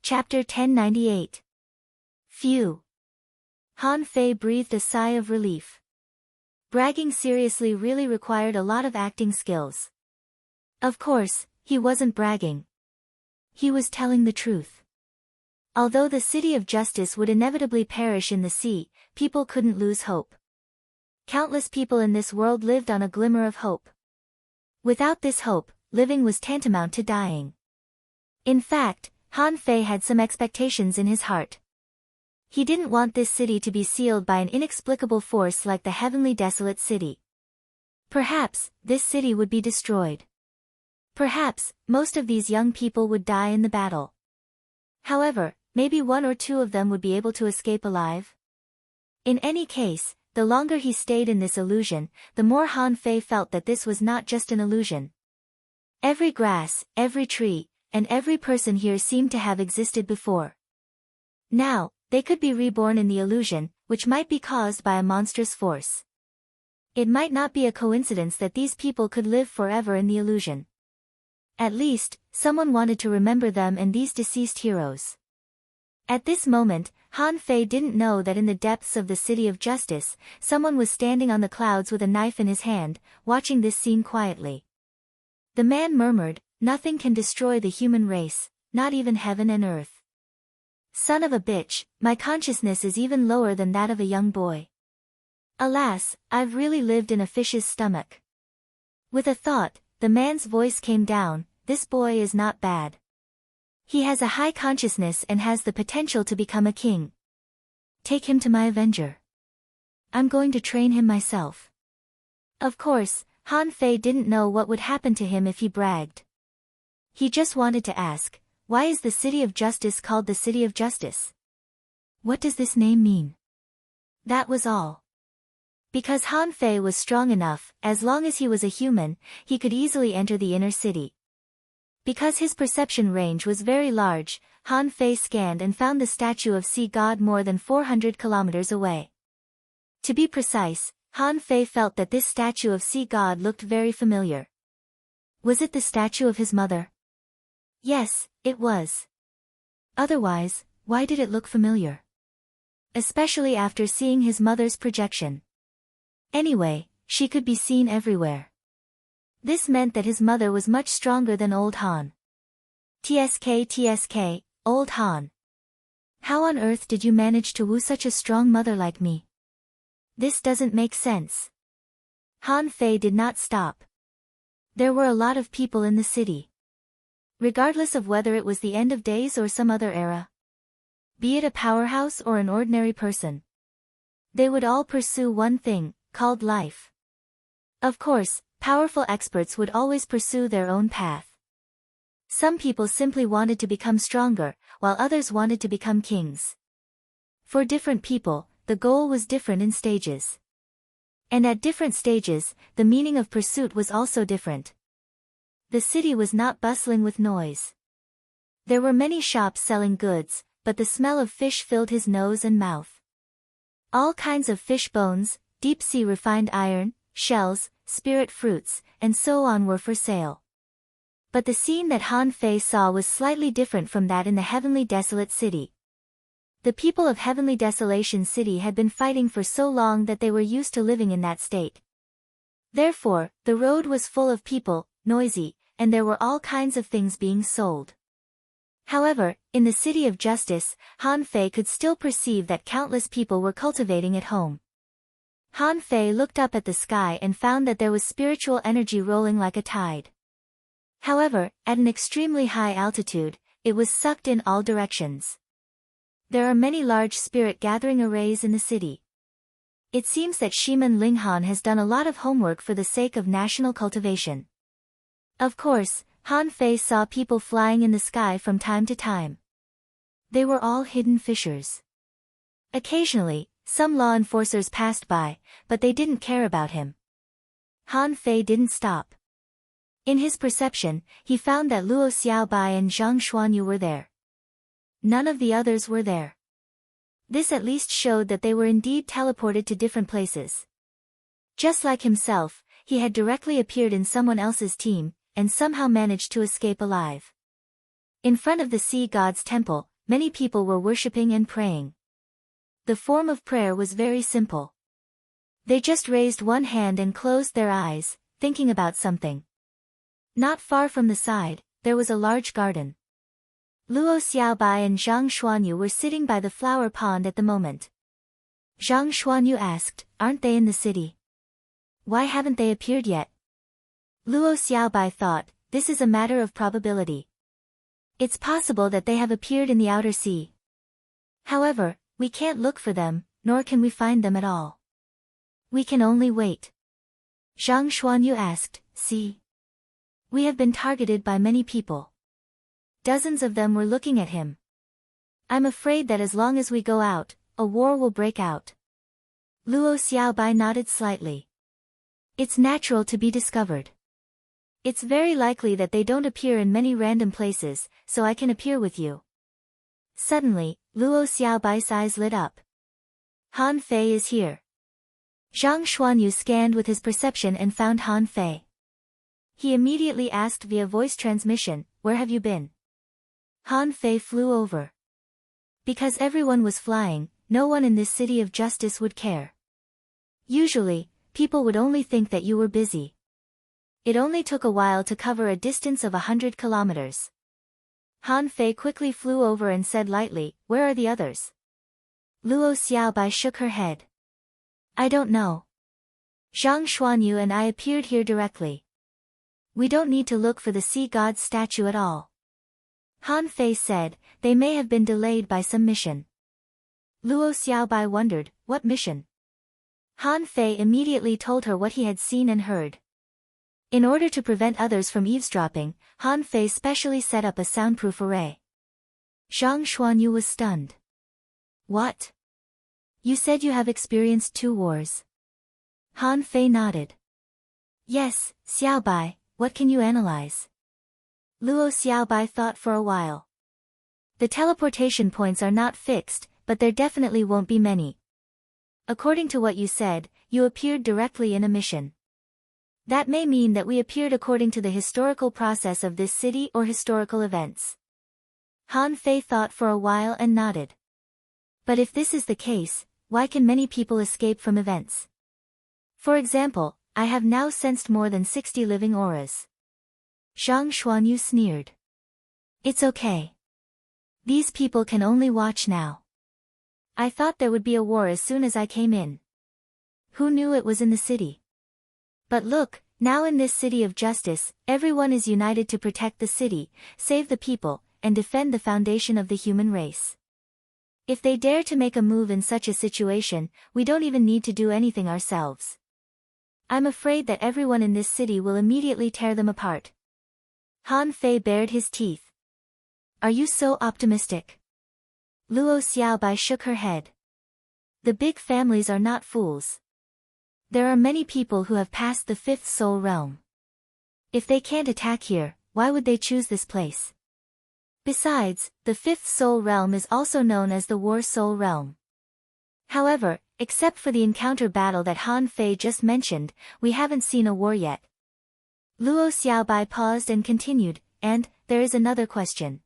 Chapter 1098. Phew. Han Fei breathed a sigh of relief. Bragging seriously really required a lot of acting skills. Of course, he wasn't bragging. He was telling the truth. Although the city of justice would inevitably perish in the sea, people couldn't lose hope. Countless people in this world lived on a glimmer of hope. Without this hope, living was tantamount to dying. In fact, Han Fei had some expectations in his heart. He didn't want this city to be sealed by an inexplicable force like the heavenly desolate city. Perhaps, this city would be destroyed. Perhaps, most of these young people would die in the battle. However, maybe one or two of them would be able to escape alive. In any case, the longer he stayed in this illusion, the more Han Fei felt that this was not just an illusion. Every grass, every tree, and every person here seemed to have existed before. Now, they could be reborn in the illusion, which might be caused by a monstrous force. It might not be a coincidence that these people could live forever in the illusion. At least, someone wanted to remember them and these deceased heroes. At this moment, Han Fei didn't know that in the depths of the City of Justice, someone was standing on the clouds with a knife in his hand, watching this scene quietly. The man murmured, "Nothing can destroy the human race, not even heaven and earth. Son of a bitch, my consciousness is even lower than that of a young boy. Alas, I've really lived in a fish's stomach." With a thought, the man's voice came down, "This boy is not bad. He has a high consciousness and has the potential to become a king. Take him to my avenger. I'm going to train him myself." Of course, Han Fei didn't know what would happen to him if he bragged. He just wanted to ask, why is the City of Justice called the City of Justice? What does this name mean? That was all. Because Han Fei was strong enough, as long as he was a human, he could easily enter the inner city. Because his perception range was very large, Han Fei scanned and found the statue of Sea God more than 400 kilometers away. To be precise, Han Fei felt that this statue of Sea God looked very familiar. Was it the statue of his mother? Yes, it was. Otherwise, why did it look familiar? Especially after seeing his mother's projection. Anyway, she could be seen everywhere. This meant that his mother was much stronger than old Han. TSK, old Han. How on earth did you manage to woo such a strong mother like me? This doesn't make sense. Han Fei did not stop. There were a lot of people in the city. Regardless of whether it was the end of days or some other era. Be it a powerhouse or an ordinary person. They would all pursue one thing, called life. Of course, powerful experts would always pursue their own path. Some people simply wanted to become stronger, while others wanted to become kings. For different people, the goal was different in stages. And at different stages, the meaning of pursuit was also different. The city was not bustling with noise. There were many shops selling goods, but the smell of fish filled his nose and mouth. All kinds of fish bones, deep-sea refined iron, shells, spirit fruits, and so on were for sale. But the scene that Han Fei saw was slightly different from that in the heavenly desolate city. The people of heavenly desolation city had been fighting for so long that they were used to living in that state. Therefore, the road was full of people, noisy, and there were all kinds of things being sold. However, in the City of Justice, Han Fei could still perceive that countless people were cultivating at home. Han Fei looked up at the sky and found that there was spiritual energy rolling like a tide. However, at an extremely high altitude, it was sucked in all directions. There are many large spirit gathering arrays in the city. It seems that Shiman Linghan has done a lot of homework for the sake of national cultivation. Of course, Han Fei saw people flying in the sky from time to time. They were all hidden fishers. Occasionally, some law enforcers passed by, but they didn't care about him. Han Fei didn't stop. In his perception, he found that Luo Xiaobai and Zhang Xuanyu were there. None of the others were there. This at least showed that they were indeed teleported to different places. Just like himself, he had directly appeared in someone else's team, and somehow managed to escape alive. In front of the sea god's temple, many people were worshipping and praying. The form of prayer was very simple. They just raised one hand and closed their eyes, thinking about something. Not far from the side, there was a large garden. Luo Xiaobai and Zhang Xuanyu were sitting by the flower pond at the moment. Zhang Xuanyu asked, "Aren't they in the city? Why haven't they appeared yet?" Luo Xiaobai thought, this is a matter of probability. It's possible that they have appeared in the outer sea. However, we can't look for them, nor can we find them at all. We can only wait. Zhang Xuanyu asked, "See? We have been targeted by many people. Dozens of them were looking at him. I'm afraid that as long as we go out, a war will break out." Luo Xiaobai nodded slightly. It's natural to be discovered. It's very likely that they don't appear in many random places, so I can appear with you. Suddenly, Luo Xiaobai's eyes lit up. Han Fei is here. Zhang Xuanyu scanned with his perception and found Han Fei. He immediately asked via voice transmission, "Where have you been?" Han Fei flew over. Because everyone was flying, no one in this city of justice would care. Usually, people would only think that you were busy. It only took a while to cover a distance of 100 kilometers. Han Fei quickly flew over and said lightly, "Where are the others?" Luo Xiaobai shook her head. "I don't know. Zhang Xuanyu and I appeared here directly. We don't need to look for the sea god's statue at all." Han Fei said, "They may have been delayed by some mission." Luo Xiaobai wondered, what mission? Han Fei immediately told her what he had seen and heard. In order to prevent others from eavesdropping, Han Fei specially set up a soundproof array. Zhang Xuanyu was stunned. "What? You said you have experienced 2 wars." Han Fei nodded. "Yes, Xiaobai, what can you analyze?" Luo Xiaobai thought for a while. "The teleportation points are not fixed, but there definitely won't be many. According to what you said, you appeared directly in a mission. That may mean that we appeared according to the historical process of this city or historical events." Han Fei thought for a while and nodded. "But if this is the case, why can many people escape from events? For example, I have now sensed more than 60 living auras." Zhang Xuanyu sneered. "It's okay. These people can only watch now. I thought there would be a war as soon as I came in. Who knew it was in the city? But look, now in this city of justice, everyone is united to protect the city, save the people, and defend the foundation of the human race. If they dare to make a move in such a situation, we don't even need to do anything ourselves. I'm afraid that everyone in this city will immediately tear them apart." Han Fei bared his teeth. "Are you so optimistic?" Luo Xiaobai shook her head. "The big families are not fools. There are many people who have passed the 5th soul realm. If they can't attack here, why would they choose this place? Besides, the 5th soul realm is also known as the War Soul realm. However, except for the encounter battle that Han Fei just mentioned, we haven't seen a war yet." Luo Xiaobai paused and continued, "And, there is another question.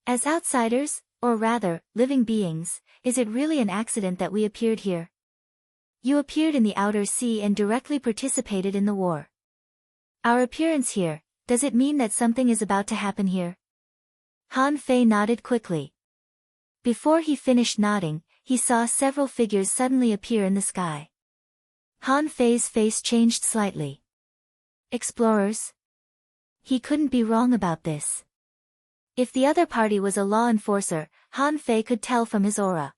As outsiders, or rather, living beings, is it really an accident that we appeared here? You appeared in the outer sea and directly participated in the war. Our appearance here, does it mean that something is about to happen here?" Han Fei nodded quickly. Before he finished nodding, he saw several figures suddenly appear in the sky. Han Fei's face changed slightly. Explorers? He couldn't be wrong about this. If the other party was a law enforcer, Han Fei could tell from his aura.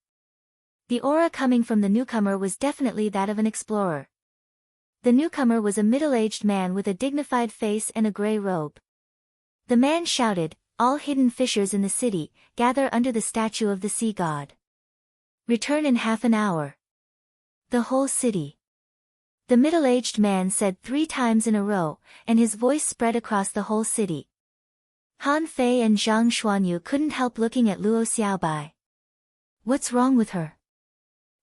The aura coming from the newcomer was definitely that of an explorer. The newcomer was a middle-aged man with a dignified face and a gray robe. The man shouted, "All hidden fishers in the city, gather under the statue of the sea god. Return in half an hour." The whole city. The middle-aged man said 3 times in a row, and his voice spread across the whole city. Han Fei and Zhang Xuanyu couldn't help looking at Luo Xiaobai. What's wrong with her?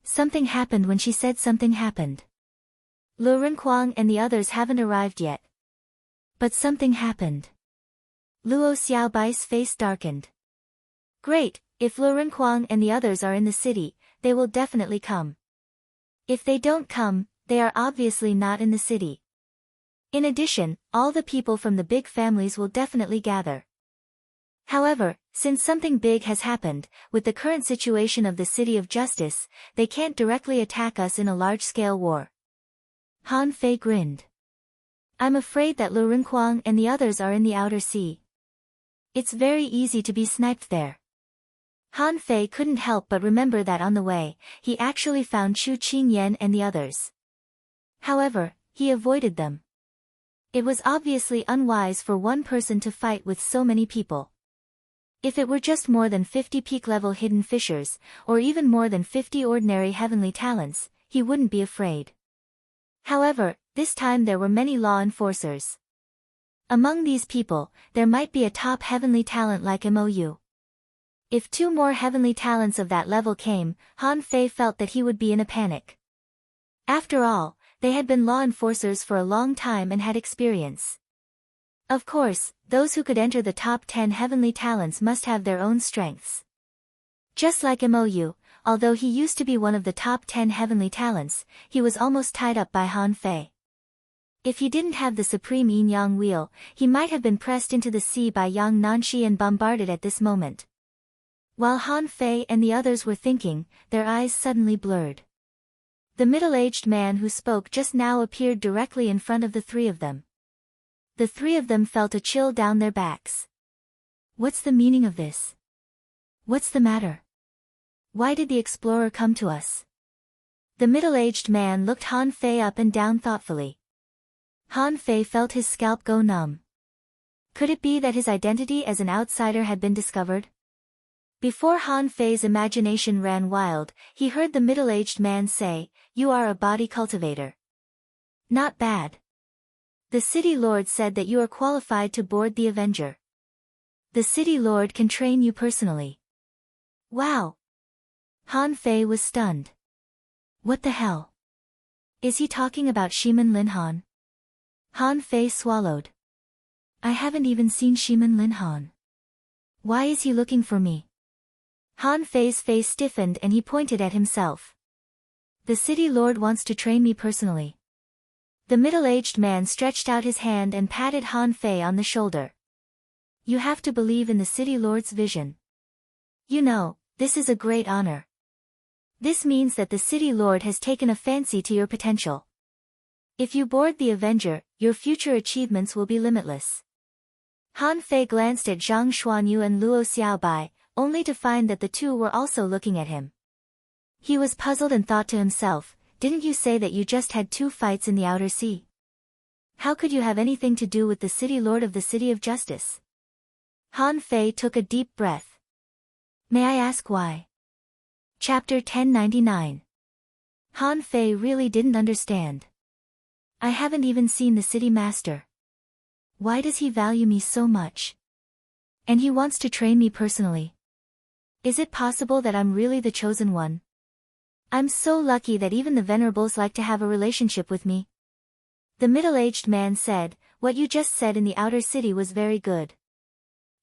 Something happened when she said something happened. Lu Renquang and the others haven't arrived yet. But something happened. Luo Xiaobai's face darkened. Great, if Lu Renkuang and the others are in the city, they will definitely come. If they don't come, they are obviously not in the city. In addition, all the people from the big families will definitely gather. However, since something big has happened, with the current situation of the City of Justice, they can't directly attack us in a large-scale war. Han Fei grinned. I'm afraid that Lu Renkuang and the others are in the outer sea. It's very easy to be sniped there. Han Fei couldn't help but remember that on the way, he actually found Chu Qingyan and the others. However, he avoided them. It was obviously unwise for one person to fight with so many people. If it were just more than 50 peak-level hidden fissures, or even more than 50 ordinary heavenly talents, he wouldn't be afraid. However, this time there were many law enforcers. Among these people, there might be a top heavenly talent like Mou. If 2 more heavenly talents of that level came, Han Fei felt that he would be in a panic. After all, they had been law enforcers for a long time and had experience. Of course, those who could enter the top 10 heavenly talents must have their own strengths. Just like Mou, although he used to be one of the top 10 heavenly talents, he was almost tied up by Han Fei. If he didn't have the supreme yin-yang wheel, he might have been pressed into the sea by Yang Nanshi and bombarded at this moment. While Han Fei and the others were thinking, their eyes suddenly blurred. The middle-aged man who spoke just now appeared directly in front of the 3 of them. The 3 of them felt a chill down their backs. What's the meaning of this? What's the matter? Why did the explorer come to us? The middle-aged man looked Han Fei up and down thoughtfully. Han Fei felt his scalp go numb. Could it be that his identity as an outsider had been discovered? Before Han Fei's imagination ran wild, he heard the middle-aged man say, "You are a body cultivator." Not bad. The city lord said that you are qualified to board the Avenger. The city lord can train you personally. Wow! Han Fei was stunned. What the hell? Is he talking about Shiman Lin Han? Han Fei swallowed. I haven't even seen Shiman Lin Han. Why is he looking for me? Han Fei's face stiffened and he pointed at himself. The city lord wants to train me personally. The middle-aged man stretched out his hand and patted Han Fei on the shoulder. You have to believe in the city lord's vision. You know, this is a great honor. This means that the city lord has taken a fancy to your potential. If you board the Avenger, your future achievements will be limitless. Han Fei glanced at Zhang Xuanyu and Luo Xiaobai, only to find that the 2 were also looking at him. He was puzzled and thought to himself, didn't you say that you just had 2 fights in the outer sea? How could you have anything to do with the city lord of the City of Justice? Han Fei took a deep breath. May I ask why? Chapter 1099. Han Fei really didn't understand. I haven't even seen the city master. Why does he value me so much? And he wants to train me personally. Is it possible that I'm really the chosen one? I'm so lucky that even the venerables like to have a relationship with me. The middle-aged man said, what you just said in the outer city was very good.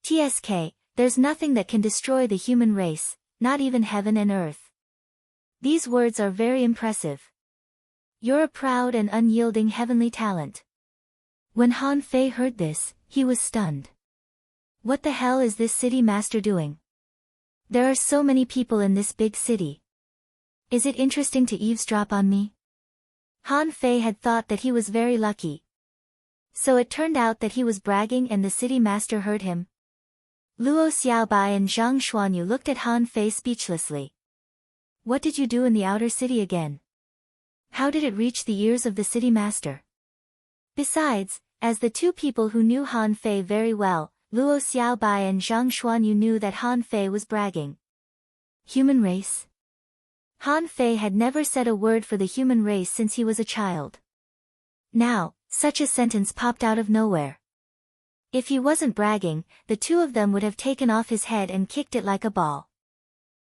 TSK, there's nothing that can destroy the human race, not even heaven and earth. These words are very impressive. You're a proud and unyielding heavenly talent. When Han Fei heard this, he was stunned. What the hell is this city master doing? There are so many people in this big city. Is it interesting to eavesdrop on me? Han Fei had thought that he was very lucky. So it turned out that he was bragging and the city master heard him. Luo Xiaobai and Zhang Xuanyu looked at Han Fei speechlessly. What did you do in the outer city again? How did it reach the ears of the city master? Besides, as the 2 people who knew Han Fei very well, Luo Xiaobai and Zhang Xuanyu knew that Han Fei was bragging. Human race? Han Fei had never said a word for the human race since he was a child. Now, such a sentence popped out of nowhere. If he wasn't bragging, the 2 of them would have taken off his head and kicked it like a ball.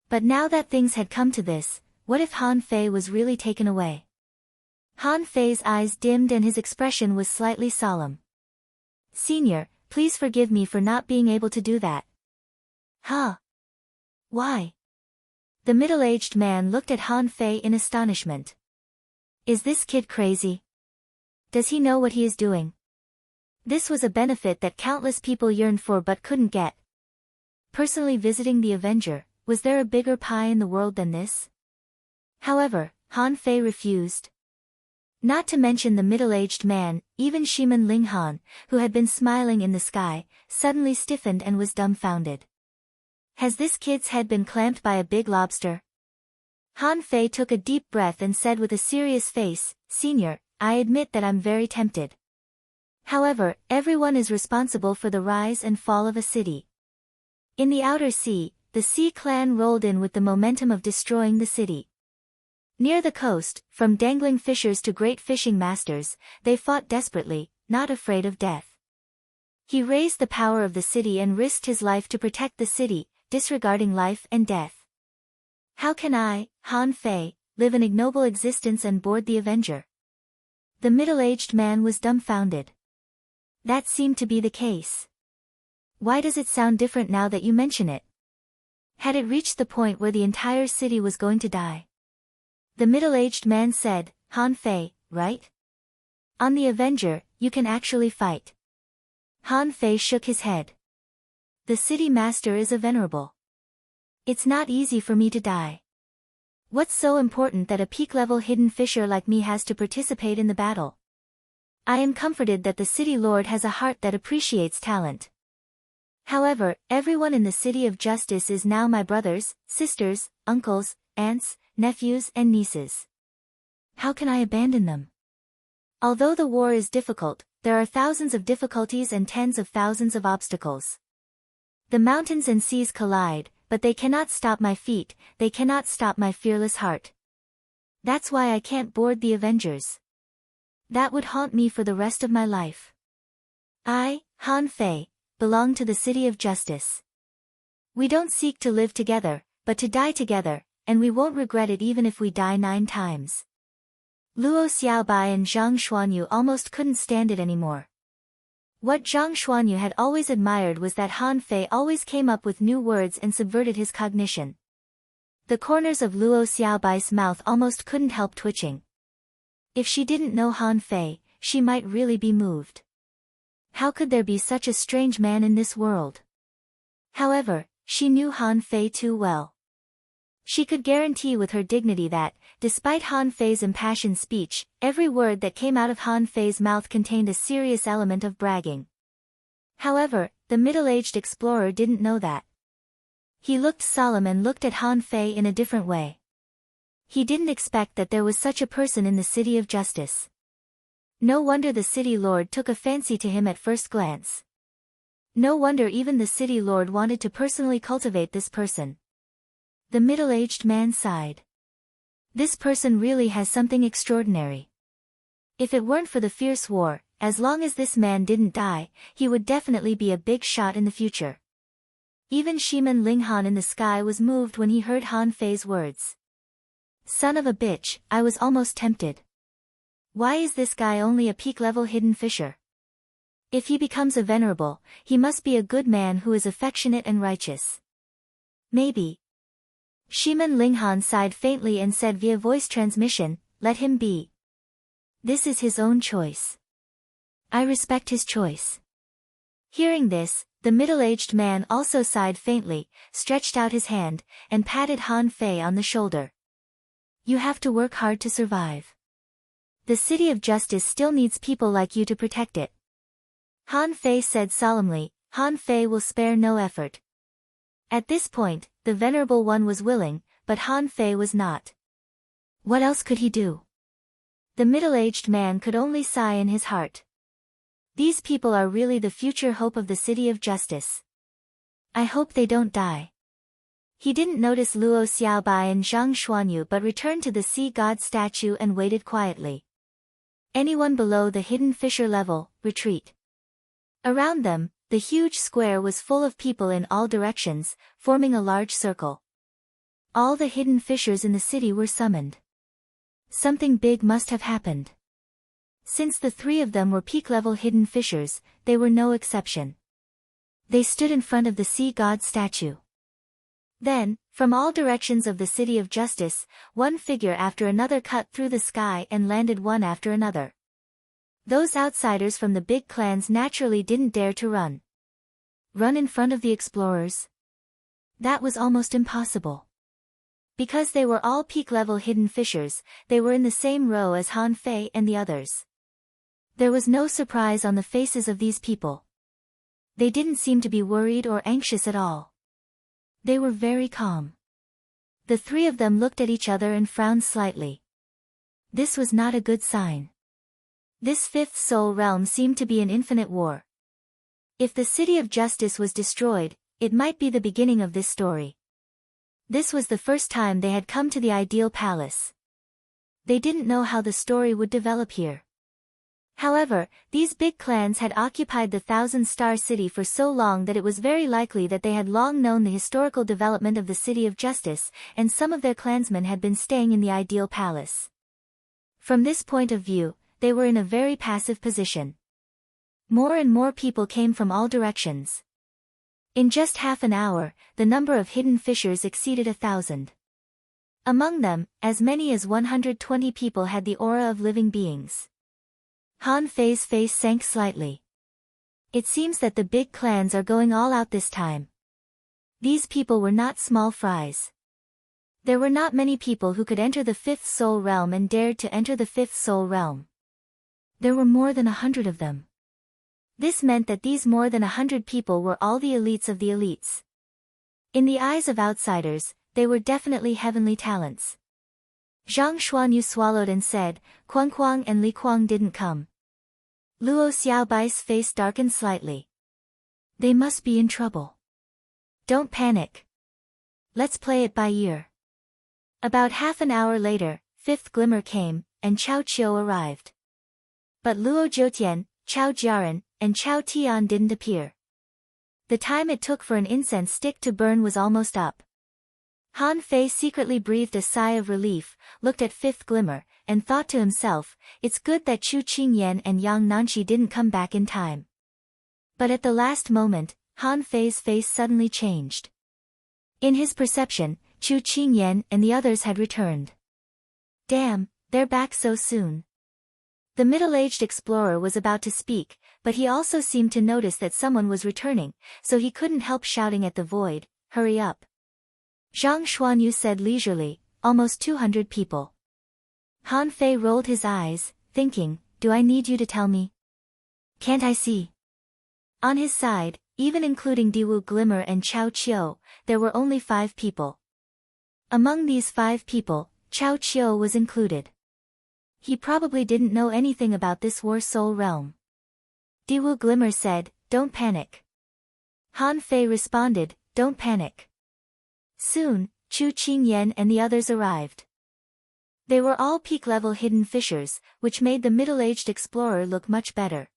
But now that things had come to this, what if Han Fei was really taken away? Han Fei's eyes dimmed and his expression was slightly solemn. Senior, please forgive me for not being able to do that. Huh? Why? The middle-aged man looked at Han Fei in astonishment. Is this kid crazy? Does he know what he is doing? This was a benefit that countless people yearned for but couldn't get. Personally visiting the Avenger, was there a bigger pie in the world than this? However, Han Fei refused. Not to mention the middle-aged man, even Shiman Linghan, who had been smiling in the sky, suddenly stiffened and was dumbfounded. Has this kid's head been clamped by a big lobster? Han Fei took a deep breath and said with a serious face, Senior, I admit that I'm very tempted. However, everyone is responsible for the rise and fall of a city. In the outer sea, the Sea clan rolled in with the momentum of destroying the city. Near the coast, from dangling fishers to great fishing masters, they fought desperately, not afraid of death. He raised the power of the city and risked his life to protect the city, disregarding life and death. How can I, Han Fei, live an ignoble existence and board the Avenger? The middle-aged man was dumbfounded. That seemed to be the case. Why does it sound different now that you mention it? Had it reached the point where the entire city was going to die? The middle-aged man said, Han Fei, right? On the Avenger, you can actually fight. Han Fei shook his head. The city master is a venerable. It's not easy for me to die. What's so important that a peak-level hidden fisher like me has to participate in the battle? I am comforted that the city lord has a heart that appreciates talent. However, everyone in the city of justice is now my brothers, sisters, uncles, aunts, nephews and nieces. How can I abandon them? Although the war is difficult, there are thousands of difficulties and tens of thousands of obstacles. The mountains and seas collide, but they cannot stop my feet, they cannot stop my fearless heart. That's why I can't board the Avengers. That would haunt me for the rest of my life. I, Han Fei, belong to the city of justice. We don't seek to live together, but to die together, and we won't regret it even if we die 9 times. Luo Xiaobai and Zhang Xuanyu almost couldn't stand it anymore. What Zhang Xuanyu had always admired was that Han Fei always came up with new words and subverted his cognition. The corners of Luo Xiaobai's mouth almost couldn't help twitching. If she didn't know Han Fei, she might really be moved. How could there be such a strange man in this world? However, she knew Han Fei too well. She could guarantee with her dignity that, despite Han Fei's impassioned speech, every word that came out of Han Fei's mouth contained a serious element of bragging. However, the middle-aged explorer didn't know that. He looked solemn and looked at Han Fei in a different way. He didn't expect that there was such a person in the city of justice. No wonder the city lord took a fancy to him at first glance. No wonder even the city lord wanted to personally cultivate this person. The middle-aged man sighed. This person really has something extraordinary. If it weren't for the fierce war, as long as this man didn't die, he would definitely be a big shot in the future. Even Shiman Linghan in the sky was moved when he heard Han Fei's words. Son of a bitch, I was almost tempted. Why is this guy only a peak-level hidden fisher? If he becomes a venerable, he must be a good man who is affectionate and righteous. Maybe. Shiman Linghan sighed faintly and said via voice transmission, let him be. This is his own choice. I respect his choice. Hearing this, the middle-aged man also sighed faintly, stretched out his hand, and patted Han Fei on the shoulder. You have to work hard to survive. The city of justice still needs people like you to protect it. Han Fei said solemnly, Han Fei will spare no effort. At this point, the Venerable One was willing, but Han Fei was not. What else could he do? The middle-aged man could only sigh in his heart. These people are really the future hope of the city of justice. I hope they don't die. He didn't notice Luo Xiaobai and Zhang Xuanyu but returned to the sea god statue and waited quietly. Anyone below the hidden fisher level, retreat. Around them, the huge square was full of people in all directions, forming a large circle. All the hidden fishers in the city were summoned. Something big must have happened. Since the 3 of them were peak-level hidden fishers, they were no exception. They stood in front of the sea god statue. Then, from all directions of the City of Justice, one figure after another cut through the sky and landed one after another. Those outsiders from the big clans naturally didn't dare to run. Run in front of the explorers? That was almost impossible. Because they were all peak-level hidden fishers, they were in the same row as Han Fei and the others. There was no surprise on the faces of these people. They didn't seem to be worried or anxious at all. They were very calm. The three of them looked at each other and frowned slightly. This was not a good sign. This fifth soul realm seemed to be an infinite war. If the City of Justice was destroyed, it might be the beginning of this story. This was the first time they had come to the ideal palace. They didn't know how the story would develop here. However, these big clans had occupied the Thousand-Star City for so long that it was very likely that they had long known the historical development of the City of Justice, and some of their clansmen had been staying in the ideal palace. From this point of view, they were in a very passive position. More and more people came from all directions. In just half an hour, the number of hidden fishers exceeded 1,000. Among them, as many as 120 people had the aura of living beings. Han Fei's face sank slightly. It seems that the big clans are going all out this time. These people were not small fries. There were not many people who could enter the fifth soul realm and dared to enter the fifth soul realm. There were more than 100 of them. This meant that these more than 100 people were all the elites of the elites. In the eyes of outsiders, they were definitely heavenly talents. Zhang Xuanyu swallowed and said, Kuang Kuang and Li Kuang didn't come. Luo Xiaobai's face darkened slightly. They must be in trouble. Don't panic. Let's play it by ear. About half an hour later, Fifth Glimmer came, and Chao Qiu arrived. But Luo Zhoutian, Chao Jiaran, and Chao Tian didn't appear. The time it took for an incense stick to burn was almost up. Han Fei secretly breathed a sigh of relief, looked at Fifth Glimmer, and thought to himself, it's good that Chu Qingyan and Yang Nanshi didn't come back in time. But at the last moment, Han Fei's face suddenly changed. In his perception, Chu Qingyan and the others had returned. Damn, they're back so soon. The middle-aged explorer was about to speak, but he also seemed to notice that someone was returning, so he couldn't help shouting at the void, hurry up. Zhang Xuanyu said leisurely, almost 200 people. Han Fei rolled his eyes, thinking, do I need you to tell me? Can't I see? On his side, even including Diwu Glimmer and Chao Qiu, there were only 5 people. Among these 5 people, Chao Qiu was included. He probably didn't know anything about this War Soul realm. Diwu Glimmer said, don't panic. Han Fei responded, don't panic. Soon, Chu Qingyan and the others arrived. They were all peak-level hidden fishers, which made the middle-aged explorer look much better.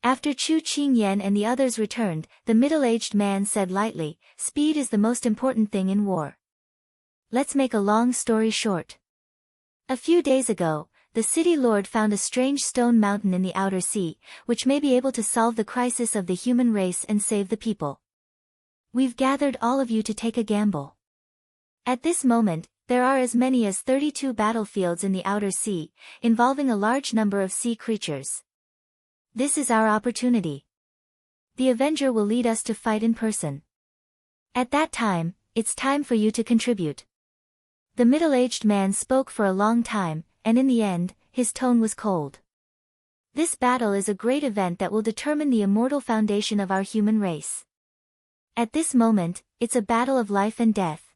After Chu Qingyan and the others returned, the middle-aged man said lightly, speed is the most important thing in war. Let's make a long story short. A few days ago, the city lord found a strange stone mountain in the outer sea, which may be able to solve the crisis of the human race and save the people. We've gathered all of you to take a gamble. At this moment, there are as many as 32 battlefields in the outer sea, involving a large number of sea creatures. This is our opportunity. The Avenger will lead us to fight in person. At that time, it's time for you to contribute. The middle-aged man spoke for a long time, and in the end, his tone was cold. This battle is a great event that will determine the immortal foundation of our human race. At this moment, it's a battle of life and death.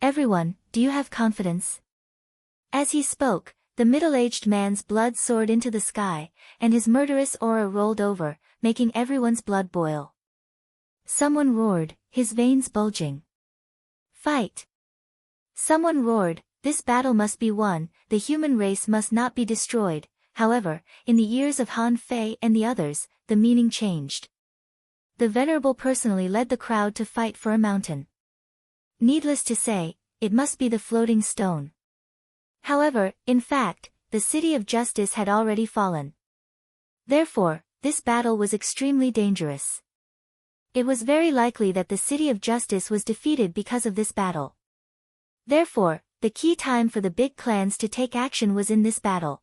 Everyone, do you have confidence? As he spoke, the middle-aged man's blood soared into the sky, and his murderous aura rolled over, making everyone's blood boil. Someone roared, his veins bulging. Fight! Someone roared, this battle must be won, the human race must not be destroyed. However, in the ears of Han Fei and the others, the meaning changed. The Venerable personally led the crowd to fight for a mountain. Needless to say, it must be the floating stone. However, in fact, the City of Justice had already fallen. Therefore, this battle was extremely dangerous. It was very likely that the City of Justice was defeated because of this battle. Therefore, the key time for the big clans to take action was in this battle.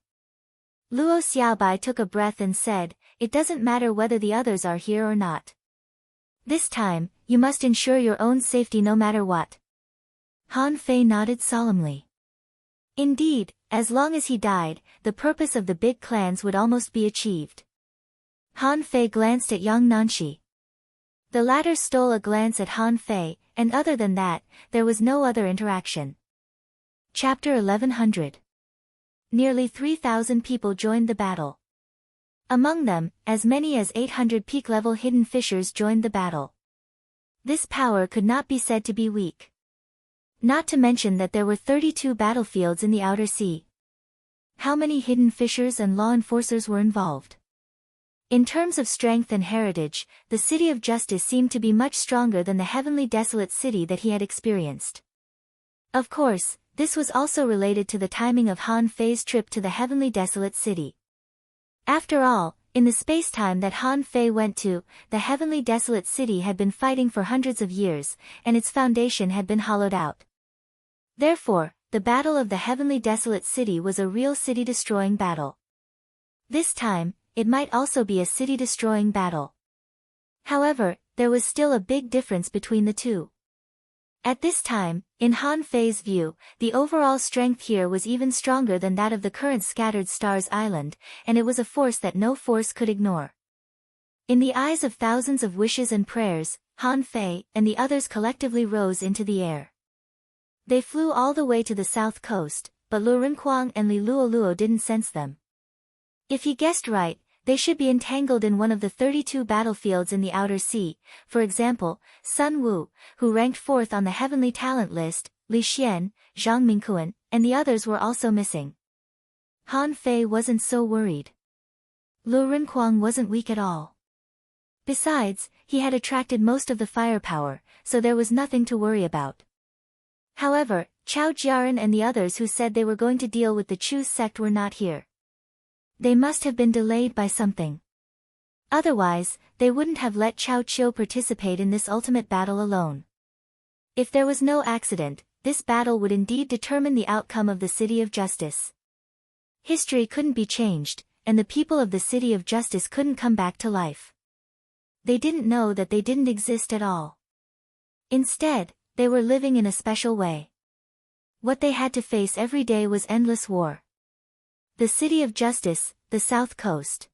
Luo Xiaobai took a breath and said, "It doesn't matter whether the others are here or not. This time, you must ensure your own safety no matter what." Han Fei nodded solemnly. Indeed, as long as he died, the purpose of the big clans would almost be achieved. Han Fei glanced at Yang Nanshi. The latter stole a glance at Han Fei, and other than that, there was no other interaction. Chapter 1100. Nearly 3,000 people joined the battle. Among them, as many as 800 peak-level hidden fishers joined the battle. This power could not be said to be weak. Not to mention that there were 32 battlefields in the outer sea. How many hidden fishers and law enforcers were involved? In terms of strength and heritage, the City of Justice seemed to be much stronger than the heavenly desolate city that he had experienced. Of course, this was also related to the timing of Han Fei's trip to the heavenly desolate city. After all, in the space-time that Han Fei went to, the heavenly desolate city had been fighting for hundreds of years, and its foundation had been hollowed out. Therefore, the Battle of the Heavenly Desolate City was a real city-destroying battle. This time, it might also be a city-destroying battle. However, there was still a big difference between the two. At this time, in Han Fei's view, the overall strength here was even stronger than that of the current Scattered Stars Island, and it was a force that no force could ignore. In the eyes of thousands of wishes and prayers, Han Fei and the others collectively rose into the air. They flew all the way to the south coast, but Lu Rinquang and Li Luoluo didn't sense them. If he guessed right, they should be entangled in one of the 32 battlefields in the outer sea, for example, Sun Wu, who ranked 4th on the heavenly talent list, Li Xian, Zhang Mingquan, and the others were also missing. Han Fei wasn't so worried. Lu Rinquang wasn't weak at all. Besides, he had attracted most of the firepower, so there was nothing to worry about. However, Chao Jiaran and the others who said they were going to deal with the Chu's sect were not here. They must have been delayed by something. Otherwise, they wouldn't have let Chao Qiu participate in this ultimate battle alone. If there was no accident, this battle would indeed determine the outcome of the City of Justice. History couldn't be changed, and the people of the City of Justice couldn't come back to life. They didn't know that they didn't exist at all. Instead, they were living in a special way. What they had to face every day was endless war. The City of Justice, the south coast.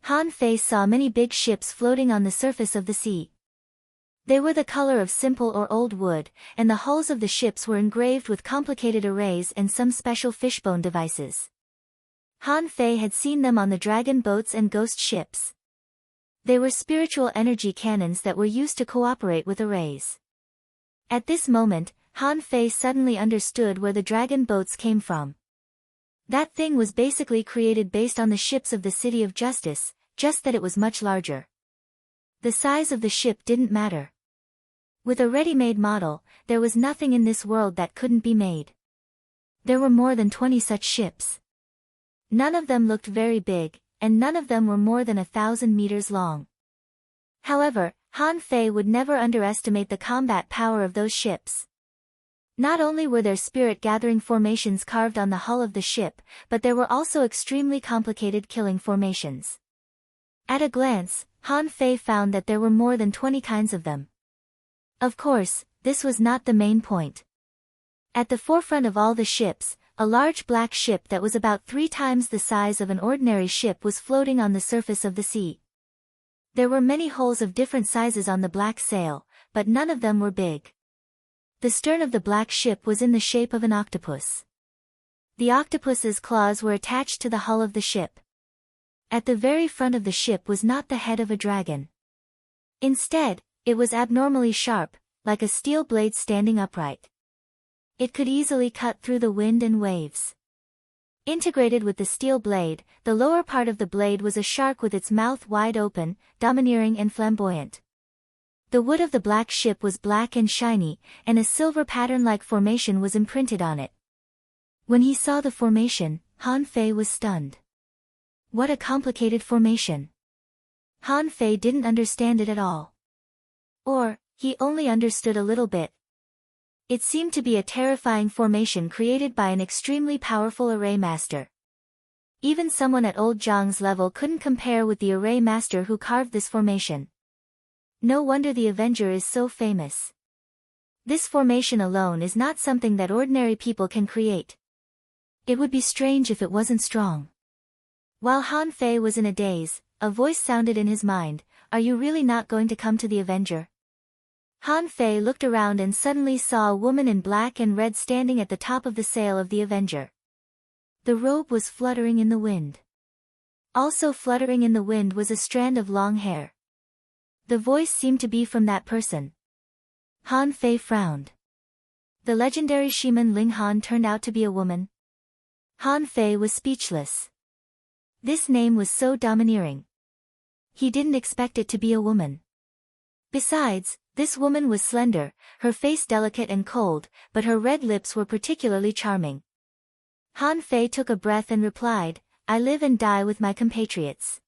Han Fei saw many big ships floating on the surface of the sea. They were the color of simple or old wood, and the hulls of the ships were engraved with complicated arrays and some special fishbone devices. Han Fei had seen them on the dragon boats and ghost ships. They were spiritual energy cannons that were used to cooperate with arrays. At this moment, Han Fei suddenly understood where the dragon boats came from. That thing was basically created based on the ships of the City of Justice, just that it was much larger. The size of the ship didn't matter. With a ready-made model, there was nothing in this world that couldn't be made. There were more than 20 such ships. None of them looked very big, and none of them were more than 1,000 meters long. However, Han Fei would never underestimate the combat power of those ships. Not only were there spirit-gathering formations carved on the hull of the ship, but there were also extremely complicated killing formations. At a glance, Han Fei found that there were more than 20 kinds of them. Of course, this was not the main point. At the forefront of all the ships, a large black ship that was about 3 times the size of an ordinary ship was floating on the surface of the sea. There were many holes of different sizes on the black sail, but none of them were big. The stern of the black ship was in the shape of an octopus. The octopus's claws were attached to the hull of the ship. At the very front of the ship was not the head of a dragon. Instead, it was abnormally sharp, like a steel blade standing upright. It could easily cut through the wind and waves. Integrated with the steel blade, the lower part of the blade was a shark with its mouth wide open, domineering and flamboyant. The wood of the black ship was black and shiny, and a silver pattern-like formation was imprinted on it. When he saw the formation, Han Fei was stunned. What a complicated formation! Han Fei didn't understand it at all. Or, he only understood a little bit. It seemed to be a terrifying formation created by an extremely powerful array master. Even someone at old Zhang's level couldn't compare with the array master who carved this formation. No wonder the Avenger is so famous. This formation alone is not something that ordinary people can create. It would be strange if it wasn't strong. While Han Fei was in a daze, a voice sounded in his mind, "Are you really not going to come to the Avenger?" Han Fei looked around and suddenly saw a woman in black and red standing at the top of the sail of the Avenger. The robe was fluttering in the wind. Also fluttering in the wind was a strand of long hair. The voice seemed to be from that person. Han Fei frowned. The legendary Shiman Linghan turned out to be a woman. Han Fei was speechless. This name was so domineering. He didn't expect it to be a woman. Besides, this woman was slender, her face delicate and cold, but her red lips were particularly charming. Han Fei took a breath and replied, "I live and die with my compatriots."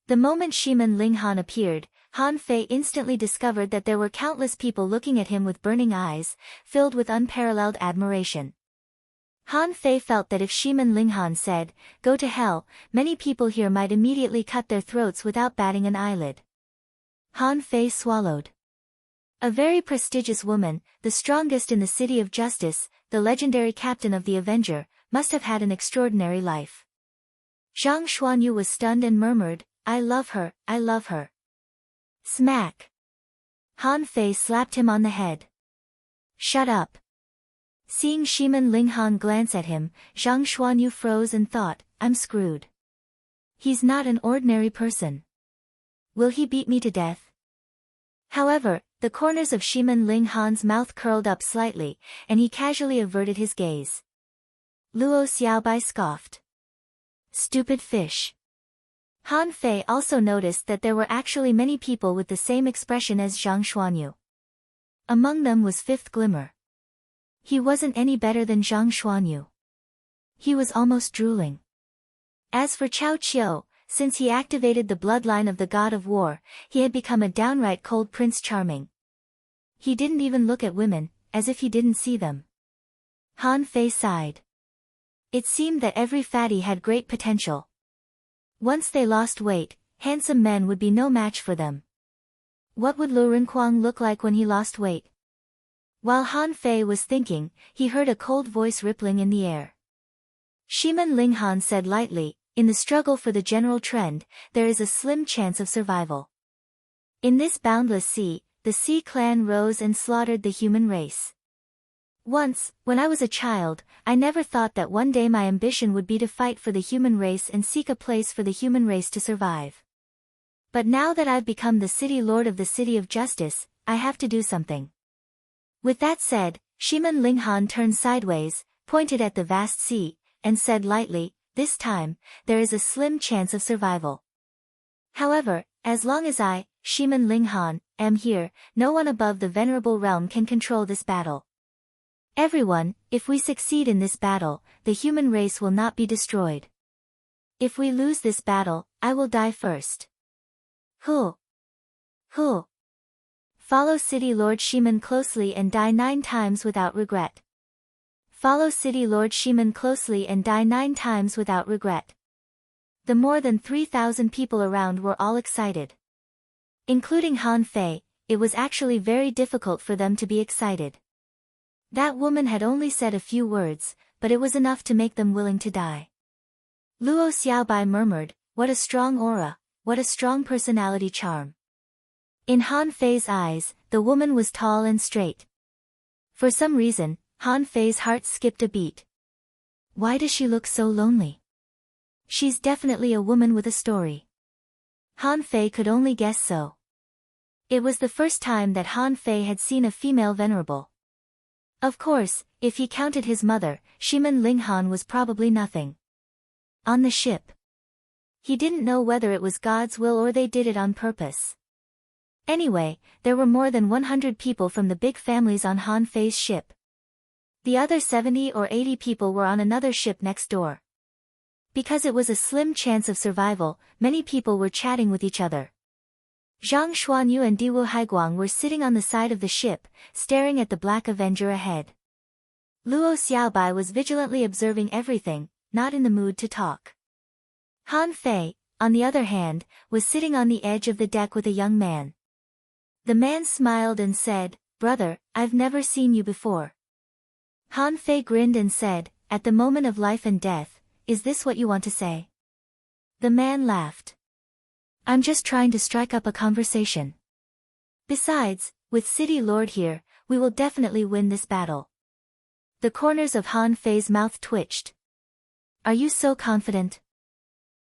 The moment Shiman Linghan appeared, Han Fei instantly discovered that there were countless people looking at him with burning eyes, filled with unparalleled admiration. Han Fei felt that if Shiman Linghan said, "Go to hell," many people here might immediately cut their throats without batting an eyelid. Han Fei swallowed. A very prestigious woman, the strongest in the City of Justice, the legendary captain of the Avenger, must have had an extraordinary life. Zhang Xuanyu was stunned and murmured, "I love her, I love her." Smack! Han Fei slapped him on the head. "Shut up." Seeing Shiman Linghan glance at him, Zhang Xuanyu froze and thought, "I'm screwed. He's not an ordinary person. Will he beat me to death?" However, the corners of Shiman Linghan's mouth curled up slightly, and he casually averted his gaze. Luo Xiaobai scoffed. "Stupid fish." Han Fei also noticed that there were actually many people with the same expression as Zhang Xuanyu. Among them was Fifth Glimmer. He wasn't any better than Zhang Xuanyu. He was almost drooling. As for Cao Qiu, since he activated the bloodline of the god of war, he had become a downright cold Prince Charming. He didn't even look at women, as if he didn't see them. Han Fei sighed. It seemed that every fatty had great potential. Once they lost weight, handsome men would be no match for them. What would Lu Renquang look like when he lost weight? While Han Fei was thinking, he heard a cold voice rippling in the air. Shiman Linghan said lightly, "In the struggle for the general trend, there is a slim chance of survival. In this boundless sea, the Sea Clan rose and slaughtered the human race. Once, when I was a child, I never thought that one day my ambition would be to fight for the human race and seek a place for the human race to survive. But now that I've become the city lord of the City of Justice, I have to do something." With that said, Shiman Linghan turned sideways, pointed at the vast sea, and said lightly, "This time, there is a slim chance of survival. However, as long as I, Shiman Linghan, am here, no one above the venerable realm can control this battle. Everyone, if we succeed in this battle, the human race will not be destroyed. If we lose this battle, I will die first. Who? Who? Follow City Lord Shiman closely and die 9 times without regret. Follow City Lord Shiman closely and die 9 times without regret." The more than 3,000 people around were all excited. Including Han Fei, it was actually very difficult for them to be excited. That woman had only said a few words, but it was enough to make them willing to die. Luo Xiaobai murmured, "What a strong aura, what a strong personality charm." In Han Fei's eyes, the woman was tall and straight. For some reason, Han Fei's heart skipped a beat. Why does she look so lonely? She's definitely a woman with a story. Han Fei could only guess so. It was the first time that Han Fei had seen a female venerable. Of course, if he counted his mother, Shiman Linghan was probably nothing. On the ship. He didn't know whether it was God's will or they did it on purpose. Anyway, there were more than 100 people from the big families on Han Fei's ship. The other 70 or 80 people were on another ship next door. Because it was a slim chance of survival, many people were chatting with each other. Zhang Xuanyu and Diwu Haiguang were sitting on the side of the ship, staring at the Black Avenger ahead. Luo Xiaobai was vigilantly observing everything, not in the mood to talk. Han Fei, on the other hand, was sitting on the edge of the deck with a young man. The man smiled and said, "Brother, I've never seen you before." Han Fei grinned and said, "At the moment of life and death, is this what you want to say?" The man laughed. "I'm just trying to strike up a conversation. Besides, with City Lord here, we will definitely win this battle." The corners of Han Fei's mouth twitched. "Are you so confident?"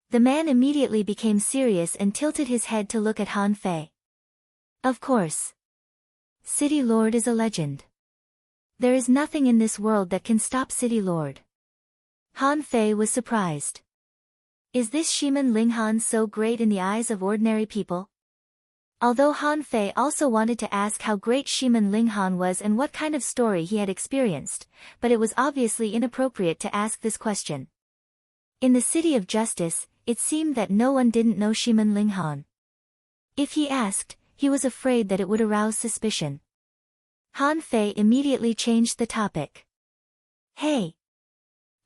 The man immediately became serious and tilted his head to look at Han Fei. "Of course. City Lord is a legend. There is nothing in this world that can stop City Lord." Han Fei was surprised. Is this Shiman Linghan so great in the eyes of ordinary people? Although Han Fei also wanted to ask how great Shiman Linghan was and what kind of story he had experienced, but it was obviously inappropriate to ask this question. In the City of Justice, it seemed that no one didn't know Shiman Linghan. If he asked, he was afraid that it would arouse suspicion. Han Fei immediately changed the topic. "Hey!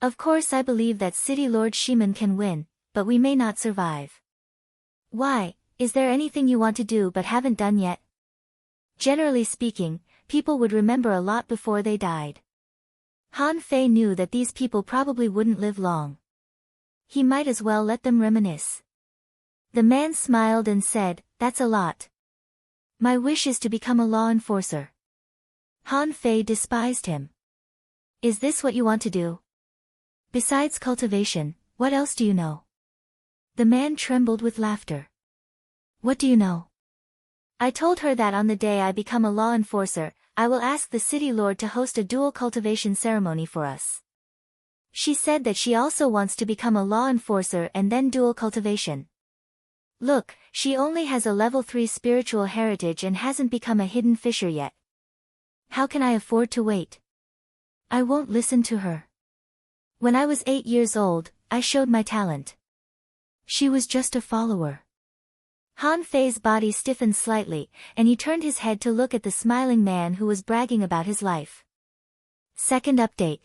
Of course I believe that City Lord Shiman can win, but we may not survive. Why, is there anything you want to do but haven't done yet?" Generally speaking, people would remember a lot before they died. Han Fei knew that these people probably wouldn't live long. He might as well let them reminisce. The man smiled and said, "That's a lot. My wish is to become a law enforcer." Han Fei despised him. "Is this what you want to do? Besides cultivation, what else do you know?" The man trembled with laughter. "What do you know?" "I told her that on the day I become a law enforcer, I will ask the City Lord to host a dual cultivation ceremony for us. She said that she also wants to become a law enforcer and then dual cultivation. Look, she only has a level 3 spiritual heritage and hasn't become a hidden fisher yet. How can I afford to wait? I won't listen to her. When I was 8 years old, I showed my talent. She was just a follower." Han Fei's body stiffened slightly, and he turned his head to look at the smiling man who was bragging about his life. Second update.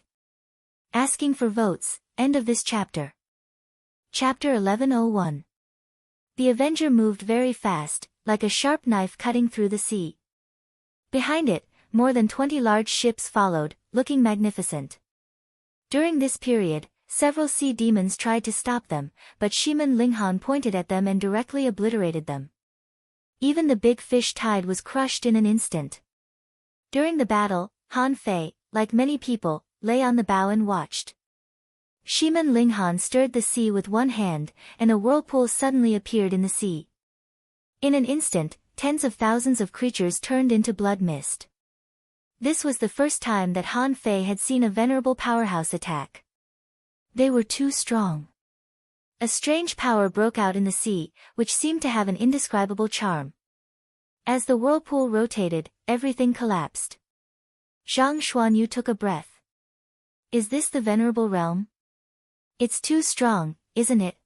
Asking for votes, end of this chapter. Chapter 1101. The Avenger moved very fast, like a sharp knife cutting through the sea. Behind it, more than 20 large ships followed, looking magnificent. During this period, several sea demons tried to stop them, but Shiman Linghan pointed at them and directly obliterated them. Even the big fish tide was crushed in an instant. During the battle, Han Fei, like many people, lay on the bow and watched. Shiman Linghan stirred the sea with one hand, and a whirlpool suddenly appeared in the sea. In an instant, tens of thousands of creatures turned into blood mist. This was the first time that Han Fei had seen a venerable powerhouse attack. They were too strong. A strange power broke out in the sea, which seemed to have an indescribable charm. As the whirlpool rotated, everything collapsed. Zhang Xuanyu took a breath. Is this the venerable realm? It's too strong, isn't it?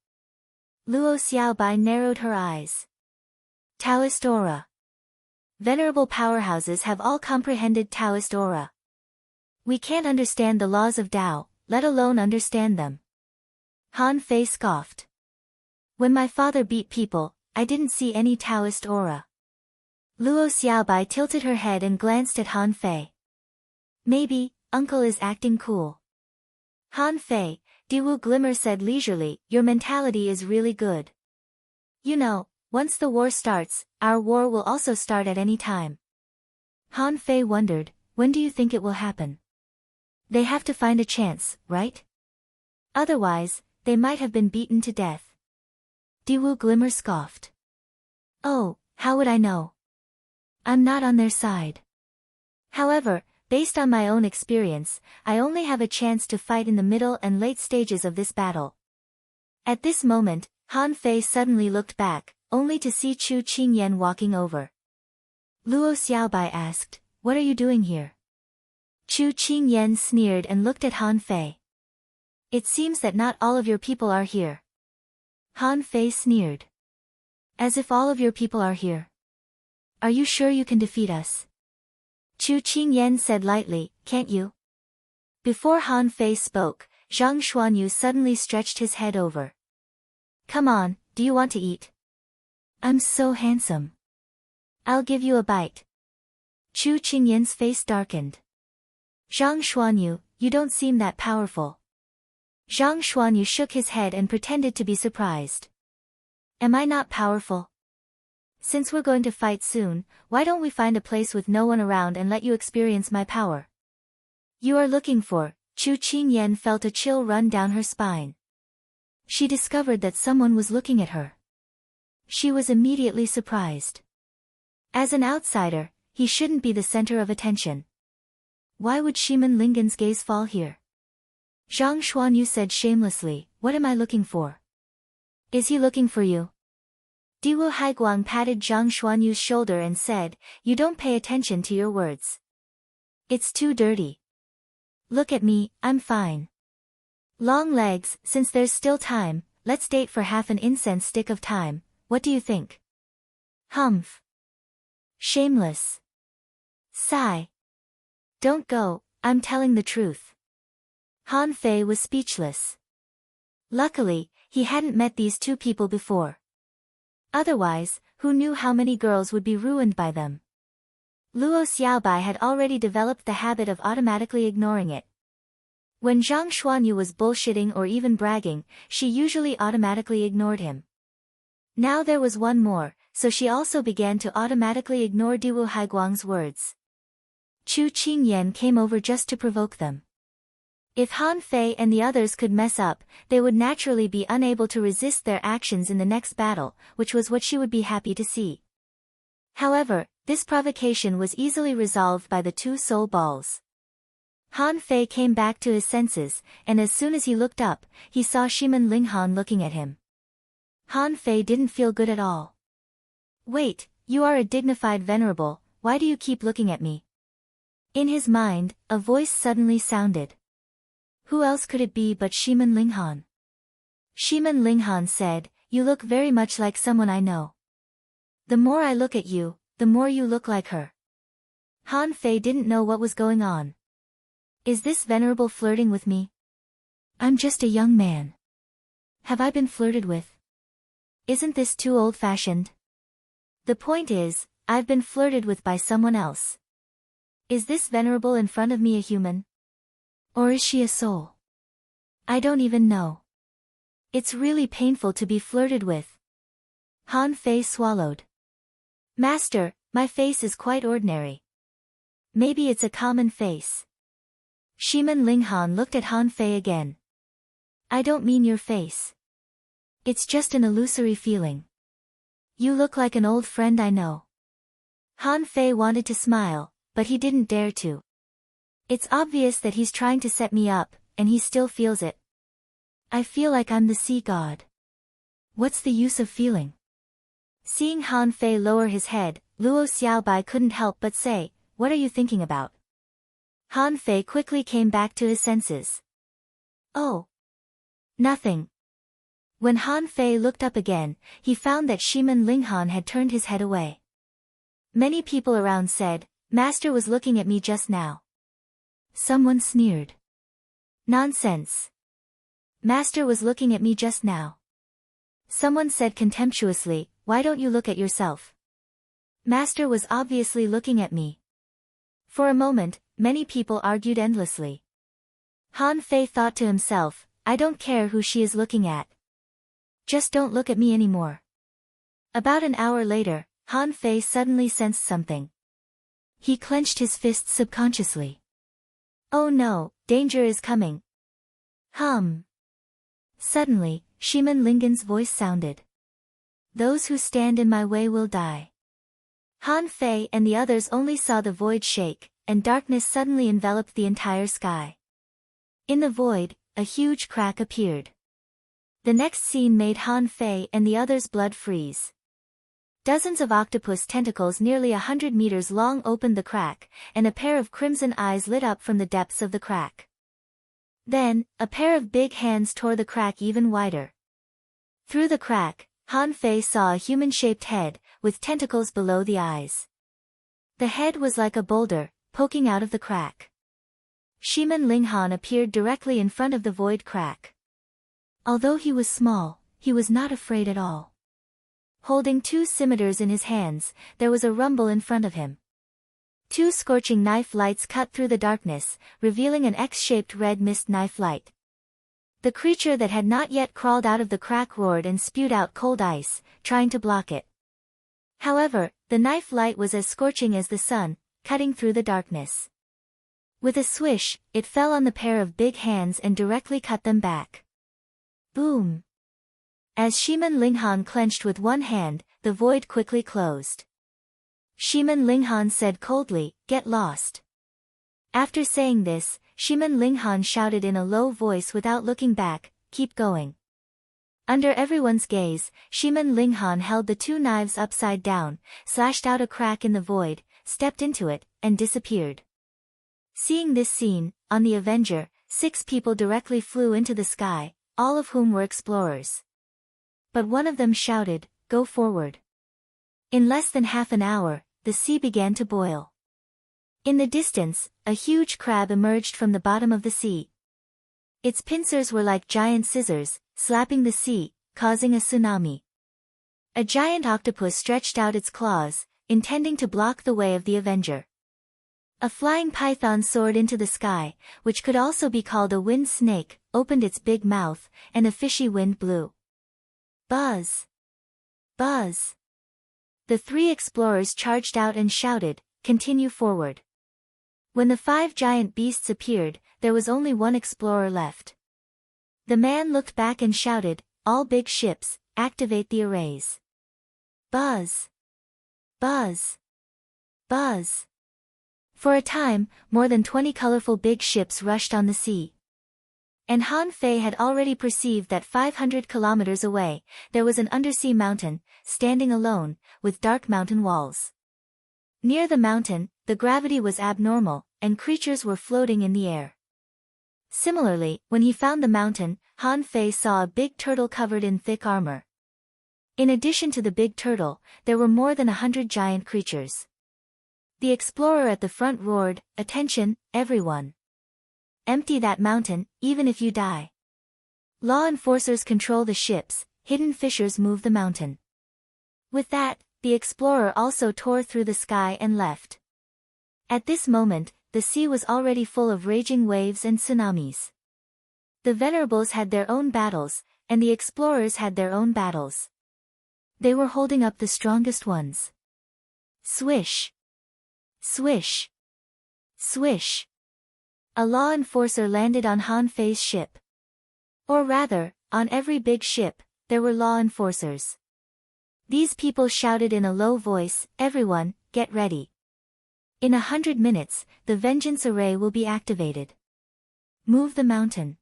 Luo Xiaobai narrowed her eyes. Taoist aura. Venerable powerhouses have all comprehended Taoist aura. We can't understand the laws of Tao, let alone understand them. Han Fei scoffed. When my father beat people, I didn't see any Taoist aura. Luo Xiaobai tilted her head and glanced at Han Fei. Maybe, uncle is acting cool. Han Fei, Diwu Glimmer said leisurely, your mentality is really good. You know, once the war starts, our war will also start at any time. Han Fei wondered, when do you think it will happen? They have to find a chance, right? Otherwise, they might have been beaten to death. Diwu Glimmer scoffed. Oh, how would I know? I'm not on their side. However, based on my own experience, I only have a chance to fight in the middle and late stages of this battle. At this moment, Han Fei suddenly looked back, only to see Chu Qingyan walking over. Luo Xiaobai asked, what are you doing here? Chu Qingyan sneered and looked at Han Fei. It seems that not all of your people are here. Han Fei sneered. As if all of your people are here. Are you sure you can defeat us? Chu Qingyan said lightly, can't you? Before Han Fei spoke, Zhang Xuanyu suddenly stretched his head over. Come on, do you want to eat? I'm so handsome. I'll give you a bite. Chu Qingyan's face darkened. Zhang Xuanyu, you don't seem that powerful. Zhang Xuanyu shook his head and pretended to be surprised. Am I not powerful? Since we're going to fight soon, why don't we find a place with no one around and let you experience my power? You are looking for, Chu Qingyan felt a chill run down her spine. She discovered that someone was looking at her. She was immediately surprised. As an outsider, he shouldn't be the center of attention. Why would Shiman Lingan's gaze fall here? Zhang Xuanyu said shamelessly, what am I looking for? Is he looking for you? Diwu Haiguang patted Zhang Xuanyu's shoulder and said, you don't pay attention to your words. It's too dirty. Look at me, I'm fine. Long legs, since there's still time, let's date for half an incense stick of time, what do you think? Humph. Shameless. Sigh. Don't go, I'm telling the truth. Han Fei was speechless. Luckily, he hadn't met these two people before. Otherwise, who knew how many girls would be ruined by them? Luo Xiaobai had already developed the habit of automatically ignoring it. When Zhang Xuanyu was bullshitting or even bragging, she usually automatically ignored him. Now there was one more, so she also began to automatically ignore Diwu Haiguang's words. Chu Qingyan came over just to provoke them. If Han Fei and the others could mess up, they would naturally be unable to resist their actions in the next battle, which was what she would be happy to see. However, this provocation was easily resolved by the two soul balls. Han Fei came back to his senses, and as soon as he looked up, he saw Shiman Linghan looking at him. Han Fei didn't feel good at all. Wait, you are a dignified venerable, why do you keep looking at me? In his mind, a voice suddenly sounded. Who else could it be but Shiman Linghan? Shiman Linghan said, you look very much like someone I know. The more I look at you, the more you look like her. Han Fei didn't know what was going on. Is this venerable flirting with me? I'm just a young man. Have I been flirted with? Isn't this too old-fashioned? The point is, I've been flirted with by someone else. Is this venerable in front of me a human? Or is she a soul? I don't even know. It's really painful to be flirted with. Han Fei swallowed. Master, my face is quite ordinary. Maybe it's a common face. Shiman Linghan looked at Han Fei again. I don't mean your face. It's just an illusory feeling. You look like an old friend I know. Han Fei wanted to smile, but he didn't dare to. It's obvious that he's trying to set me up, and he still feels it. I feel like I'm the sea god. What's the use of feeling? Seeing Han Fei lower his head, Luo Xiaobai couldn't help but say, what are you thinking about? Han Fei quickly came back to his senses. Oh. Nothing. When Han Fei looked up again, he found that Shiman Linghan had turned his head away. Many people around said, Master was looking at me just now. Someone sneered. Nonsense. Master was looking at me just now. Someone said contemptuously, why don't you look at yourself? Master was obviously looking at me. For a moment, many people argued endlessly. Han Fei thought to himself, I don't care who she is looking at. Just don't look at me anymore. About an hour later, Han Fei suddenly sensed something. He clenched his fists subconsciously. Oh no, danger is coming. Suddenly, Shiman Linggan's voice sounded. Those who stand in my way will die. Han Fei and the others only saw the void shake, and darkness suddenly enveloped the entire sky. In the void, a huge crack appeared. The next scene made Han Fei and the others' blood freeze. Dozens of octopus tentacles nearly 100 meters long opened the crack, and a pair of crimson eyes lit up from the depths of the crack. Then, a pair of big hands tore the crack even wider. Through the crack, Han Fei saw a human-shaped head, with tentacles below the eyes. The head was like a boulder, poking out of the crack. Shiman Linghan appeared directly in front of the void crack. Although he was small, he was not afraid at all. Holding 2 scimitars in his hands, there was a rumble in front of him. 2 scorching knife lights cut through the darkness, revealing an X-shaped red mist knife light. The creature that had not yet crawled out of the crack roared and spewed out cold ice, trying to block it. However, the knife light was as scorching as the sun, cutting through the darkness. With a swish, it fell on the pair of big hands and directly cut them back. Boom! As Shiman Linghan clenched with one hand, the void quickly closed. Shiman Linghan said coldly, "Get lost." After saying this, Shiman Linghan shouted in a low voice without looking back, "Keep going." Under everyone's gaze, Shiman Linghan held the 2 knives upside down, slashed out a crack in the void, stepped into it, and disappeared. Seeing this scene, on the Avenger, 6 people directly flew into the sky, all of whom were explorers. But one of them shouted, "Go forward." In less than half an hour, the sea began to boil. In the distance, a huge crab emerged from the bottom of the sea. Its pincers were like giant scissors, slapping the sea, causing a tsunami. A giant octopus stretched out its claws, intending to block the way of the Avenger. A flying python soared into the sky, which could also be called a wind snake, opened its big mouth, and a fishy wind blew. Buzz! Buzz! The 3 explorers charged out and shouted, "Continue forward." When the 5 giant beasts appeared, there was only 1 explorer left. The man looked back and shouted, "All big ships, activate the arrays." Buzz! Buzz! Buzz! For a time, more than 20 colorful big ships rushed on the sea. And Han Fei had already perceived that 500 kilometers away, there was an undersea mountain, standing alone, with dark mountain walls. Near the mountain, the gravity was abnormal, and creatures were floating in the air. Similarly, when he found the mountain, Han Fei saw a big turtle covered in thick armor. In addition to the big turtle, there were more than 100 giant creatures. The explorer at the front roared, "Attention, everyone! Empty that mountain, even if you die." Law enforcers control the ships, hidden fissures move the mountain. With that, the explorer also tore through the sky and left. At this moment, the sea was already full of raging waves and tsunamis. The venerables had their own battles, and the explorers had their own battles. They were holding up the strongest ones. Swish! Swish! Swish! A law enforcer landed on Han Fei's ship. Or rather, on every big ship, there were law enforcers. These people shouted in a low voice, "Everyone, get ready. In 100 minutes, the vengeance array will be activated. Move the mountain."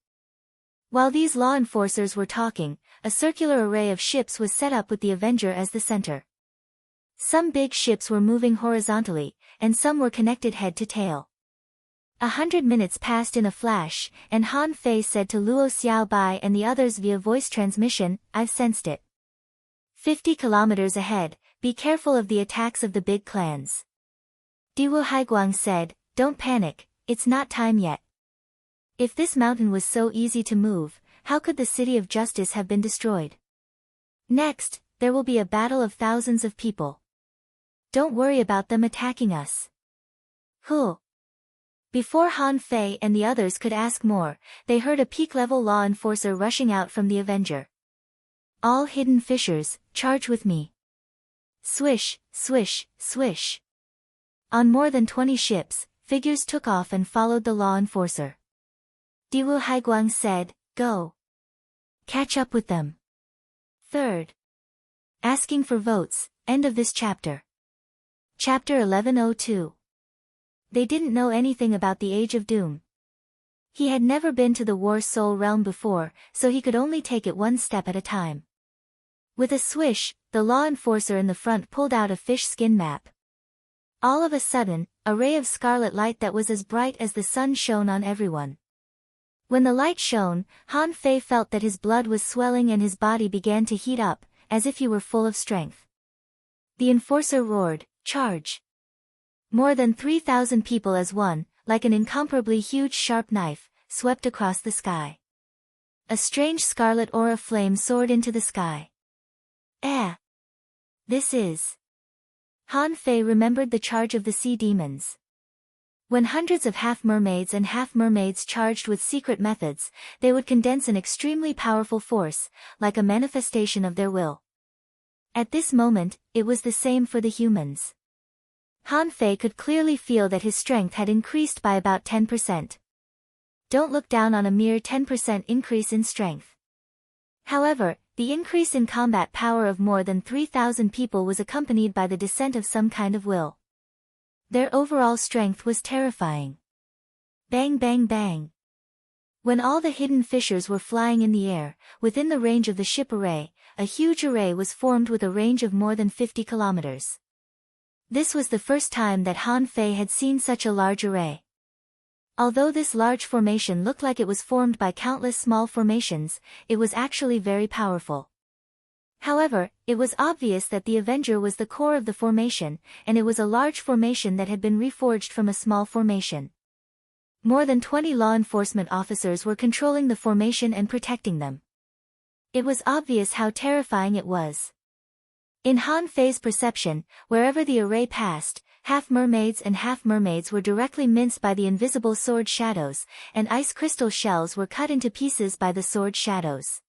While these law enforcers were talking, a circular array of ships was set up with the Avenger as the center. Some big ships were moving horizontally, and some were connected head to tail. 100 minutes passed in a flash, and Han Fei said to Luo Xiaobai and the others via voice transmission, "I've sensed it. 50 kilometers ahead, be careful of the attacks of the big clans." Diwu Haiguang said, "Don't panic, it's not time yet. If this mountain was so easy to move, how could the City of Justice have been destroyed? Next, there will be a battle of thousands of people. Don't worry about them attacking us." Huh. Before Han Fei and the others could ask more, they heard a peak-level law enforcer rushing out from the Avenger. "All hidden fissures, charge with me." Swish, swish, swish. On more than 20 ships, figures took off and followed the law enforcer. Diwu Haiguang said, "Go. Catch up with them." 3rd. Asking for votes, end of this chapter. Chapter 1102. They didn't know anything about the Age of Doom. He had never been to the War Soul realm before, so he could only take it one step at a time. With a swish, the law enforcer in the front pulled out a fish skin map. All of a sudden, a ray of scarlet light that was as bright as the sun shone on everyone. When the light shone, Han Fei felt that his blood was swelling and his body began to heat up, as if you were full of strength. The enforcer roared, "Charge!" More than 3,000 people as one, like an incomparably huge sharp knife, swept across the sky. A strange scarlet aura flame soared into the sky. This is... Han Fei remembered the charge of the sea demons. When hundreds of half-mermaids and half-mermaids charged with secret methods, they would condense an extremely powerful force, like a manifestation of their will. At this moment, it was the same for the humans. Han Fei could clearly feel that his strength had increased by about 10%. Don't look down on a mere 10% increase in strength. However, the increase in combat power of more than 3,000 people was accompanied by the descent of some kind of will. Their overall strength was terrifying. Bang bang bang. When all the hidden fissures were flying in the air, within the range of the ship array, a huge array was formed with a range of more than 50 kilometers. This was the first time that Han Fei had seen such a large array. Although this large formation looked like it was formed by countless small formations, it was actually very powerful. However, it was obvious that the Avenger was the core of the formation, and it was a large formation that had been reforged from a small formation. More than 20 law enforcement officers were controlling the formation and protecting them. It was obvious how terrifying it was. In Han Fei's perception, wherever the array passed, half-mermaids and half-mermaids were directly minced by the invisible sword shadows, and ice crystal shells were cut into pieces by the sword shadows.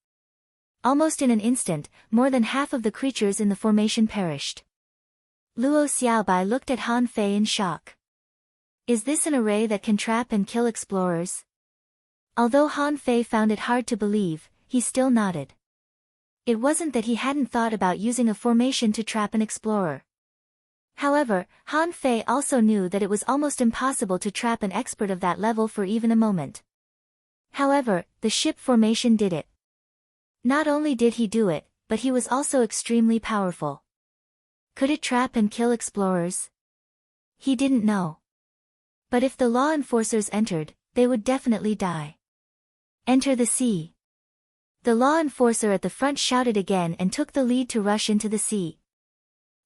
Almost in an instant, more than half of the creatures in the formation perished. Luo Xiaobai looked at Han Fei in shock. Is this an array that can trap and kill explorers? Although Han Fei found it hard to believe, he still nodded. It wasn't that he hadn't thought about using a formation to trap an explorer. However, Han Fei also knew that it was almost impossible to trap an expert of that level for even a moment. However, the ship formation did it. Not only did he do it, but he was also extremely powerful. Could it trap and kill explorers? He didn't know. But if the law enforcers entered, they would definitely die. Enter the sea. The law enforcer at the front shouted again and took the lead to rush into the sea.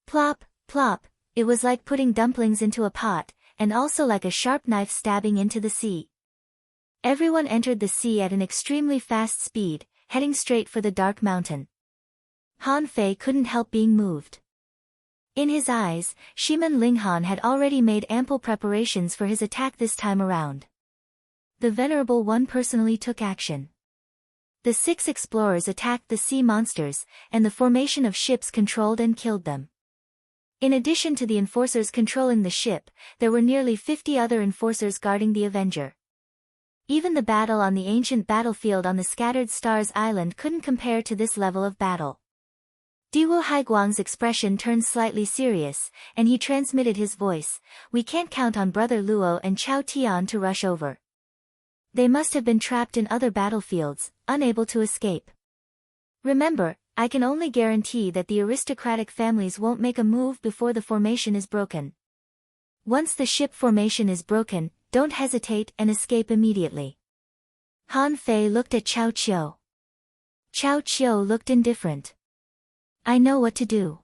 Plop, plop, it was like putting dumplings into a pot, and also like a sharp knife stabbing into the sea. Everyone entered the sea at an extremely fast speed, heading straight for the dark mountain. Han Fei couldn't help being moved. In his eyes, Shiman Linghan had already made ample preparations for his attack this time around. The Venerable One personally took action. The 6 explorers attacked the sea monsters, and the formation of ships controlled and killed them. In addition to the enforcers controlling the ship, there were nearly 50 other enforcers guarding the Avenger. Even the battle on the ancient battlefield on the Scattered Stars Island couldn't compare to this level of battle. Diwu Haiguang's expression turned slightly serious, and he transmitted his voice, "We can't count on Brother Luo and Chao Tian to rush over. They must have been trapped in other battlefields, unable to escape. Remember, I can only guarantee that the aristocratic families won't make a move before the formation is broken. Once the ship formation is broken, don't hesitate and escape immediately." Han Fei looked at Chao Qiu. Chao Qiu looked indifferent. "I know what to do.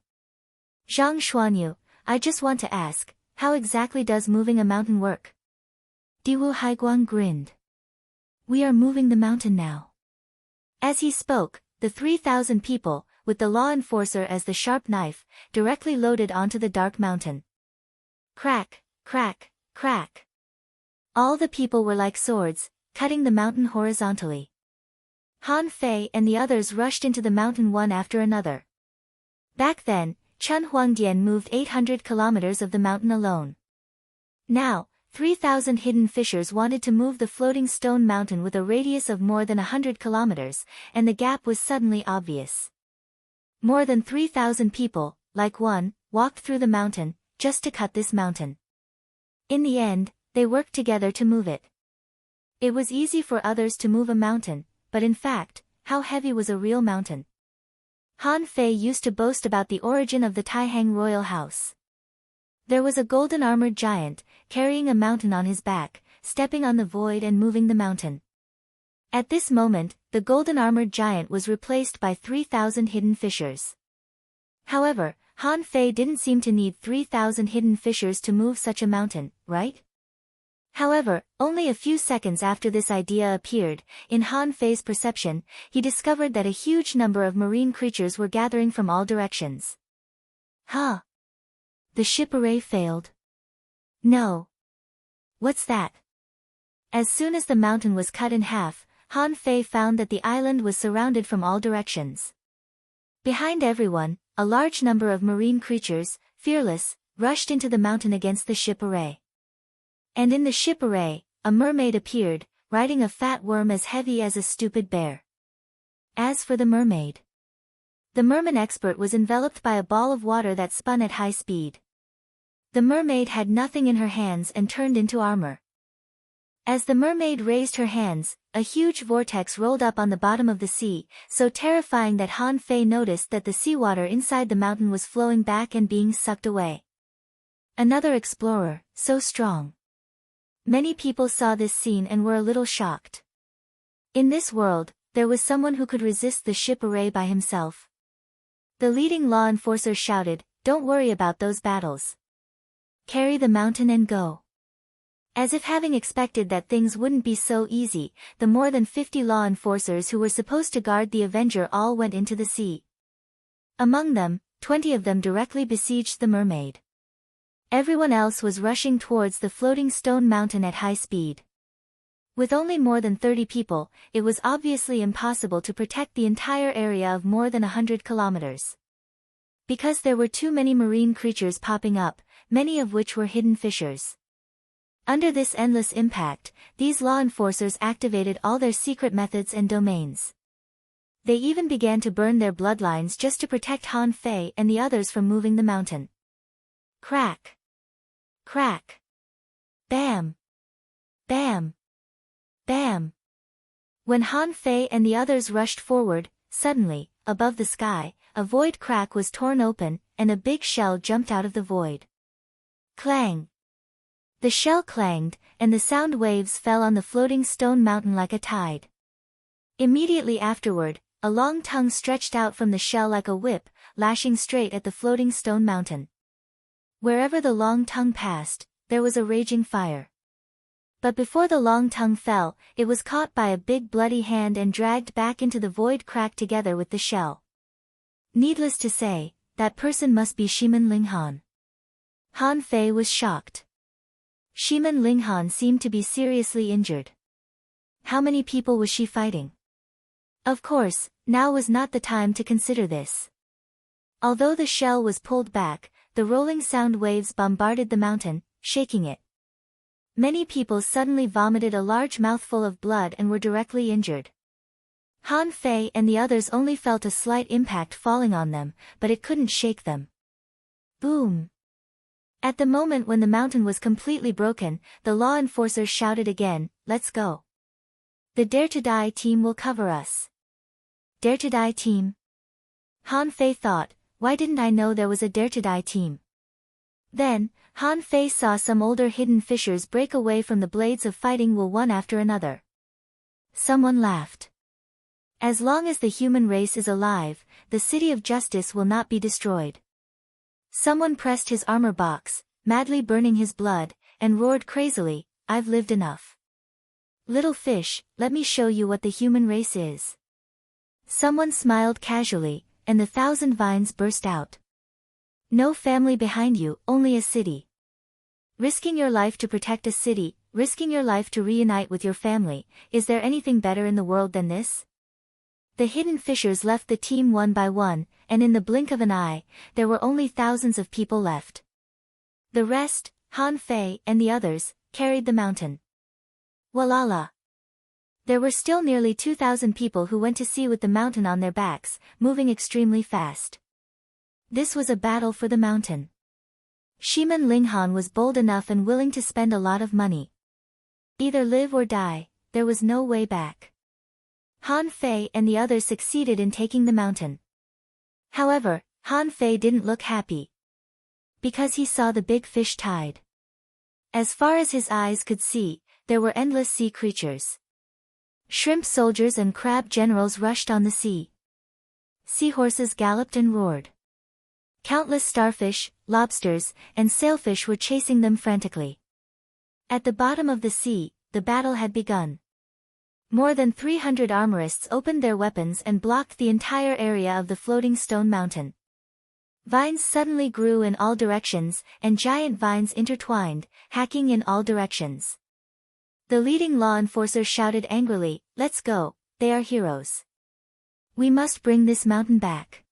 Zhang Xuanyu, I just want to ask, how exactly does moving a mountain work?" Diwu Haiguang grinned. "We are moving the mountain now." As he spoke, the 3,000 people, with the law enforcer as the sharp knife, directly loaded onto the dark mountain. Crack, crack, crack. All the people were like swords, cutting the mountain horizontally. Han Fei and the others rushed into the mountain one after another. Back then, Chen Huangdian moved 800 kilometers of the mountain alone. Now, 3,000 hidden fishers wanted to move the floating stone mountain with a radius of more than 100 kilometers, and the gap was suddenly obvious. More than 3,000 people, like one, walked through the mountain, just to cut this mountain. In the end, they worked together to move it. It was easy for others to move a mountain, but in fact, how heavy was a real mountain? Han Fei used to boast about the origin of the Taihang royal house. There was a golden-armored giant, carrying a mountain on his back, stepping on the void and moving the mountain. At this moment, the golden-armored giant was replaced by 3,000 hidden fishers. However, Han Fei didn't seem to need 3,000 hidden fissures to move such a mountain, right? However, only a few seconds after this idea appeared, in Han Fei's perception, he discovered that a huge number of marine creatures were gathering from all directions. Huh? The ship array failed? No. What's that? As soon as the mountain was cut in half, Han Fei found that the island was surrounded from all directions. Behind everyone, a large number of marine creatures, fearless, rushed into the mountain against the ship array. And in the ship array, a mermaid appeared, riding a fat worm as heavy as a stupid bear. As for the mermaid, the merman expert was enveloped by a ball of water that spun at high speed. The mermaid had nothing in her hands and turned into armor. As the mermaid raised her hands, a huge vortex rolled up on the bottom of the sea, so terrifying that Han Fei noticed that the seawater inside the mountain was flowing back and being sucked away. Another explorer, so strong. Many people saw this scene and were a little shocked. In this world, there was someone who could resist the ship array by himself. The leading law enforcer shouted, "Don't worry about those battles. Carry the mountain and go." As if having expected that things wouldn't be so easy, the more than 50 law enforcers who were supposed to guard the Avenger all went into the sea. Among them, 20 of them directly besieged the mermaid. Everyone else was rushing towards the floating stone mountain at high speed. With only more than 30 people, it was obviously impossible to protect the entire area of more than 100 kilometers. Because there were too many marine creatures popping up, many of which were hidden fissures. Under this endless impact, these law enforcers activated all their secret methods and domains. They even began to burn their bloodlines just to protect Han Fei and the others from moving the mountain. Crack! Crack! Bam! Bam! Bam! When Han Fei and the others rushed forward, suddenly, above the sky, a void crack was torn open, and a big shell jumped out of the void. Clang! The shell clanged, and the sound waves fell on the floating stone mountain like a tide. Immediately afterward, a long tongue stretched out from the shell like a whip, lashing straight at the floating stone mountain. Wherever the long tongue passed, there was a raging fire. But before the long tongue fell, it was caught by a big bloody hand and dragged back into the void crack together with the shell. Needless to say, that person must be Shiman Linghan. Han Fei was shocked. Shiman Linghan seemed to be seriously injured. How many people was she fighting? Of course, now was not the time to consider this. Although the shell was pulled back, the rolling sound waves bombarded the mountain, shaking it. Many people suddenly vomited a large mouthful of blood and were directly injured. Han Fei and the others only felt a slight impact falling on them, but it couldn't shake them. Boom! At the moment when the mountain was completely broken, the law enforcers shouted again, "Let's go. The Dare to Die team will cover us." Dare to Die team? Han Fei thought, why didn't I know there was a Dare to Die team? Then, Han Fei saw some older hidden fissures break away from the blades of fighting wool one after another. Someone laughed. As long as the human race is alive, the City of Justice will not be destroyed. Someone pressed his armor box, madly burning his blood, and roared crazily, "I've lived enough. Little fish, let me show you what the human race is." Someone smiled casually, and the 1,000 vines burst out. No family behind you, only a city. Risking your life to protect a city, risking your life to reunite with your family, is there anything better in the world than this? The hidden fissures left the team one by one, and in the blink of an eye, there were only thousands of people left. The rest, Han Fei and the others, carried the mountain. Walala! There were still nearly 2,000 people who went to sea with the mountain on their backs, moving extremely fast. This was a battle for the mountain. Shiman Linghan was bold enough and willing to spend a lot of money. Either live or die, there was no way back. Han Fei and the others succeeded in taking the mountain. However, Han Fei didn't look happy. Because he saw the big fish tide. As far as his eyes could see, there were endless sea creatures. Shrimp soldiers and crab generals rushed on the sea. Seahorses galloped and roared. Countless starfish, lobsters, and sailfish were chasing them frantically. At the bottom of the sea, the battle had begun. More than 300 armorists opened their weapons and blocked the entire area of the floating stone mountain. Vines suddenly grew in all directions, and giant vines intertwined, hacking in all directions. The leading law enforcer shouted angrily, "Let's go, they are heroes. We must bring this mountain back."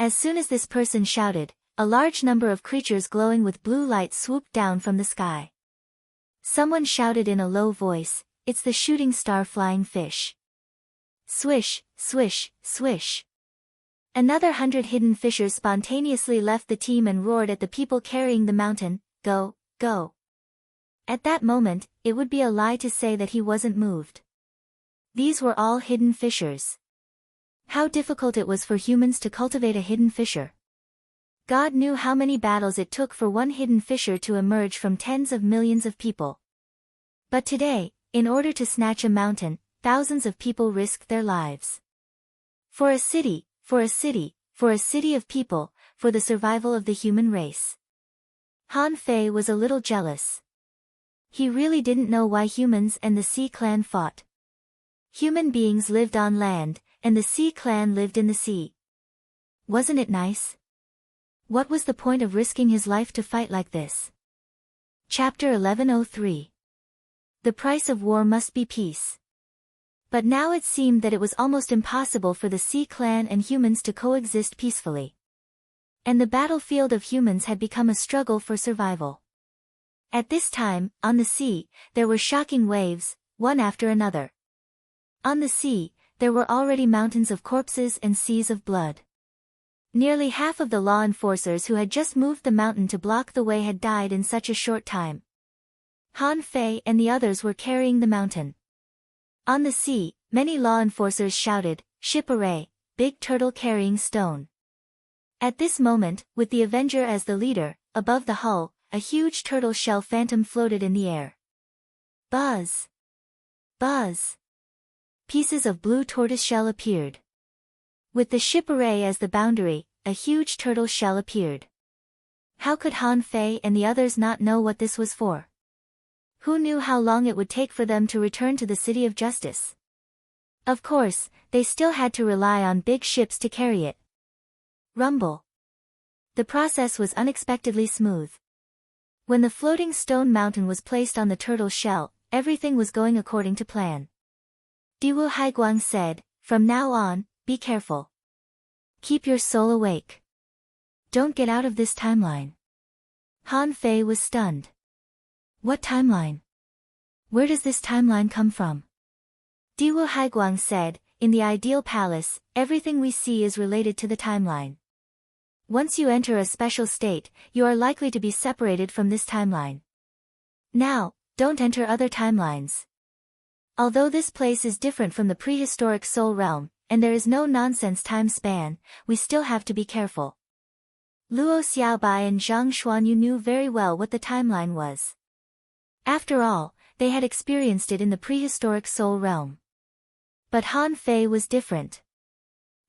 As soon as this person shouted, a large number of creatures glowing with blue light swooped down from the sky. Someone shouted in a low voice, "It's the shooting star flying fish." Swish, swish, swish. Another 100 hidden fishers spontaneously left the team and roared at the people carrying the mountain, "Go, go." At that moment, it would be a lie to say that he wasn't moved. These were all hidden fishers. How difficult it was for humans to cultivate a hidden fisher. God knew how many battles it took for one hidden fisher to emerge from tens of millions of people. But today, in order to snatch a mountain, thousands of people risked their lives. For a city, for a city, for a city of people, for the survival of the human race. Han Fei was a little jealous. He really didn't know why humans and the Sea Clan fought. Human beings lived on land, and the Sea Clan lived in the sea. Wasn't it nice? What was the point of risking his life to fight like this? Chapter 1103. The price of war must be peace. But now it seemed that it was almost impossible for the Sea Clan and humans to coexist peacefully. And the battlefield of humans had become a struggle for survival. At this time, on the sea, there were shocking waves, one after another. On the sea, there were already mountains of corpses and seas of blood. Nearly half of the law enforcers who had just moved the mountain to block the way had died in such a short time. Han Fei and the others were carrying the mountain. On the sea, many law enforcers shouted, "Ship array, big turtle carrying stone." At this moment, with the Avenger as the leader, above the hull, a huge turtle shell phantom floated in the air. Buzz! Buzz! Pieces of blue tortoiseshell appeared. With the ship array as the boundary, a huge turtle shell appeared. How could Han Fei and the others not know what this was for? Who knew how long it would take for them to return to the City of Justice? Of course, they still had to rely on big ships to carry it. Rumble. The process was unexpectedly smooth. When the floating stone mountain was placed on the turtle shell, everything was going according to plan. Diwu Haiguang said, "From now on, be careful. Keep your soul awake. Don't get out of this timeline." Han Fei was stunned. What timeline? Where does this timeline come from? Diwu Haiguang said, "In the ideal palace, everything we see is related to the timeline. Once you enter a special state, you are likely to be separated from this timeline. Now, don't enter other timelines. Although this place is different from the prehistoric Soul Realm, and there is no nonsense time span, we still have to be careful." Luo Xiaobai and Zhang Xuanyu knew very well what the timeline was. After all, they had experienced it in the prehistoric Soul Realm. But Han Fei was different.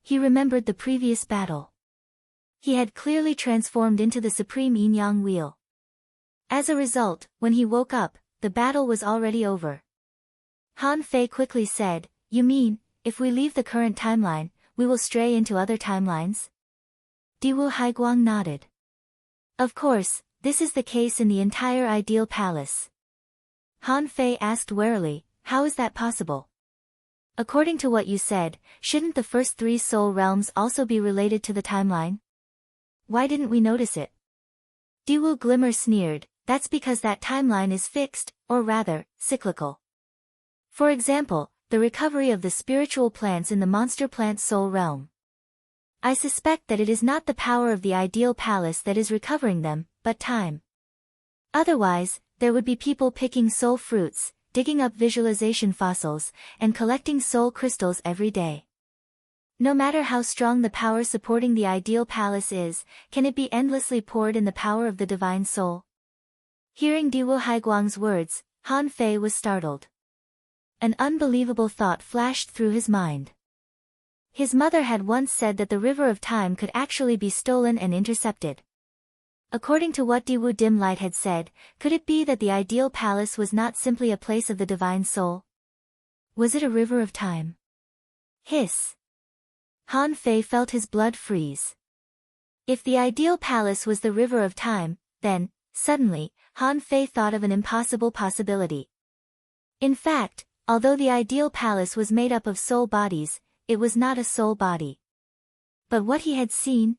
He remembered the previous battle. He had clearly transformed into the Supreme Yin-Yang Wheel. As a result, when he woke up, the battle was already over. Han Fei quickly said, "You mean, if we leave the current timeline, we will stray into other timelines?" Diwu Haiguang nodded. "Of course, this is the case in the entire ideal palace." Han Fei asked warily, "How is that possible? According to what you said, shouldn't the first three soul realms also be related to the timeline? Why didn't we notice it?" Diwu Glimmer sneered, "That's because that timeline is fixed, or rather, cyclical. For example, the recovery of the spiritual plants in the monster plant soul realm. I suspect that it is not the power of the ideal palace that is recovering them, but time. Otherwise, there would be people picking soul fruits, digging up visualization fossils, and collecting soul crystals every day. No matter how strong the power supporting the ideal palace is, can it be endlessly poured in the power of the divine soul?" Hearing Diwu Haiguang's words, Han Fei was startled. An unbelievable thought flashed through his mind. His mother had once said that the river of time could actually be stolen and intercepted. According to what Diwu Dim Light had said, could it be that the ideal palace was not simply a place of the divine soul? Was it a river of time? Hiss. Han Fei felt his blood freeze. If the ideal palace was the river of time, then, suddenly, Han Fei thought of an impossible possibility. In fact, although the ideal palace was made up of soul bodies, it was not a soul body. But what he had seen,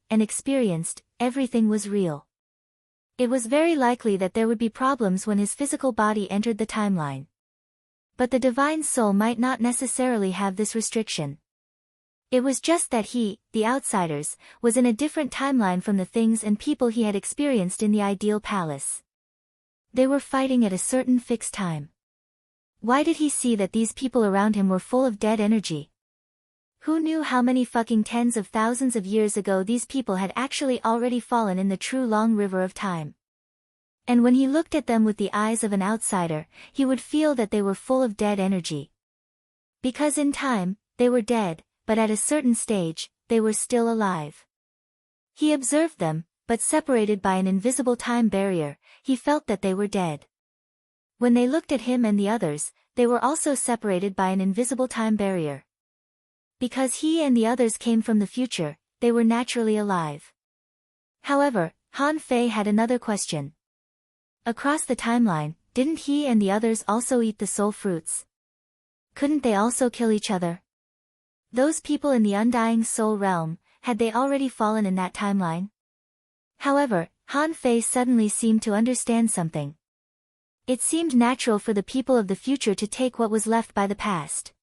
and experienced, everything was real. It was very likely that there would be problems when his physical body entered the timeline. But the divine soul might not necessarily have this restriction. It was just that he, the outsiders, was in a different timeline from the things and people he had experienced in the ideal palace. They were fighting at a certain fixed time. Why did he see that these people around him were full of dead energy? Who knew how many fucking tens of thousands of years ago these people had actually already fallen in the true long river of time? And when he looked at them with the eyes of an outsider, he would feel that they were full of dead energy. Because in time, they were dead, but at a certain stage, they were still alive. He observed them, but separated by an invisible time barrier, he felt that they were dead. When they looked at him and the others, they were also separated by an invisible time barrier. Because he and the others came from the future, they were naturally alive. However, Han Fei had another question. Across the timeline, didn't he and the others also eat the soul fruits? Couldn't they also kill each other? Those people in the undying soul realm, had they already fallen in that timeline? However, Han Fei suddenly seemed to understand something. It seemed natural for the people of the future to take what was left by the past.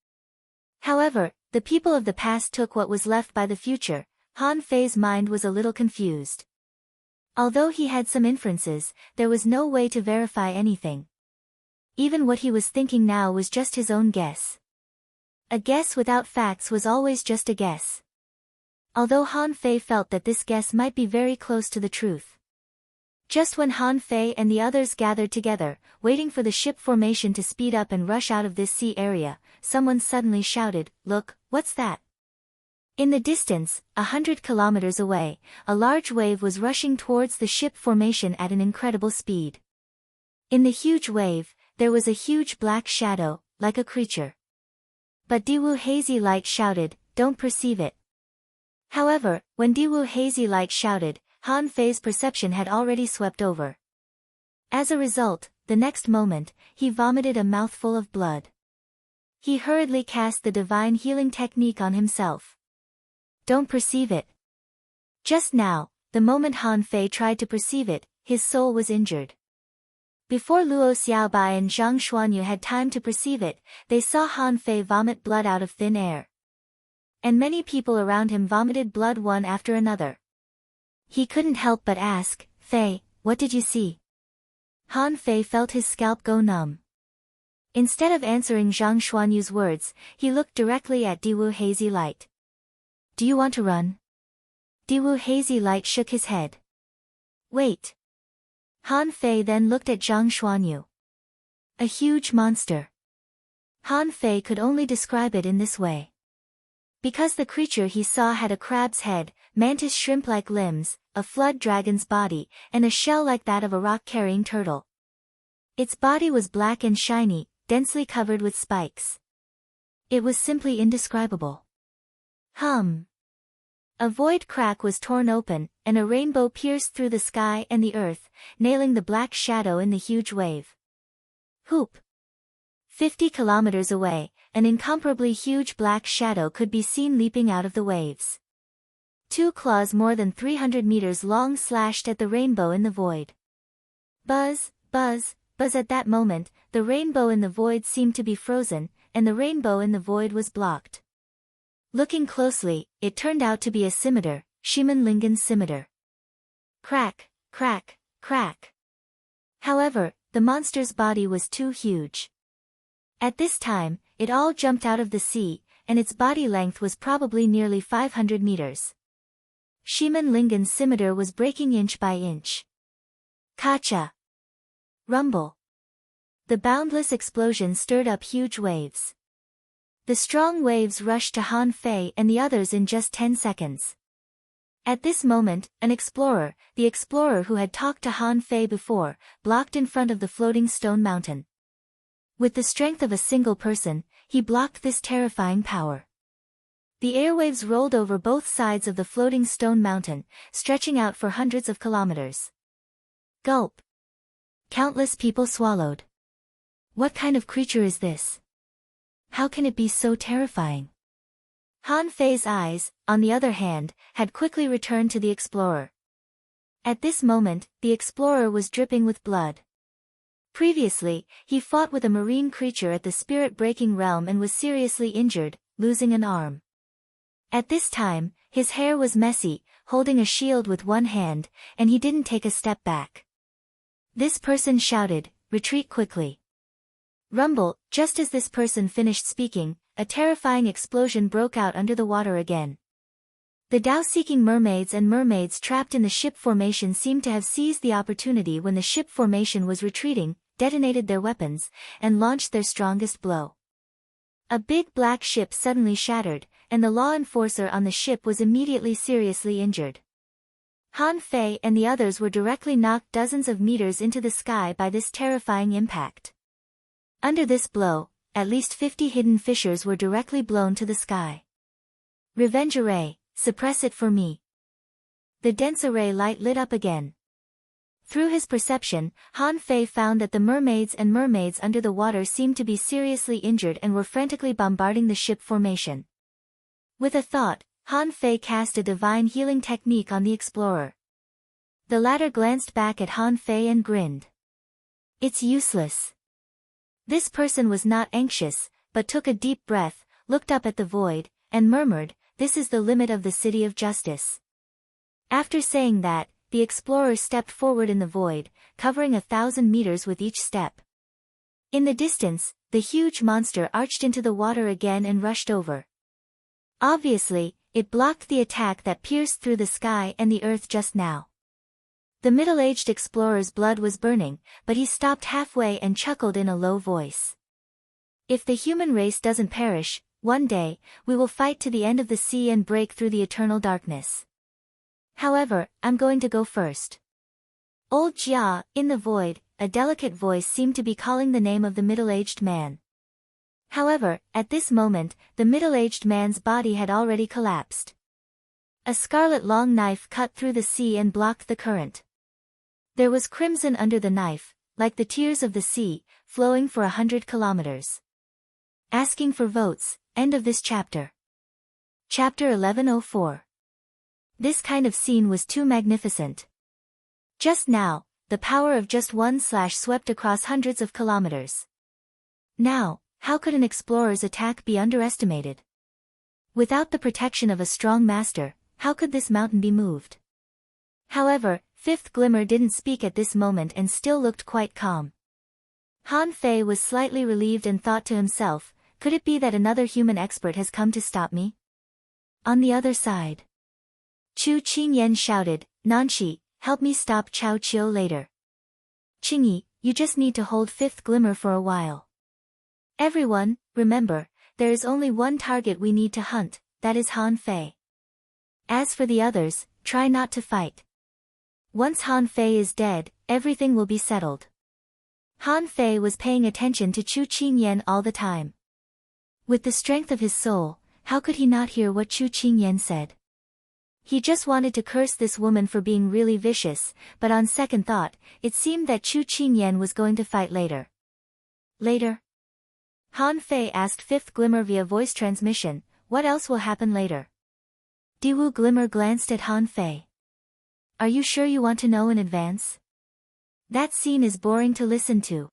However, the people of the past took what was left by the future. Han Fei's mind was a little confused. Although he had some inferences, there was no way to verify anything. Even what he was thinking now was just his own guess. A guess without facts was always just a guess. Although Han Fei felt that this guess might be very close to the truth. Just when Han Fei and the others gathered together, waiting for the ship formation to speed up and rush out of this sea area, someone suddenly shouted, "Look, what's that?" In the distance, 100 kilometers away, a large wave was rushing towards the ship formation at an incredible speed. In the huge wave, there was a huge black shadow, like a creature. But Diwu Hazy Light shouted, "Don't perceive it." However, when Diwu Hazy Light shouted, Han Fei's perception had already swept over. As a result, the next moment, he vomited a mouthful of blood. He hurriedly cast the divine healing technique on himself. Don't perceive it. Just now, the moment Han Fei tried to perceive it, his soul was injured. Before Luo Xiaobai and Zhang Xuanyu had time to perceive it, they saw Han Fei vomit blood out of thin air. And many people around him vomited blood one after another. He couldn't help but ask, "Fei, what did you see?" Han Fei felt his scalp go numb. Instead of answering Zhang Xuanyu's words, he looked directly at Diwu Hazy Light. "Do you want to run?" Diwu Hazy Light shook his head. "Wait." Han Fei then looked at Zhang Xuanyu. A huge monster. Han Fei could only describe it in this way. Because the creature he saw had a crab's head, mantis shrimp-like limbs, a flood dragon's body, and a shell like that of a rock-carrying turtle. Its body was black and shiny, densely covered with spikes. It was simply indescribable. A void crack was torn open, and a rainbow pierced through the sky and the earth, nailing the black shadow in the huge wave. Hoop! 50 kilometers away, an incomparably huge black shadow could be seen leaping out of the waves. Two claws more than 300 meters long slashed at the rainbow in the void. Buzz, buzz, buzz. At that moment, the rainbow in the void seemed to be frozen, and the rainbow in the void was blocked. Looking closely, it turned out to be a scimitar, Shimenlingen's scimitar. Crack, crack, crack. However, the monster's body was too huge. At this time, it all jumped out of the sea, and its body length was probably nearly 500 meters. Shimenlingen's scimitar was breaking inch by inch. Kacha! Rumble! The boundless explosion stirred up huge waves. The strong waves rushed to Han Fei and the others in just 10 seconds. At this moment, an explorer, the explorer who had talked to Han Fei before, blocked in front of the floating stone mountain. With the strength of a single person, he blocked this terrifying power. The airwaves rolled over both sides of the floating stone mountain, stretching out for hundreds of kilometers. Gulp. Countless people swallowed. What kind of creature is this? How can it be so terrifying? Han Fei's eyes, on the other hand, had quickly returned to the explorer. At this moment, the explorer was dripping with blood. Previously, he fought with a marine creature at the spirit-breaking realm and was seriously injured, losing an arm. At this time, his hair was messy, holding a shield with one hand, and he didn't take a step back. This person shouted, "Retreat quickly." Rumble, just as this person finished speaking, a terrifying explosion broke out under the water again. The Tao-seeking mermaids and mermaids trapped in the ship formation seemed to have seized the opportunity when the ship formation was retreating, detonated their weapons, and launched their strongest blow. A big black ship suddenly shattered, and the law enforcer on the ship was immediately seriously injured. Han Fei and the others were directly knocked dozens of meters into the sky by this terrifying impact. Under this blow, at least 50 hidden fissures were directly blown to the sky. Revenge array, suppress it for me. The dense array light lit up again. Through his perception, Han Fei found that the mermaids and mermaids under the water seemed to be seriously injured and were frantically bombarding the ship formation. With a thought, Han Fei cast a divine healing technique on the explorer. The latter glanced back at Han Fei and grinned. It's useless. This person was not anxious, but took a deep breath, looked up at the void, and murmured, "This is the limit of the city of justice." After saying that, the explorer stepped forward in the void, covering 1,000 meters with each step. In the distance, the huge monster arched into the water again and rushed over. Obviously, it blocked the attack that pierced through the sky and the earth just now. The middle-aged explorer's blood was burning, but he stopped halfway and chuckled in a low voice. If the human race doesn't perish, one day, we will fight to the end of the sea and break through the eternal darkness. However, I'm going to go first. Old Jia, in the void, a delicate voice seemed to be calling the name of the middle-aged man. However, at this moment, the middle-aged man's body had already collapsed. A scarlet long knife cut through the sea and blocked the current. There was crimson under the knife, like the tears of the sea, flowing for 100 kilometers. Asking for votes, end of this chapter. Chapter 1104. This kind of scene was too magnificent. Just now, the power of just one slash swept across hundreds of kilometers. Now, how could an explorer's attack be underestimated? Without the protection of a strong master, how could this mountain be moved? However, Fifth Glimmer didn't speak at this moment and still looked quite calm. Han Fei was slightly relieved and thought to himself, could it be that another human expert has come to stop me? On the other side. Chu Qingyan shouted, "Nanshi, help me stop Chao Qiu later. Qingyi, you just need to hold Fifth Glimmer for a while. Everyone, remember, there is only one target we need to hunt, that is Han Fei. As for the others, try not to fight. Once Han Fei is dead, everything will be settled." Han Fei was paying attention to Chu Qingyan all the time. With the strength of his soul, how could he not hear what Chu Qingyan said? He just wanted to curse this woman for being really vicious, but on second thought, it seemed that Chu Qingyan was going to fight later. Later? Han Fei asked Fifth Glimmer via voice transmission, what else will happen later? Diwu Glimmer glanced at Han Fei. Are you sure you want to know in advance? That scene is boring to listen to.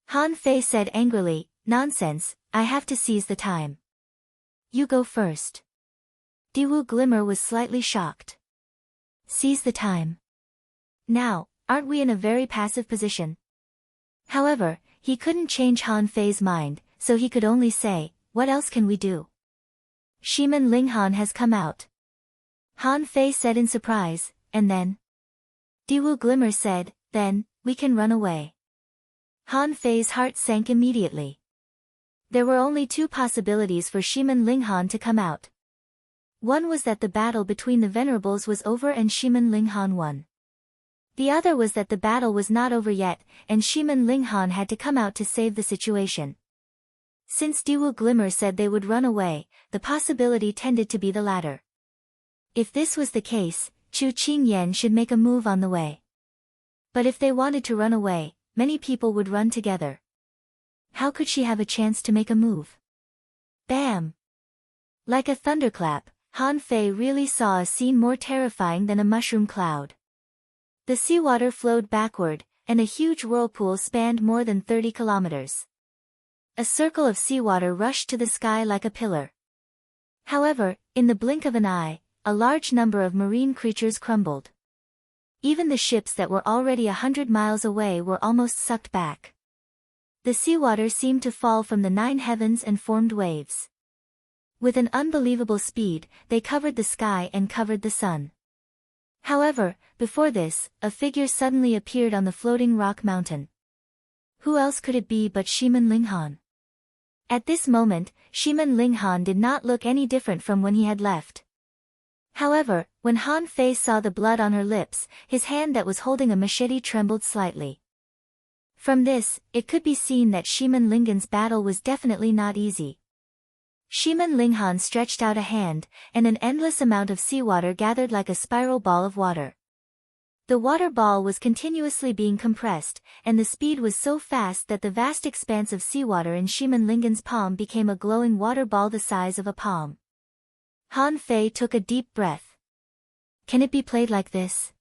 Han Fei said angrily, nonsense, I have to seize the time. You go first. Diwu Glimmer was slightly shocked. Seize the time. Now, aren't we in a very passive position? However, he couldn't change Han Fei's mind, so he could only say, what else can we do? Shiman Linghan has come out. Han Fei said in surprise, and then? Diwu Glimmer said, then, we can run away. Han Fei's heart sank immediately. There were only two possibilities for Shiman Linghan to come out. One was that the battle between the venerables was over and Shiman Linghan won. The other was that the battle was not over yet, and Shiman Linghan had to come out to save the situation. Since Diwu Glimmer said they would run away, the possibility tended to be the latter. If this was the case, Chu Qingyan should make a move on the way. But if they wanted to run away, many people would run together. How could she have a chance to make a move? Bam! Like a thunderclap, Han Fei really saw a scene more terrifying than a mushroom cloud. The seawater flowed backward, and a huge whirlpool spanned more than 30 kilometers. A circle of seawater rushed to the sky like a pillar. However, in the blink of an eye, a large number of marine creatures crumbled. Even the ships that were already 100 miles away were almost sucked back. The seawater seemed to fall from the 9 heavens and formed waves. With an unbelievable speed, they covered the sky and covered the sun. However, before this, a figure suddenly appeared on the floating rock mountain. Who else could it be but Shiman Linghan? At this moment, Shiman Linghan did not look any different from when he had left. However, when Han Fei saw the blood on her lips, his hand that was holding a machete trembled slightly. From this, it could be seen that Shiman Linghan's battle was definitely not easy. Shiman Linghan stretched out a hand, and an endless amount of seawater gathered like a spiral ball of water. The water ball was continuously being compressed, and the speed was so fast that the vast expanse of seawater in Shiman Linghan's palm became a glowing water ball the size of a palm. Han Fei took a deep breath. Can it be played like this?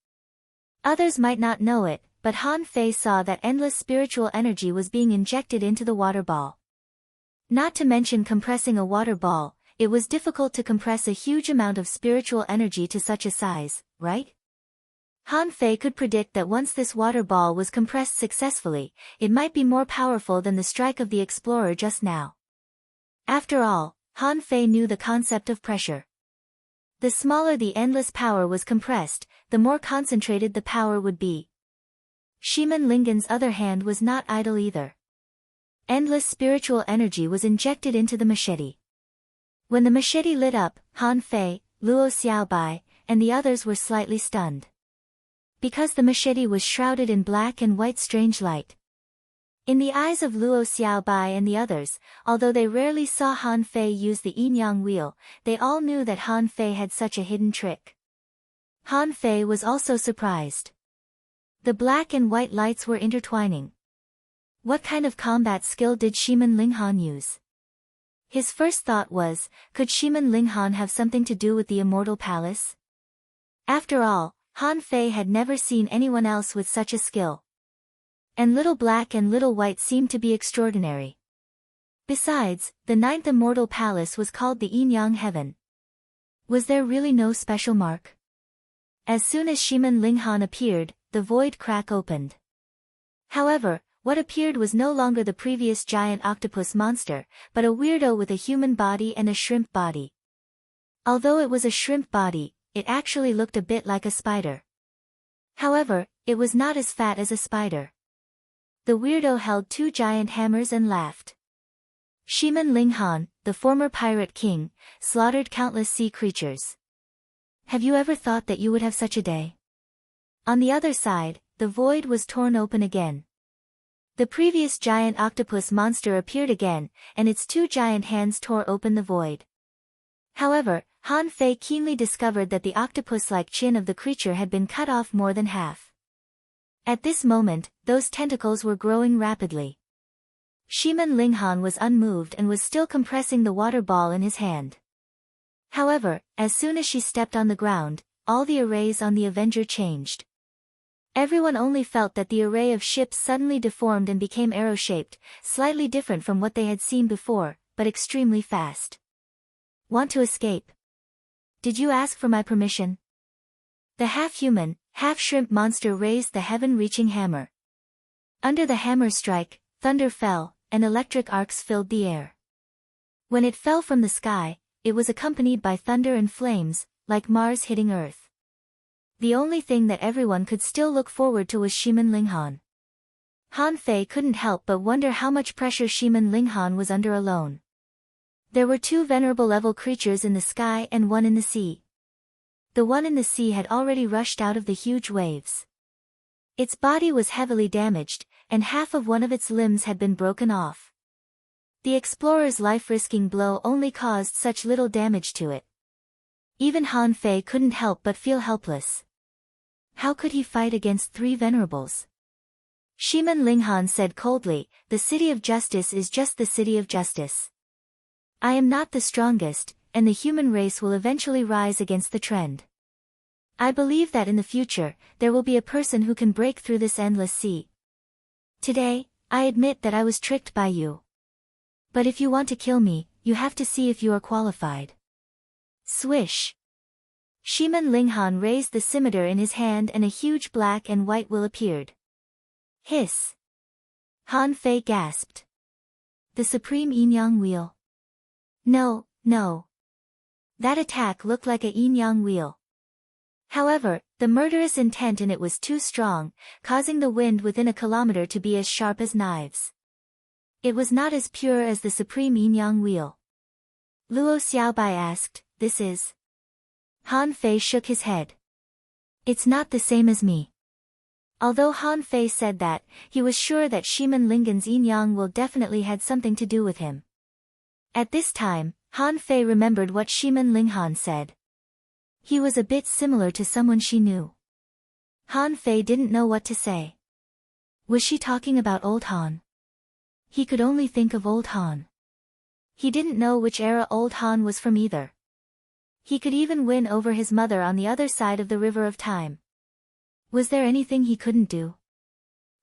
Others might not know it, but Han Fei saw that endless spiritual energy was being injected into the water ball. Not to mention compressing a water ball, it was difficult to compress a huge amount of spiritual energy to such a size, right? Han Fei could predict that once this water ball was compressed successfully, it might be more powerful than the strike of the explorer just now. After all, Han Fei knew the concept of pressure. The smaller the endless power was compressed, the more concentrated the power would be. Shiman Linghan's other hand was not idle either. Endless spiritual energy was injected into the machete. When the machete lit up, Han Fei, Luo Xiaobai, and the others were slightly stunned. Because the machete was shrouded in black and white strange light. In the eyes of Luo Xiaobai and the others, although they rarely saw Han Fei use the yin-yang wheel, they all knew that Han Fei had such a hidden trick. Han Fei was also surprised. The black and white lights were intertwining. What kind of combat skill did Shiman Linghan use? His first thought was, could Shiman Linghan have something to do with the Immortal Palace? After all, Han Fei had never seen anyone else with such a skill. And little black and little white seemed to be extraordinary. Besides, the 9th Immortal Palace was called the Yin-Yang Heaven. Was there really no special mark? As soon as Shiman Linghan appeared, the void crack opened. However, what appeared was no longer the previous giant octopus monster, but a weirdo with a human body and a shrimp body. Although it was a shrimp body, it actually looked a bit like a spider. However, it was not as fat as a spider. The weirdo held 2 giant hammers and laughed. Shiman Linghan, the former pirate king, slaughtered countless sea creatures. Have you ever thought that you would have such a day? On the other side, the void was torn open again. The previous giant octopus monster appeared again, and its 2 giant hands tore open the void. However, Han Fei keenly discovered that the octopus-like chin of the creature had been cut off more than half. At this moment, those tentacles were growing rapidly. Shiman Linghan was unmoved and was still compressing the water ball in his hand. However, as soon as she stepped on the ground, all the arrays on the Avenger changed. Everyone only felt that the array of ships suddenly deformed and became arrow-shaped, slightly different from what they had seen before, but extremely fast. Want to escape? Did you ask for my permission? The half-human, half-shrimp monster raised the heaven-reaching hammer. Under the hammer strike, thunder fell, and electric arcs filled the air. When it fell from the sky, it was accompanied by thunder and flames, like Mars hitting Earth. The only thing that everyone could still look forward to was Shiman Linghan. Han Fei couldn't help but wonder how much pressure Shiman Linghan was under alone. There were two venerable level creatures in the sky and one in the sea. The one in the sea had already rushed out of the huge waves. Its body was heavily damaged, and half of one of its limbs had been broken off. The explorer's life-risking blow only caused such little damage to it. Even Han Fei couldn't help but feel helpless. How could he fight against three venerables? Shiman Linghan said coldly, "The city of justice is just the city of justice. I am not the strongest, and the human race will eventually rise against the trend. I believe that in the future, there will be a person who can break through this endless sea. Today, I admit that I was tricked by you. But if you want to kill me, you have to see if you are qualified." Swish! Shiman Linghan raised the scimitar in his hand and a huge black and white will appeared. Hiss! Han Fei gasped. The supreme yin-yang wheel. No, no. That attack looked like a yin-yang wheel. However, the murderous intent in it was too strong, causing the wind within a kilometer to be as sharp as knives. It was not as pure as the supreme yin-yang wheel. Luo Xiaobai asked, "This is?" Han Fei shook his head. "It's not the same as me." Although Han Fei said that, he was sure that Shiman Linghan's yin-yang will definitely had something to do with him. At this time, Han Fei remembered what Shiman Linghan said. He was a bit similar to someone she knew. Han Fei didn't know what to say. Was she talking about old Han? He could only think of old Han. He didn't know which era old Han was from either. He could even win over his mother on the other side of the river of time. Was there anything he couldn't do?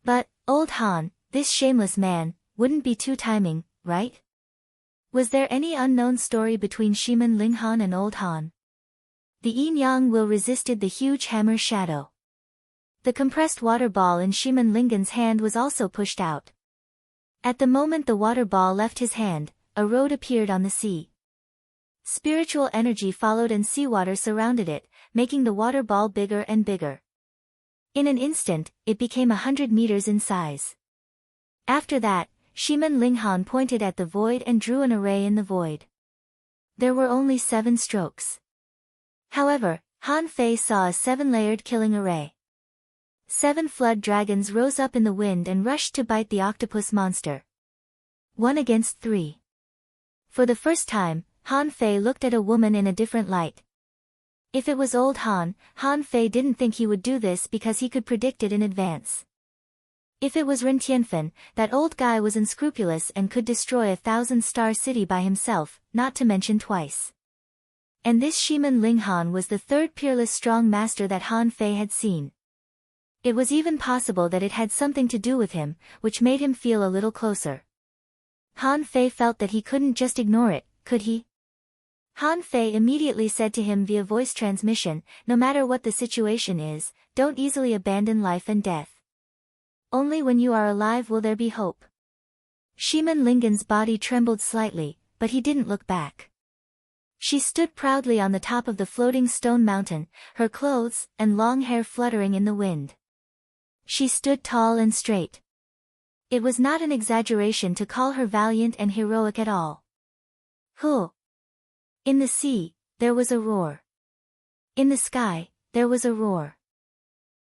But, old Han, this shameless man, wouldn't be too timing, right? Was there any unknown story between Shiman Linghan and old Han? The yin-yang will resisted the huge hammer's shadow. The compressed water ball in Shiman Linghan's hand was also pushed out. At the moment the water ball left his hand, a road appeared on the sea. Spiritual energy followed and seawater surrounded it, making the water ball bigger and bigger. In an instant, it became 100 meters in size. After that, Shiman Linghan pointed at the void and drew an array in the void. There were only 7 strokes. However, Han Fei saw a 7-layered killing array. 7 flood dragons rose up in the wind and rushed to bite the octopus monster. 1 against 3. For the first time, Han Fei looked at a woman in a different light. If it was old Han, Han Fei didn't think he would do this because he could predict it in advance. If it was Ren Tianfen, that old guy was unscrupulous and could destroy a 1,000-star city by himself, not to mention twice. And this Shiman Linghan was the third peerless strong master that Han Fei had seen. It was even possible that it had something to do with him, which made him feel a little closer. Han Fei felt that he couldn't just ignore it, could he? Han Fei immediately said to him via voice transmission, "No matter what the situation is, don't easily abandon life and death. Only when you are alive will there be hope." Shiman Linghan's body trembled slightly, but he didn't look back. She stood proudly on the top of the floating stone mountain, her clothes and long hair fluttering in the wind. She stood tall and straight. It was not an exaggeration to call her valiant and heroic at all. Huh! In the sea, there was a roar. In the sky, there was a roar.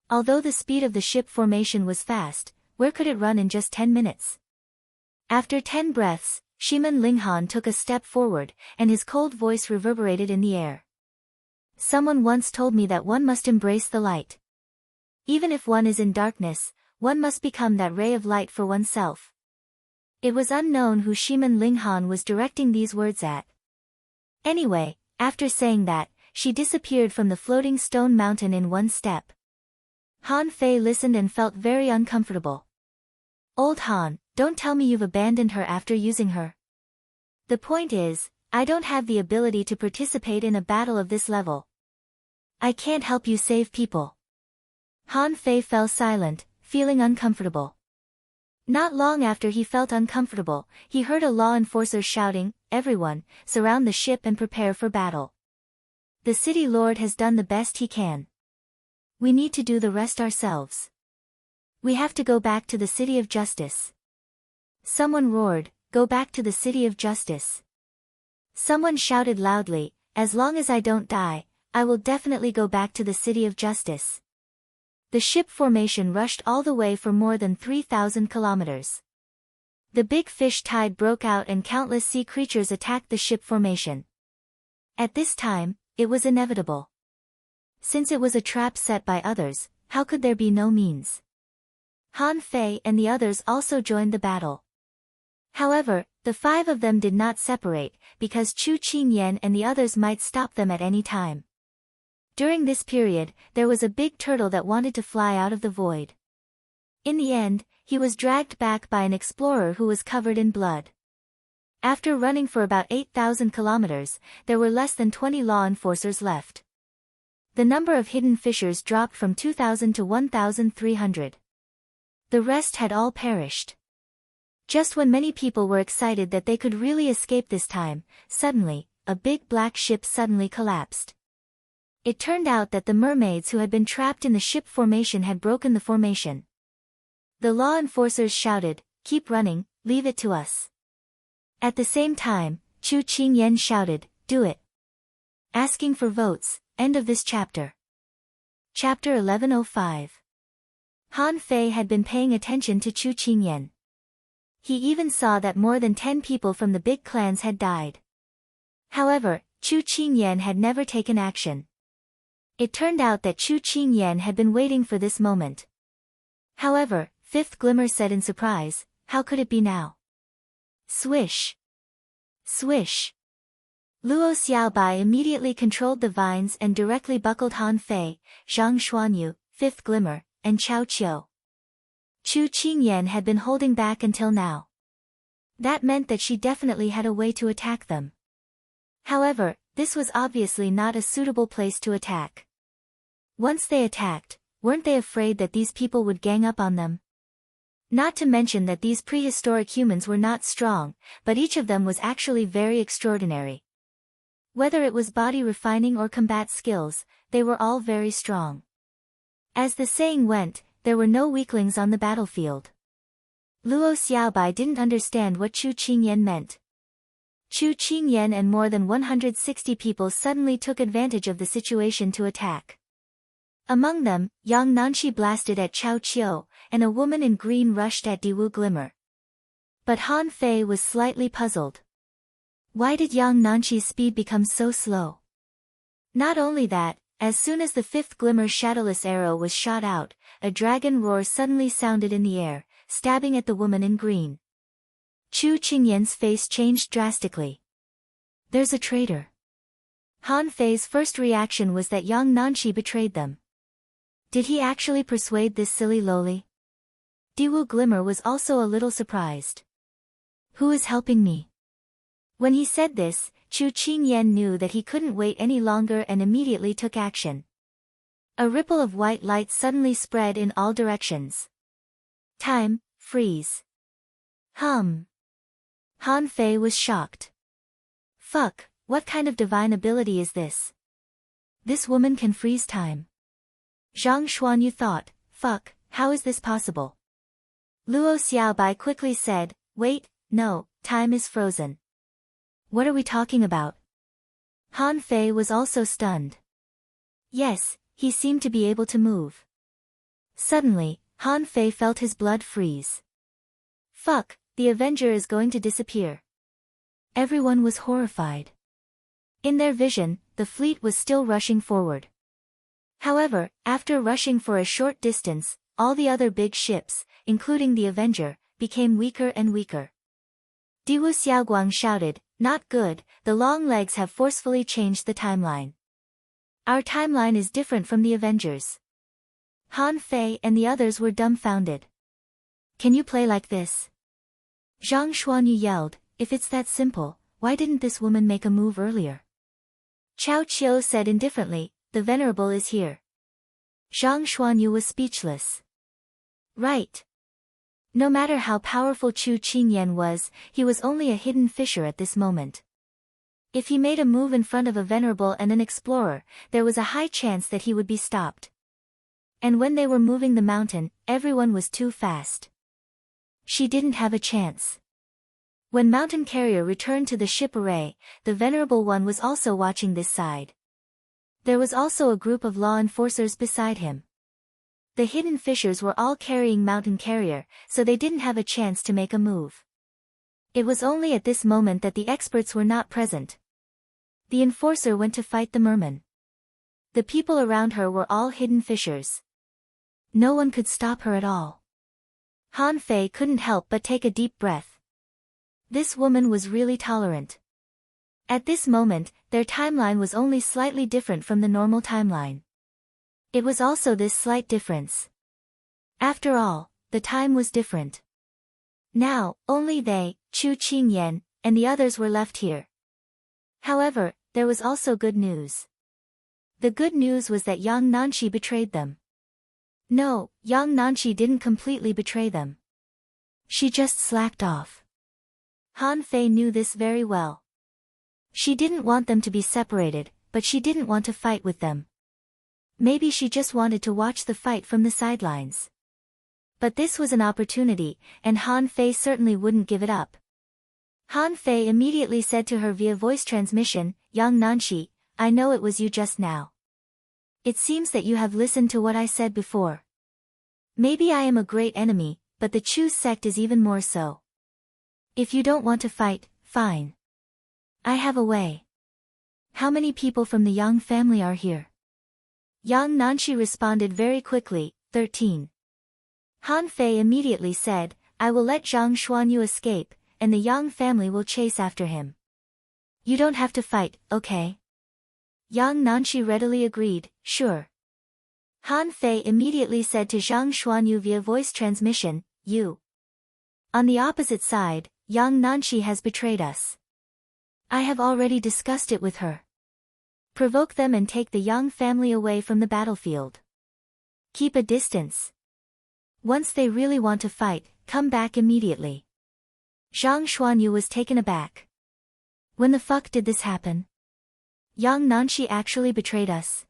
Although the speed of the ship formation was fast, where could it run in just 10 minutes? After 10 breaths, Shiman Linghan took a step forward, and his cold voice reverberated in the air. "Someone once told me that one must embrace the light. Even if one is in darkness, one must become that ray of light for oneself." It was unknown who Shiman Linghan was directing these words at. Anyway, after saying that, she disappeared from the floating stone mountain in one step. Han Fei listened and felt very uncomfortable. "Old Han, don't tell me you've abandoned her after using her. The point is, I don't have the ability to participate in a battle of this level. I can't help you save people." Han Fei fell silent, feeling uncomfortable. Not long after he felt uncomfortable, he heard a law enforcer shouting, "Everyone, surround the ship and prepare for battle. The city lord has done the best he can. We need to do the rest ourselves." We have to go back to the City of Justice. Someone roared, go back to the City of Justice. Someone shouted loudly, as long as I don't die, I will definitely go back to the City of Justice. The ship formation rushed all the way for more than 3,000 kilometers. The big fish tide broke out and countless sea creatures attacked the ship formation. At this time, it was inevitable. Since it was a trap set by others, how could there be no means? Han Fei and the others also joined the battle. However, the 5 of them did not separate, because Chu Qingyan and the others might stop them at any time. During this period, there was a big turtle that wanted to fly out of the void. In the end, he was dragged back by an explorer who was covered in blood. After running for about 8,000 kilometers, there were less than 20 law enforcers left. The number of hidden fishers dropped from 2,000 to 1,300. The rest had all perished. Just when many people were excited that they could really escape this time, suddenly, a big black ship suddenly collapsed. It turned out that the mermaids who had been trapped in the ship formation had broken the formation. The law enforcers shouted, keep running, leave it to us. At the same time, Chu Qingyan shouted, do it. Asking for votes, end of this chapter. Chapter 1105. Han Fei had been paying attention to Chu Qingyan. He even saw that more than 10 people from the big clans had died. However, Chu Qingyan had never taken action. It turned out that Chu Qingyan had been waiting for this moment. However, Fifth Glimmer said in surprise, how could it be now? Swish! Swish! Luo Xiaobai immediately controlled the vines and directly buckled Han Fei, Zhang Xuanyu, Fifth Glimmer, and Chao Qiu. Chu Qingyan had been holding back until now. That meant that she definitely had a way to attack them. However, this was obviously not a suitable place to attack. Once they attacked, weren't they afraid that these people would gang up on them? Not to mention that these prehistoric humans were not strong, but each of them was actually very extraordinary. Whether it was body refining or combat skills, they were all very strong. As the saying went, there were no weaklings on the battlefield. Luo Xiaobai didn't understand what Chu Qingyan meant. Chu Qingyan and more than 160 people suddenly took advantage of the situation to attack. Among them, Yang Nanshi blasted at Chao Qiu, and a woman in green rushed at Diwu Glimmer. But Han Fei was slightly puzzled. Why did Yang Nanshi's speed become so slow? Not only that, as soon as the 5th Glimmer shadowless arrow was shot out, a dragon roar suddenly sounded in the air, stabbing at the woman in green. Chu Qingyan's face changed drastically. There's a traitor. Han Fei's first reaction was that Yang Nanshi betrayed them. Did he actually persuade this silly loli? Diwu Glimmer was also a little surprised. Who is helping me? When he said this, Chu Qingyan knew that he couldn't wait any longer and immediately took action. A ripple of white light suddenly spread in all directions. Time, freeze. Han Fei was shocked. Fuck, what kind of divine ability is this? This woman can freeze time. Zhang Xuanyu thought, fuck, how is this possible? Luo Xiaobai quickly said, wait, no, time is frozen. What are we talking about? Han Fei was also stunned. Yes, he seemed to be able to move. Suddenly, Han Fei felt his blood freeze. Fuck, the Avenger is going to disappear. Everyone was horrified. In their vision, the fleet was still rushing forward. However, after rushing for a short distance, all the other big ships, including the Avenger, became weaker and weaker. Diwu Xiaoguang shouted, not good, the long legs have forcefully changed the timeline. Our timeline is different from the Avengers. Han Fei and the others were dumbfounded. Can you play like this? Zhang Xuanyu yelled, if it's that simple, why didn't this woman make a move earlier? Chao Qiu said indifferently, the Venerable is here. Zhang Xuanyu was speechless. Right. No matter how powerful Chu Qingyan was, he was only a hidden fisher at this moment. If he made a move in front of a Venerable and an explorer, there was a high chance that he would be stopped. And when they were moving the mountain, everyone was too fast. She didn't have a chance. When Mountain Carrier returned to the ship array, the Venerable One was also watching this side. There was also a group of law enforcers beside him. The hidden fishers were all carrying Mountain Carrier, so they didn't have a chance to make a move. It was only at this moment that the experts were not present. The enforcer went to fight the merman. The people around her were all hidden fishers. No one could stop her at all. Han Fei couldn't help but take a deep breath. This woman was really tolerant. At this moment, their timeline was only slightly different from the normal timeline. It was also this slight difference. After all, the time was different. Now, only they, Chu Qingyan, and the others were left here. However, there was also good news. The good news was that Yang Nanshi betrayed them. No, Yang Nanshi didn't completely betray them. She just slacked off. Han Fei knew this very well. She didn't want them to be separated, but she didn't want to fight with them. Maybe she just wanted to watch the fight from the sidelines. But this was an opportunity, and Han Fei certainly wouldn't give it up. Han Fei immediately said to her via voice transmission, "Yang Nanshi, I know it was you just now. It seems that you have listened to what I said before. Maybe I am a great enemy, but the Chu sect is even more so. If you don't want to fight, fine. I have a way. How many people from the Yang family are here?" Yang Nanshi responded very quickly, 13. Han Fei immediately said, "I will let Zhang Xuanyu escape, and the Yang family will chase after him. You don't have to fight, okay?" Yang Nanshi readily agreed, "Sure." Han Fei immediately said to Zhang Xuanyu via voice transmission, "You. On the opposite side, Yang Nanshi has betrayed us. I have already discussed it with her. Provoke them and take the Yang family away from the battlefield. Keep a distance. Once they really want to fight, come back immediately." Zhang Xuanyu was taken aback. When the fuck did this happen? Yang Nanshi actually betrayed us.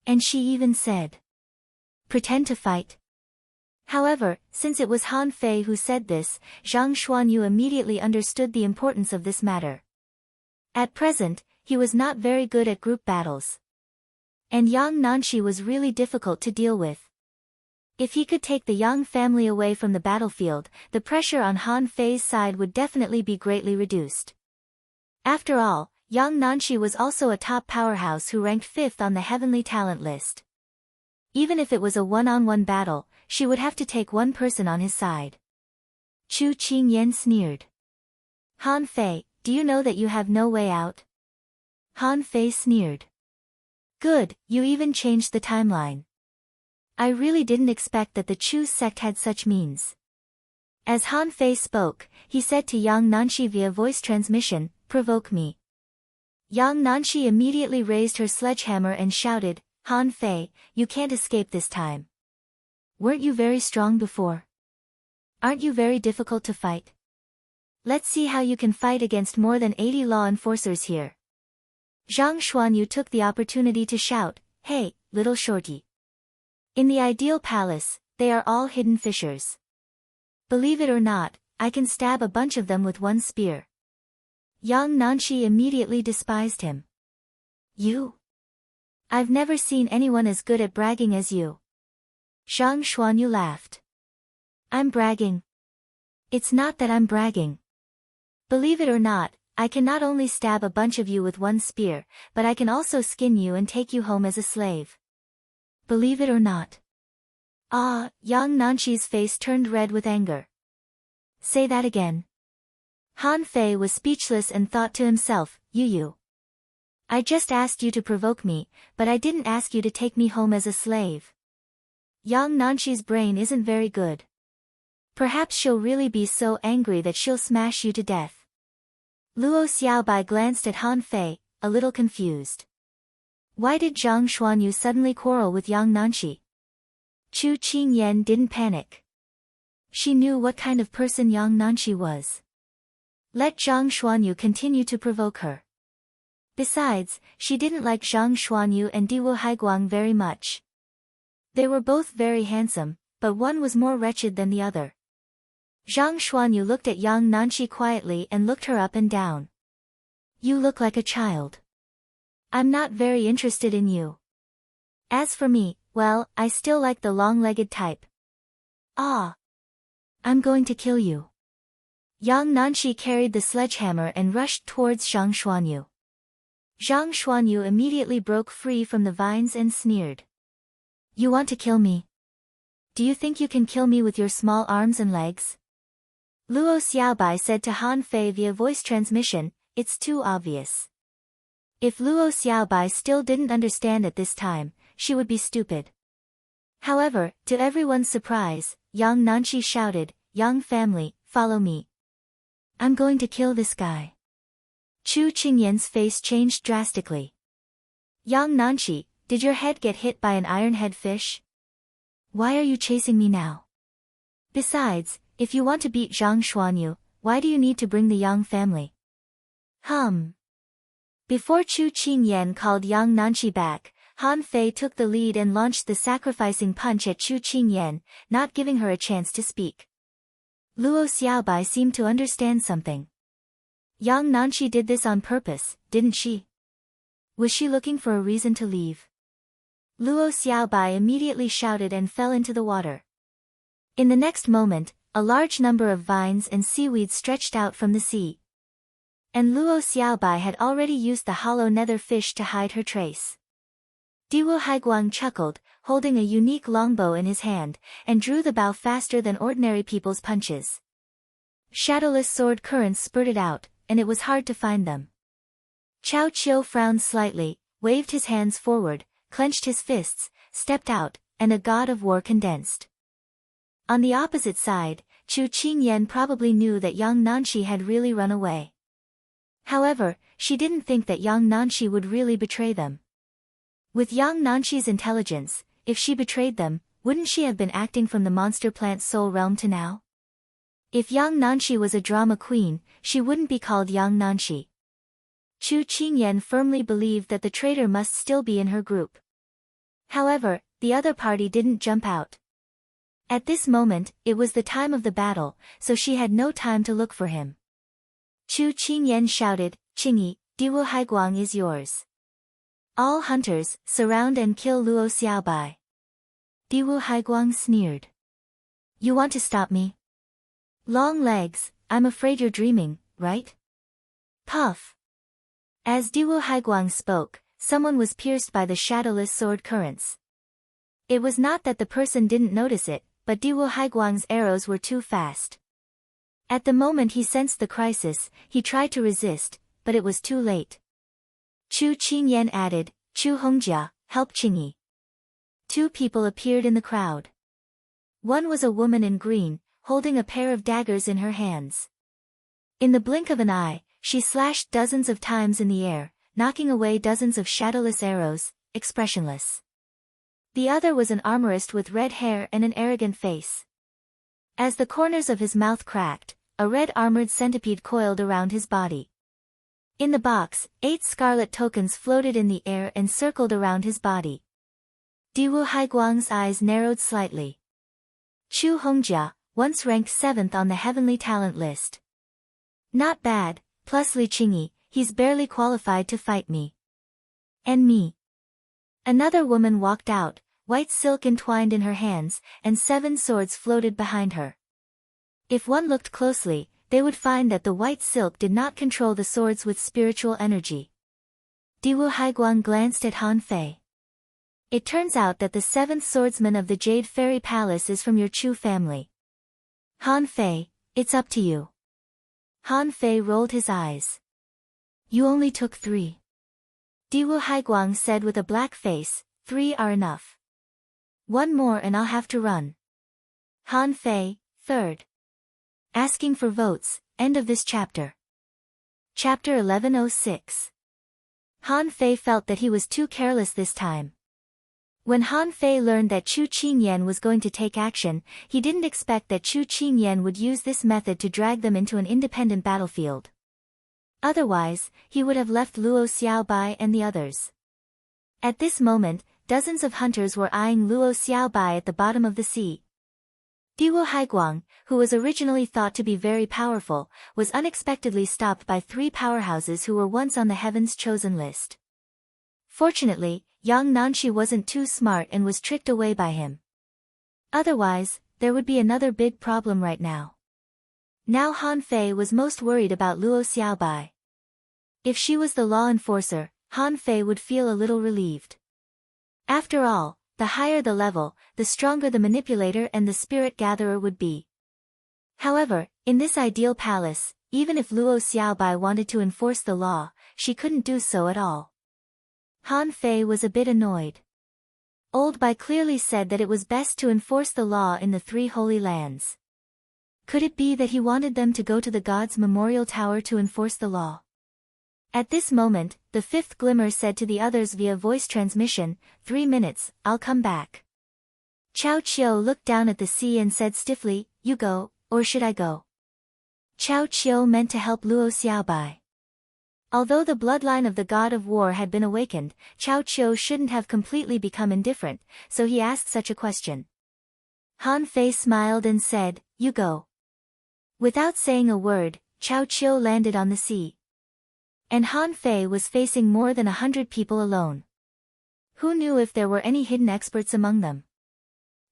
And she even said, "Pretend to fight." However, since it was Han Fei who said this, Zhang Xuanyu immediately understood the importance of this matter. At present, he was not very good at group battles. And Yang Nanshi was really difficult to deal with. If he could take the Yang family away from the battlefield, the pressure on Han Fei's side would definitely be greatly reduced. After all, Yang Nanshi was also a top powerhouse who ranked 5th on the heavenly talent list. Even if it was a one-on-one battle, she would have to take one person on his side. Chu Qingyan sneered. "Han Fei, do you know that you have no way out?" Han Fei sneered. "Good, you even changed the timeline. I really didn't expect that the Chu sect had such means." As Han Fei spoke, he said to Yang Nanshi via voice transmission, "Provoke me." Yang Nanshi immediately raised her sledgehammer and shouted, "Han Fei, you can't escape this time. Weren't you very strong before? Aren't you very difficult to fight? Let's see how you can fight against more than 80 law enforcers here." Zhang Xuanyu took the opportunity to shout, "Hey, little shorty. In the ideal palace, they are all hidden fishers. Believe it or not, I can stab a bunch of them with one spear." Yang Nanshi immediately despised him. "You? I've never seen anyone as good at bragging as you." Zhang Xuanyu laughed. "I'm bragging. It's not that I'm bragging. Believe it or not, I can not only stab a bunch of you with one spear, but I can also skin you and take you home as a slave. Believe it or not." Ah, Yang Nanshi's face turned red with anger. "Say that again." Han Fei was speechless and thought to himself, You. I just asked you to provoke me, but I didn't ask you to take me home as a slave." Yang Nanshi's brain isn't very good. Perhaps she'll really be so angry that she'll smash you to death. Luo Xiaobai glanced at Han Fei, a little confused. Why did Zhang Xuanyu suddenly quarrel with Yang Nanshi? Chu Qingyan didn't panic. She knew what kind of person Yang Nanshi was. Let Zhang Xuanyu continue to provoke her. Besides, she didn't like Zhang Xuanyu and Diwu Haiguang very much. They were both very handsome, but one was more wretched than the other. Zhang Xuanyu looked at Yang Nanqi quietly and looked her up and down. You look like a child. I'm not very interested in you. As for me, well, I still like the long-legged type. Ah. I'm going to kill you. Yang Nanqi carried the sledgehammer and rushed towards Zhang Xuanyu. Zhang Xuanyu immediately broke free from the vines and sneered. You want to kill me? Do you think you can kill me with your small arms and legs? Luo Xiaobai said to Han Fei via voice transmission, it's too obvious. If Luo Xiaobai still didn't understand at this time, she would be stupid. However, to everyone's surprise, Yang Nanqi shouted, Yang family, follow me. I'm going to kill this guy. Chu Qingyan's face changed drastically. Yang Nanqi, did your head get hit by an iron-head fish? Why are you chasing me now? Besides, if you want to beat Zhang Xuanyu, why do you need to bring the Yang family? Before Chu Qingyan called Yang Nanqi back, Han Fei took the lead and launched the sacrificing punch at Chu Qingyan, not giving her a chance to speak. Luo Xiaobai seemed to understand something. Yang Nanqi did this on purpose, didn't she? Was she looking for a reason to leave? Luo Xiaobai immediately shouted and fell into the water. In the next moment, a large number of vines and seaweed stretched out from the sea. And Luo Xiaobai had already used the hollow nether fish to hide her trace. Diwu Haiguang chuckled, holding a unique longbow in his hand, and drew the bow faster than ordinary people's punches. Shadowless sword currents spurted out, and it was hard to find them. Chao Qiu frowned slightly, waved his hands forward, clenched his fists, stepped out, and a god of war condensed. On the opposite side, Chu Qingyan probably knew that Yang Nanqi had really run away. However, she didn't think that Yang Nanqi would really betray them. With Yang Nanqi's intelligence, if she betrayed them, wouldn't she have been acting from the monster plant soul realm to now? If Yang Nanqi was a drama queen, she wouldn't be called Yang Nanqi. Chu Qingyan firmly believed that the traitor must still be in her group. However, the other party didn't jump out. At this moment, it was the time of the battle, so she had no time to look for him. Chu Qingyan shouted, Qingyi, Diwu Haiguang is yours. All hunters, surround and kill Luo Xiaobai. Diwu Haiguang sneered. You want to stop me? Long legs, I'm afraid you're dreaming, right? Puff. As Diwu Haiguang spoke, someone was pierced by the shadowless sword currents. It was not that the person didn't notice it, but Diwu Haiguang's arrows were too fast. At the moment he sensed the crisis, he tried to resist, but it was too late. Chu Qingyan added, Chu Hongjia, help Qingyi. Two people appeared in the crowd. One was a woman in green, holding a pair of daggers in her hands. In the blink of an eye, she slashed dozens of times in the air, knocking away dozens of shadowless arrows, expressionless. The other was an armorist with red hair and an arrogant face. As the corners of his mouth cracked, a red armored centipede coiled around his body. In the box, 8 scarlet tokens floated in the air and circled around his body. Diwu Haiguang's eyes narrowed slightly. Chu Hongjia, once ranked 7th on the heavenly talent list. Not bad, plus Li Qingyi, he's barely qualified to fight me. And me. Another woman walked out, white silk entwined in her hands, and 7 swords floated behind her. If one looked closely, they would find that the white silk did not control the swords with spiritual energy. Diwu Haiguang glanced at Han Fei. It turns out that the 7th swordsman of the Jade Fairy Palace is from your Chu family. Han Fei, it's up to you. Han Fei rolled his eyes. You only took 3. Diwu Haiguang said with a black face, 3 are enough. 1 more and I'll have to run. Han Fei, 3rd. Asking for votes, end of this chapter. Chapter 1106. Han Fei felt that he was too careless this time. When Han Fei learned that Chu Qingyan was going to take action, he didn't expect that Chu Qingyan would use this method to drag them into an independent battlefield. Otherwise, he would have left Luo Xiaobai and the others. At this moment, dozens of hunters were eyeing Luo Xiaobai at the bottom of the sea. Diwo Haiguang, who was originally thought to be very powerful, was unexpectedly stopped by three powerhouses who were once on the Heaven's Chosen list. Fortunately, Yang Nanshi wasn't too smart and was tricked away by him. Otherwise, there would be another big problem right now. Now Han Fei was most worried about Luo Xiaobai. If she was the law enforcer, Han Fei would feel a little relieved. After all, the higher the level, the stronger the manipulator and the spirit gatherer would be. However, in this ideal palace, even if Luo Xiaobai wanted to enforce the law, she couldn't do so at all. Han Fei was a bit annoyed. Old Bai clearly said that it was best to enforce the law in the three holy lands. Could it be that he wanted them to go to the God's Memorial Tower to enforce the law? At this moment, the fifth glimmer said to the others via voice transmission, 3 minutes, I'll come back. Chao Qiu looked down at the sea and said stiffly, you go, or should I go? Chao Qiu meant to help Luo Xiaobai. Although the bloodline of the god of war had been awakened, Chao Qiu shouldn't have completely become indifferent, so he asked such a question. Han Fei smiled and said, you go. Without saying a word, Chao Qiu landed on the sea. And Han Fei was facing more than 100 people alone. Who knew if there were any hidden experts among them?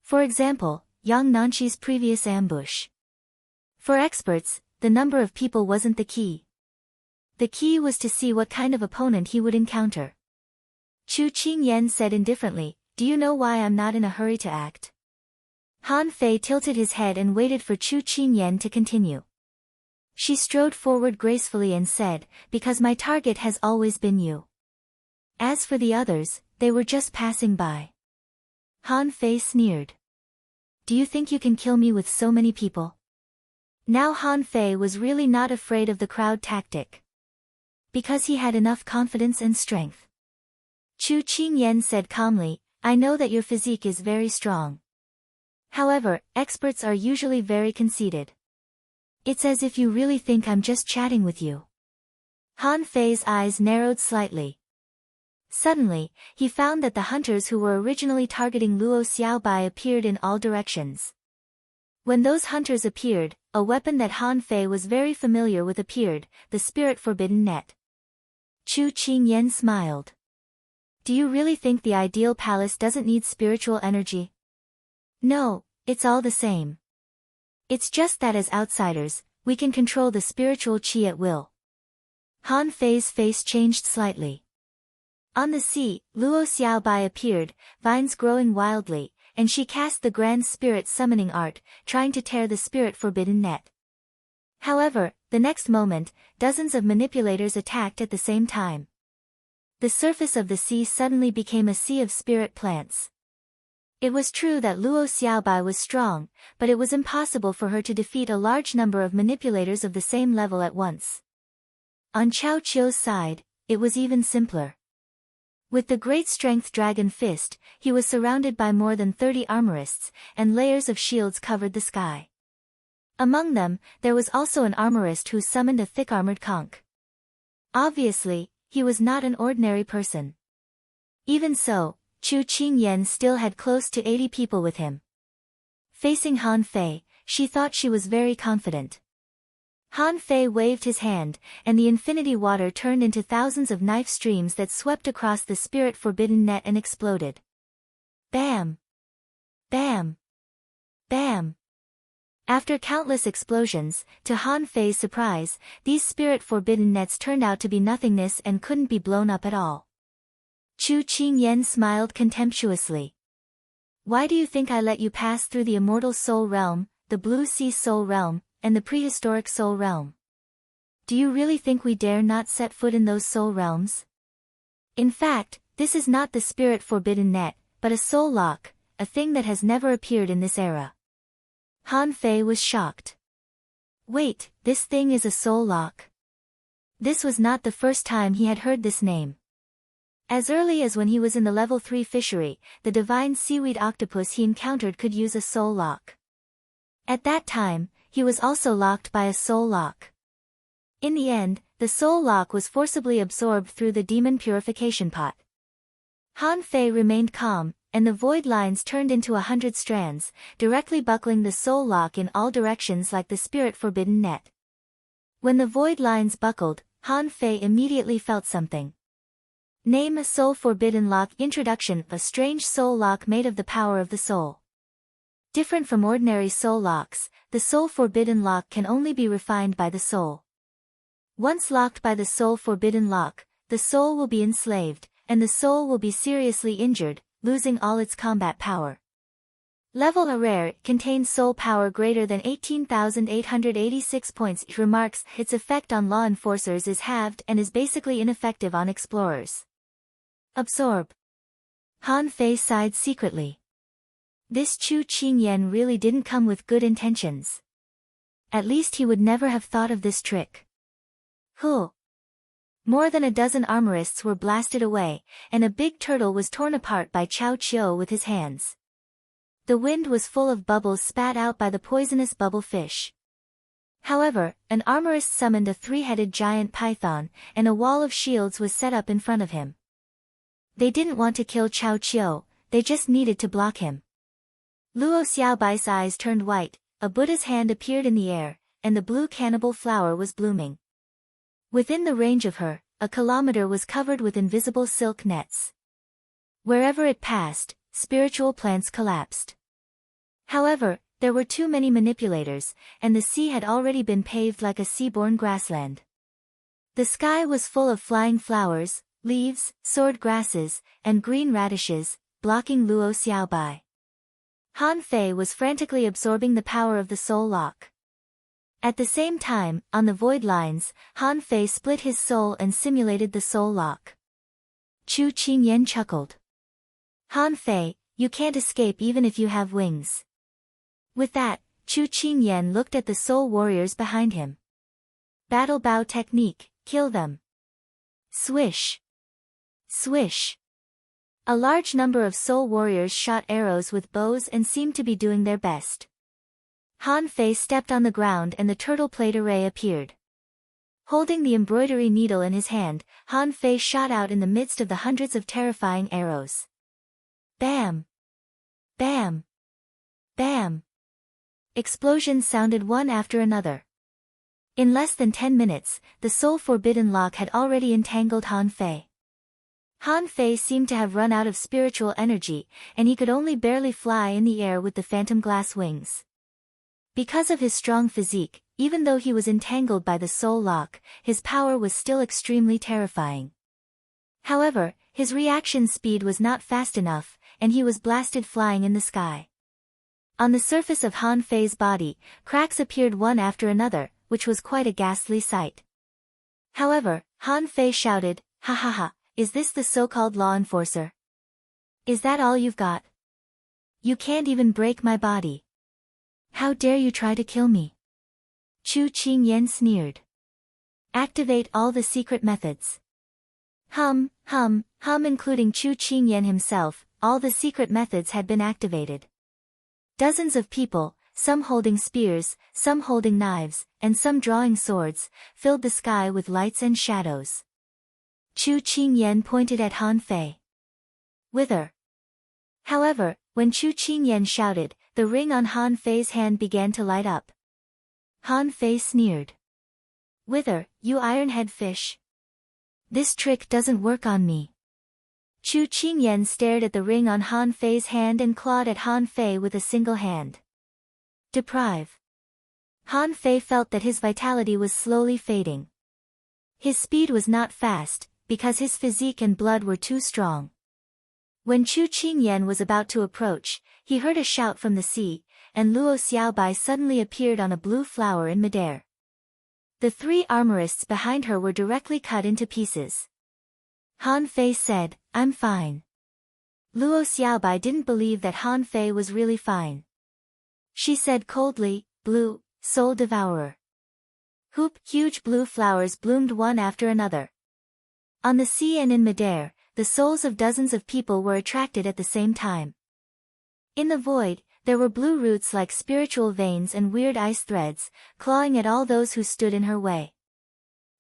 For example, Yang Nanshi's previous ambush. For experts, the number of people wasn't the key. The key was to see what kind of opponent he would encounter. Chu Qingyan said indifferently, do you know why I'm not in a hurry to act? Han Fei tilted his head and waited for Chu Qingyan to continue. She strode forward gracefully and said, because my target has always been you. As for the others, they were just passing by. Han Fei sneered. Do you think you can kill me with so many people? Now Han Fei was really not afraid of the crowd tactic. Because he had enough confidence and strength. Chu Qingyan said calmly, I know that your physique is very strong. However, experts are usually very conceited. It's as if you really think I'm just chatting with you. Han Fei's eyes narrowed slightly. Suddenly, he found that the hunters who were originally targeting Luo Xiaobai appeared in all directions. When those hunters appeared, a weapon that Han Fei was very familiar with appeared, the spirit forbidden net. Chu Qingyan smiled. Do you really think the ideal palace doesn't need spiritual energy? No, it's all the same. It's just that as outsiders, we can control the spiritual qi at will. Han Fei's face changed slightly. On the sea, Luo Xiaobai appeared, vines growing wildly, and she cast the grand spirit summoning art, trying to tear the spirit forbidden net. However, the next moment, dozens of manipulators attacked at the same time. The surface of the sea suddenly became a sea of spirit plants. It was true that Luo Xiaobai was strong, but it was impossible for her to defeat a large number of manipulators of the same level at once. On Chao Qiu's side, it was even simpler. With the great strength dragon fist, he was surrounded by more than 30 armorists, and layers of shields covered the sky. Among them, there was also an armorist who summoned a thick-armored conch. Obviously, he was not an ordinary person. Even so, Chu Qingyan still had close to 80 people with him. Facing Han Fei, she thought she was very confident. Han Fei waved his hand, and the infinity water turned into thousands of knife streams that swept across the spirit forbidden net and exploded. Bam! Bam! Bam! After countless explosions, to Han Fei's surprise, these spirit forbidden nets turned out to be nothingness and couldn't be blown up at all. Chu Qingyan smiled contemptuously. Why do you think I let you pass through the immortal soul realm, the blue sea soul realm, and the prehistoric soul realm? Do you really think we dare not set foot in those soul realms? In fact, this is not the spirit forbidden net, but a soul lock, a thing that has never appeared in this era. Han Fei was shocked. Wait, this thing is a soul lock? This was not the first time he had heard this name. As early as when he was in the level 3 fishery, the divine seaweed octopus he encountered could use a soul lock. At that time, he was also locked by a soul lock. In the end, the soul lock was forcibly absorbed through the demon purification pot. Han Fei remained calm, and the void lines turned into 100 strands, directly buckling the soul lock in all directions like the spirit-forbidden net. When the void lines buckled, Han Fei immediately felt something. Name a soul forbidden lock. Introduction. A strange soul lock made of the power of the soul. Different from ordinary soul locks, the soul forbidden lock can only be refined by the soul. Once locked by the soul forbidden lock, the soul will be enslaved, and the soul will be seriously injured, losing all its combat power. Level A rare, contains soul power greater than 18,886 points. It remarks, its effect on law enforcers is halved and is basically ineffective on explorers. Absorb. Han Fei sighed secretly. This Chu Qingyan really didn't come with good intentions. At least he would never have thought of this trick. Huh. More than a dozen armorists were blasted away, and a big turtle was torn apart by Cao Qiu with his hands. The wind was full of bubbles spat out by the poisonous bubble fish. However, an armorist summoned a three-headed giant python, and a wall of shields was set up in front of him. They didn't want to kill Cao Qiu, they just needed to block him. Luo Xiaobai's eyes turned white, a Buddha's hand appeared in the air, and the blue cannibal flower was blooming. Within the range of her, a kilometer was covered with invisible silk nets. Wherever it passed, spiritual plants collapsed. However, there were too many manipulators, and the sea had already been paved like a sea-born grassland. The sky was full of flying flowers, leaves, sword grasses, and green radishes, blocking Luo Xiaobai. Han Fei was frantically absorbing the power of the soul lock. At the same time, on the void lines, Han Fei split his soul and simulated the soul lock. Chu Qingyan chuckled. Han Fei, you can't escape even if you have wings. With that, Chu Qingyan looked at the soul warriors behind him. Battle bow technique, kill them. Swish. Swish. A large number of soul warriors shot arrows with bows and seemed to be doing their best. Han Fei stepped on the ground and the turtle plate array appeared. Holding the embroidery needle in his hand, Han Fei shot out in the midst of the hundreds of terrifying arrows. Bam! Bam! Bam! Explosions sounded one after another. In less than 10 minutes, the soul forbidden lock had already entangled Han Fei. Han Fei seemed to have run out of spiritual energy, and he could only barely fly in the air with the phantom glass wings. Because of his strong physique, even though he was entangled by the soul lock, his power was still extremely terrifying. However, his reaction speed was not fast enough, and he was blasted flying in the sky. On the surface of Han Fei's body, cracks appeared one after another, which was quite a ghastly sight. However, Han Fei shouted, "Ha ha ha, is this the so-called law enforcer? Is that all you've got? You can't even break my body. How dare you try to kill me?" Chu Qingyan sneered. Activate all the secret methods. Hum, including Chu Qingyan himself, all the secret methods had been activated. Dozens of people, some holding spears, some holding knives, and some drawing swords, filled the sky with lights and shadows. Chu Qingyan pointed at Han Fei. Wither. However, when Chu Qingyan shouted, the ring on Han Fei's hand began to light up. Han Fei sneered. Wither, you ironhead fish. This trick doesn't work on me. Chu Qingyan stared at the ring on Han Fei's hand and clawed at Han Fei with a single hand. Deprive. Han Fei felt that his vitality was slowly fading. His speed was not fast, because his physique and blood were too strong. When Chu Qingyan was about to approach, he heard a shout from the sea, and Luo Xiaobai suddenly appeared on a blue flower in midair. The three armorists behind her were directly cut into pieces. Han Fei said, "I'm fine." Luo Xiaobai didn't believe that Han Fei was really fine. She said coldly, "Blue, soul devourer." Hoop, huge blue flowers bloomed one after another. On the sea and in midair, the souls of dozens of people were attracted at the same time. In the void, there were blue roots like spiritual veins and weird ice threads, clawing at all those who stood in her way.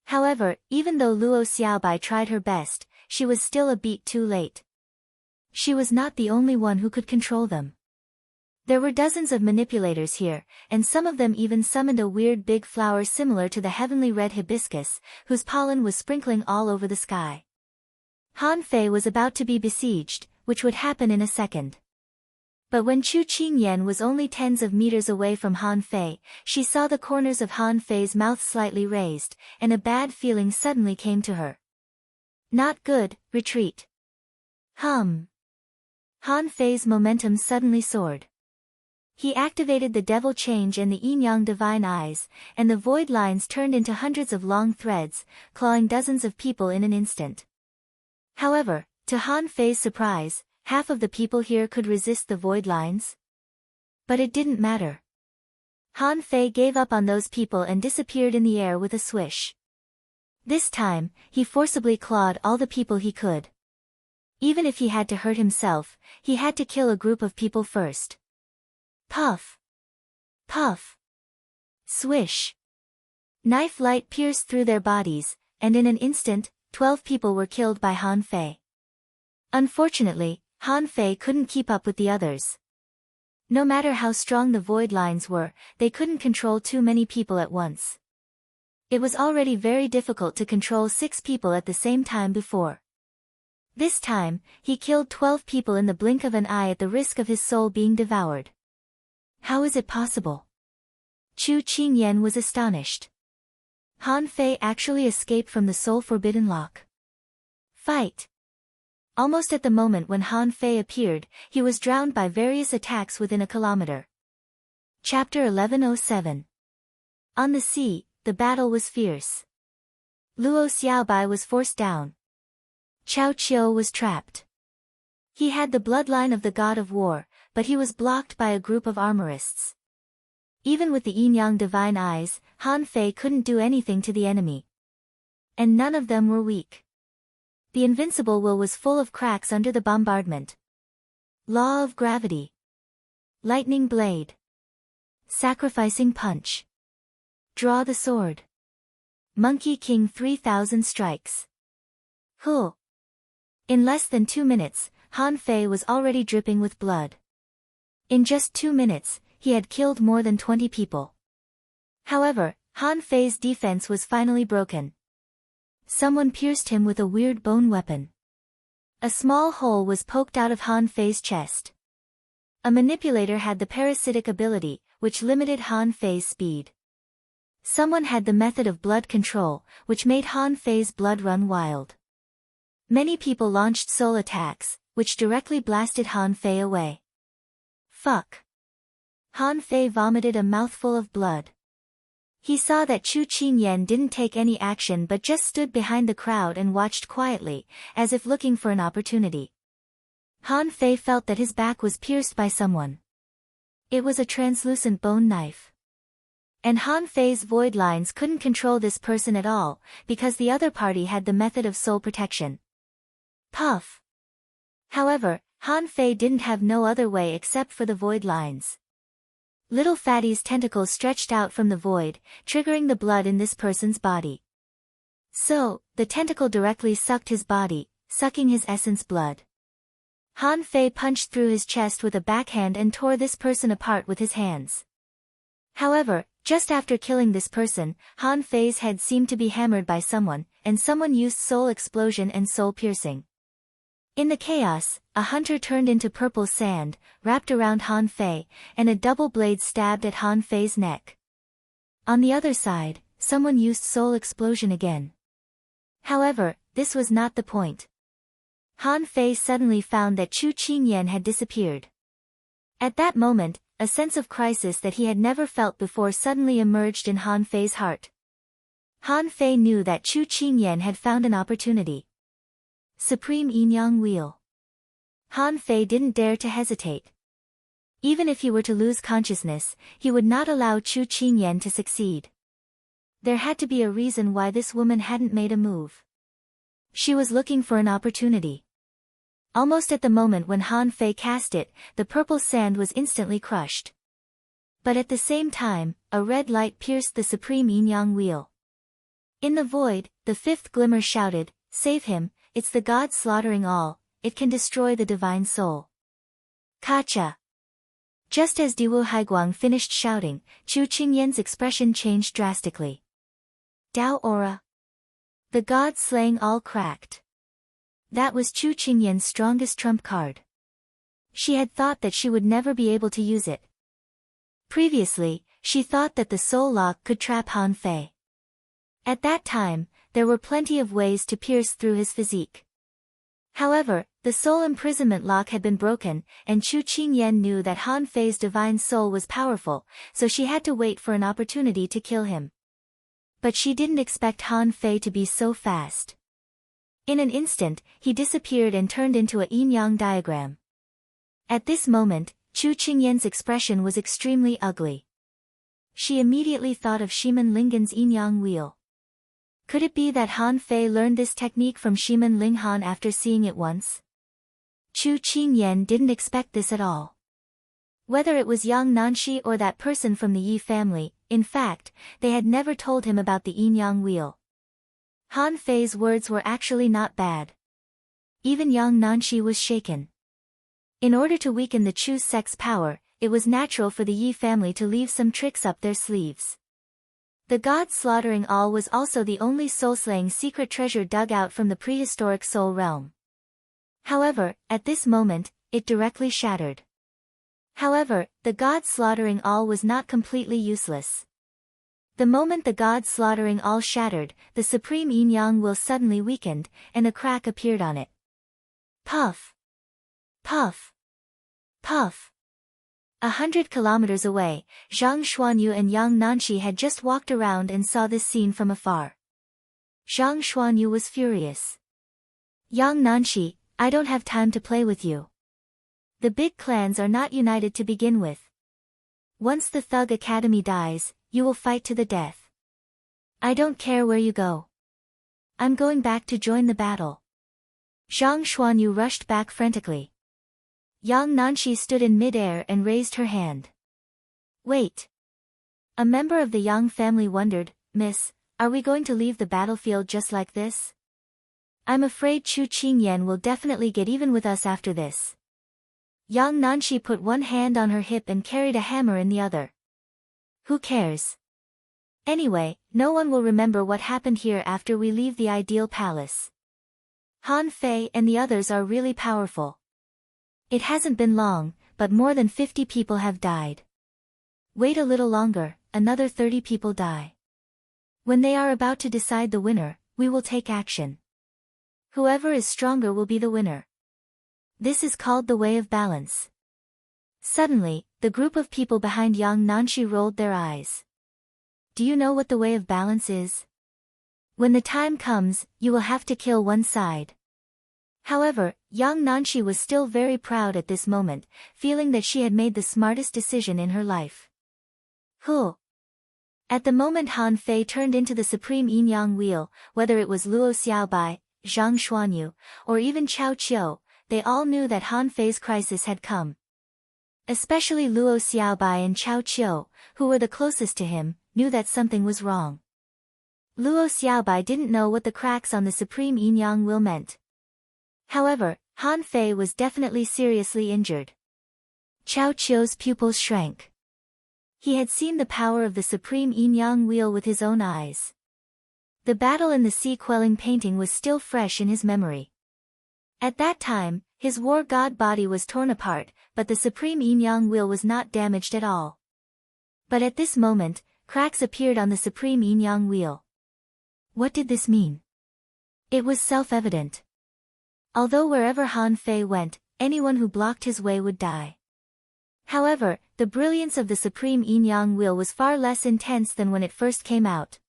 However, even though Luo Xiaobai tried her best, she was still a beat too late. She was not the only one who could control them. There were dozens of manipulators here, and some of them even summoned a weird big flower similar to the heavenly red hibiscus, whose pollen was sprinkling all over the sky. Han Fei was about to be besieged, which would happen in a second. But when Chu Qingyan was only tens of meters away from Han Fei, she saw the corners of Han Fei's mouth slightly raised, and a bad feeling suddenly came to her. Not good, retreat. Han Fei's momentum suddenly soared. He activated the devil change and the yin-yang divine eyes, and the void lines turned into hundreds of long threads, clawing dozens of people in an instant. However, to Han Fei's surprise, half of the people here could resist the void lines. But it didn't matter. Han Fei gave up on those people and disappeared in the air with a swish. This time, he forcibly clawed all the people he could. Even if he had to hurt himself, he had to kill a group of people first. Puff! Puff! Swish! Knife light pierced through their bodies, and in an instant, 12 people were killed by Han Fei. Unfortunately, Han Fei couldn't keep up with the others. No matter how strong the void lines were, they couldn't control too many people at once. It was already very difficult to control 6 people at the same time before. This time, he killed 12 people in the blink of an eye at the risk of his soul being devoured. How is it possible? Chu Qingyan was astonished. Han Fei actually escaped from the Soul Forbidden Lock. Fight! Almost at the moment when Han Fei appeared, he was drowned by various attacks within a kilometer. Chapter 1107. On the sea, the battle was fierce. Luo Xiaobai was forced down. Chao Qiu was trapped. He had the bloodline of the god of war, but he was blocked by a group of armorists. Even with the yin-yang divine eyes, Han Fei couldn't do anything to the enemy. And none of them were weak. The invincible will was full of cracks under the bombardment. Law of gravity. Lightning blade. Sacrificing punch. Draw the sword. Monkey King 3000 strikes. Huh. In less than 2 minutes, Han Fei was already dripping with blood. In just 2 minutes, he had killed more than 20 people. However, Han Fei's defense was finally broken. Someone pierced him with a weird bone weapon. A small hole was poked out of Han Fei's chest. A manipulator had the parasitic ability, which limited Han Fei's speed. Someone had the method of blood control, which made Han Fei's blood run wild. Many people launched soul attacks, which directly blasted Han Fei away. Fuck. Han Fei vomited a mouthful of blood. He saw that Chu Qingyan didn't take any action but just stood behind the crowd and watched quietly, as if looking for an opportunity. Han Fei felt that his back was pierced by someone. It was a translucent bone knife. And Han Fei's void lines couldn't control this person at all, because the other party had the method of soul protection. Puff. However, Han Fei didn't have no other way except for the void lines. Little Fatty's tentacles stretched out from the void, triggering the blood in this person's body. So, the tentacle directly sucked his body, sucking his essence blood. Han Fei punched through his chest with a backhand and tore this person apart with his hands. However, just after killing this person, Han Fei's head seemed to be hammered by someone, and someone used soul explosion and soul piercing. In the chaos, a hunter turned into purple sand, wrapped around Han Fei, and a double blade stabbed at Han Fei's neck. On the other side, someone used soul explosion again. However, this was not the point. Han Fei suddenly found that Chu Qingyan had disappeared. At that moment, a sense of crisis that he had never felt before suddenly emerged in Han Fei's heart. Han Fei knew that Chu Qingyan had found an opportunity. Supreme Yin-Yang Wheel. Han Fei didn't dare to hesitate. Even if he were to lose consciousness, he would not allow Chu Qingyan to succeed. There had to be a reason why this woman hadn't made a move. She was looking for an opportunity. Almost at the moment when Han Fei cast it, the purple sand was instantly crushed. But at the same time, a red light pierced the Supreme Yin-Yang Wheel. In the void, the fifth glimmer shouted, "Save him, it's the god slaughtering all," it can destroy the divine soul. Kacha. Just as Diwu Haiguang finished shouting, Chu Qingyan's expression changed drastically. Dao aura. The god slaying all cracked. That was Chu Qingyan's strongest trump card. She had thought that she would never be able to use it. Previously, she thought that the soul lock could trap Han Fei. At that time, there were plenty of ways to pierce through his physique. However, the soul imprisonment lock had been broken, and Chu Qingyan knew that Han Fei's divine soul was powerful, so she had to wait for an opportunity to kill him. But she didn't expect Han Fei to be so fast. In an instant, he disappeared and turned into a yin-yang diagram. At this moment, Chu Qingyan's expression was extremely ugly. She immediately thought of Shiman Lingan's yin-yang wheel. Could it be that Han Fei learned this technique from Shiman Linghan after seeing it once? Chu Qingyan didn't expect this at all. Whether it was Yang Nanshi or that person from the Yi family, in fact, they had never told him about the yin-yang wheel. Han Fei's words were actually not bad. Even Yang Nanshi was shaken. In order to weaken the Chu's sex power, it was natural for the Yi family to leave some tricks up their sleeves. The god slaughtering all was also the only soul-slaying secret treasure dug out from the prehistoric soul realm. However, at this moment, it directly shattered. However, the god slaughtering all was not completely useless. The moment the god slaughtering all shattered, the supreme yin-yang will suddenly weakened, and a crack appeared on it. Puff! Puff! Puff! 100 kilometers away, Zhang Xuanyu and Yang Nanshi had just walked around and saw this scene from afar. Zhang Xuanyu was furious. Yang Nanshi, I don't have time to play with you. The big clans are not united to begin with. Once the Thug Academy dies, you will fight to the death. I don't care where you go. I'm going back to join the battle. Zhang Xuanyu rushed back frantically. Yang Nanshi stood in mid-air and raised her hand. Wait. A member of the Yang family wondered, Miss, are we going to leave the battlefield just like this? I'm afraid Chu Qingyan will definitely get even with us after this. Yang Nanshi put one hand on her hip and carried a hammer in the other. Who cares? Anyway, no one will remember what happened here after we leave the ideal palace. Han Fei and the others are really powerful. It hasn't been long, but more than 50 people have died. Wait a little longer, another 30 people die. When they are about to decide the winner, we will take action. Whoever is stronger will be the winner. This is called the way of balance. Suddenly, the group of people behind Yang Nanshi rolled their eyes. Do you know what the way of balance is? When the time comes, you will have to kill one side. However, Yang Nanshi was still very proud at this moment, feeling that she had made the smartest decision in her life. Huh. At the moment Han Fei turned into the supreme yin-yang wheel, whether it was Luo Xiaobai, Zhang Xuanyu, or even Chao Qiu, they all knew that Han Fei's crisis had come. Especially Luo Xiaobai and Chao Qiu, who were the closest to him, knew that something was wrong. Luo Xiaobai didn't know what the cracks on the supreme yin-yang wheel meant. However, Han Fei was definitely seriously injured. Chao Qiu's pupils shrank. He had seen the power of the supreme yin-yang wheel with his own eyes. The battle in the sea-quelling painting was still fresh in his memory. At that time, his war god body was torn apart, but the supreme yin-yang wheel was not damaged at all. But at this moment, cracks appeared on the supreme yin-yang wheel. What did this mean? It was self-evident. Although wherever Han Fei went, anyone who blocked his way would die. However, the brilliance of the supreme yin-yang wheel was far less intense than when it first came out.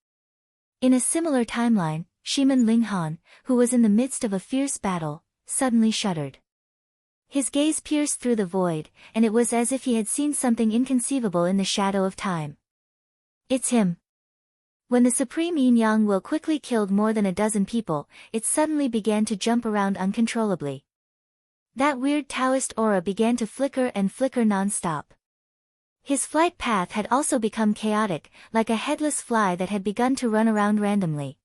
In a similar timeline, Shiman Linghan, who was in the midst of a fierce battle, suddenly shuddered. His gaze pierced through the void, and it was as if he had seen something inconceivable in the shadow of time. It's him. When the supreme yin-yang wheel quickly killed more than a dozen people, it suddenly began to jump around uncontrollably. That weird Taoist aura began to flicker and flicker non-stop. His flight path had also become chaotic, like a headless fly that had begun to run around randomly.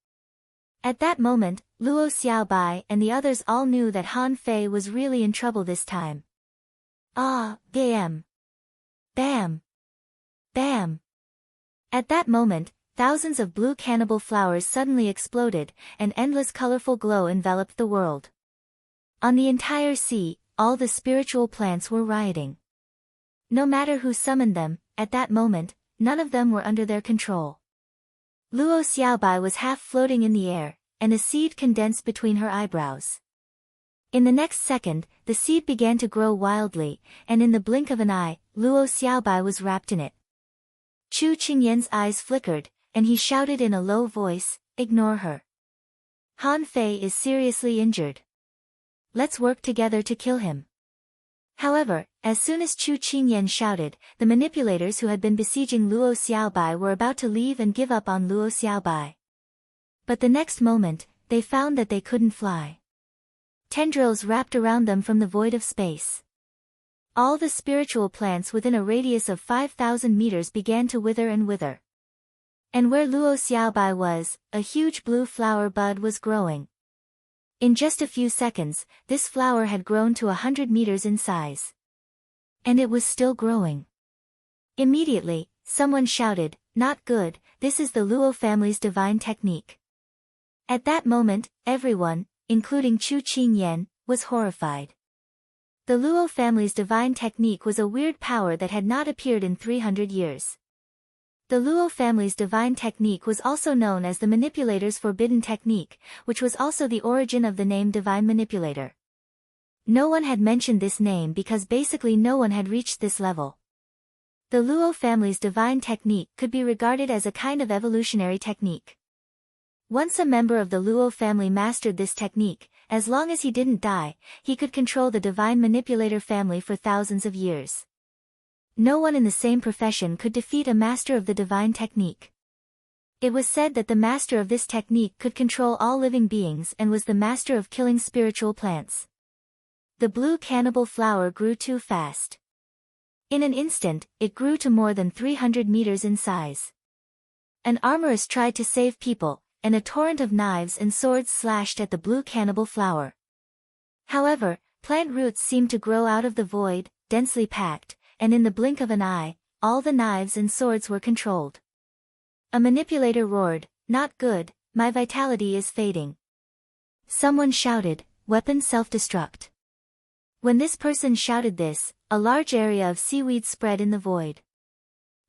At that moment, Luo Xiaobai and the others all knew that Han Fei was really in trouble this time. Ah, bam! Bam! Bam! At that moment, thousands of blue cannibal flowers suddenly exploded, and endless colorful glow enveloped the world. On the entire sea, all the spiritual plants were rioting. No matter who summoned them, at that moment, none of them were under their control. Luo Xiaobai was half floating in the air, and a seed condensed between her eyebrows. In the next second, the seed began to grow wildly, and in the blink of an eye, Luo Xiaobai was wrapped in it. Chu Qingyan's eyes flickered, and he shouted in a low voice, "Ignore her. Han Fei is seriously injured. Let's work together to kill him." However, as soon as Chu Qingyan shouted, the manipulators who had been besieging Luo Xiaobai were about to leave and give up on Luo Xiaobai. But the next moment, they found that they couldn't fly. Tendrils wrapped around them from the void of space. All the spiritual plants within a radius of 5,000 meters began to wither and wither. And where Luo Xiaobai was, a huge blue flower bud was growing. In just a few seconds, this flower had grown to 100 meters in size. And it was still growing. Immediately, someone shouted, "Not good, this is the Luo family's divine technique." At that moment, everyone, including Chu Qingyan, was horrified. The Luo family's divine technique was a weird power that had not appeared in 300 years. The Luo family's divine technique was also known as the manipulator's forbidden technique, which was also the origin of the name divine manipulator. No one had mentioned this name because basically no one had reached this level. The Luo family's divine technique could be regarded as a kind of evolutionary technique. Once a member of the Luo family mastered this technique, as long as he didn't die, he could control the divine manipulator family for thousands of years. No one in the same profession could defeat a master of the divine technique. It was said that the master of this technique could control all living beings and was the master of killing spiritual plants. The blue cannibal flower grew too fast. In an instant, it grew to more than 300 meters in size. An armorist tried to save people, and a torrent of knives and swords slashed at the blue cannibal flower. However, plant roots seemed to grow out of the void, densely packed, and in the blink of an eye, all the knives and swords were controlled. A manipulator roared, "Not good, my vitality is fading." Someone shouted, "Weapon self-destruct." When this person shouted this, a large area of seaweed spread in the void.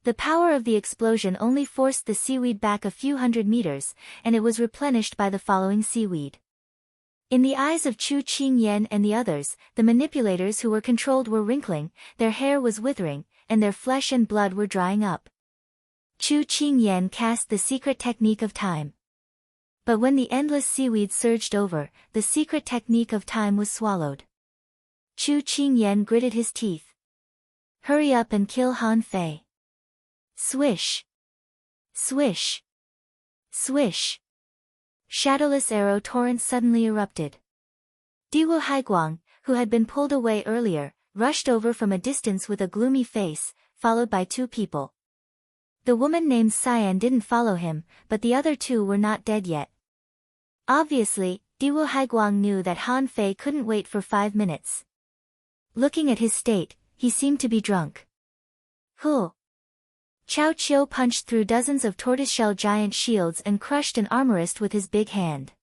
The power of the explosion only forced the seaweed back a few hundred meters, and it was replenished by the following seaweed. In the eyes of Chu Qingyan and the others, the manipulators who were controlled were wrinkling, their hair was withering, and their flesh and blood were drying up. Chu Qingyan cast the secret technique of time. But when the endless seaweed surged over, the secret technique of time was swallowed. Chu Qingyan gritted his teeth. "Hurry up and kill Han Fei." Swish! Swish! Swish! Shadowless arrow torrents suddenly erupted. Diwu Haiguang, who had been pulled away earlier, rushed over from a distance with a gloomy face, followed by two people. The woman named Cyan didn't follow him, but the other two were not dead yet. Obviously, Diwu Haiguang knew that Han Fei couldn't wait for 5 minutes. Looking at his state, he seemed to be drunk. Huh! Chao Qiu punched through dozens of tortoiseshell giant shields and crushed an armorist with his big hand.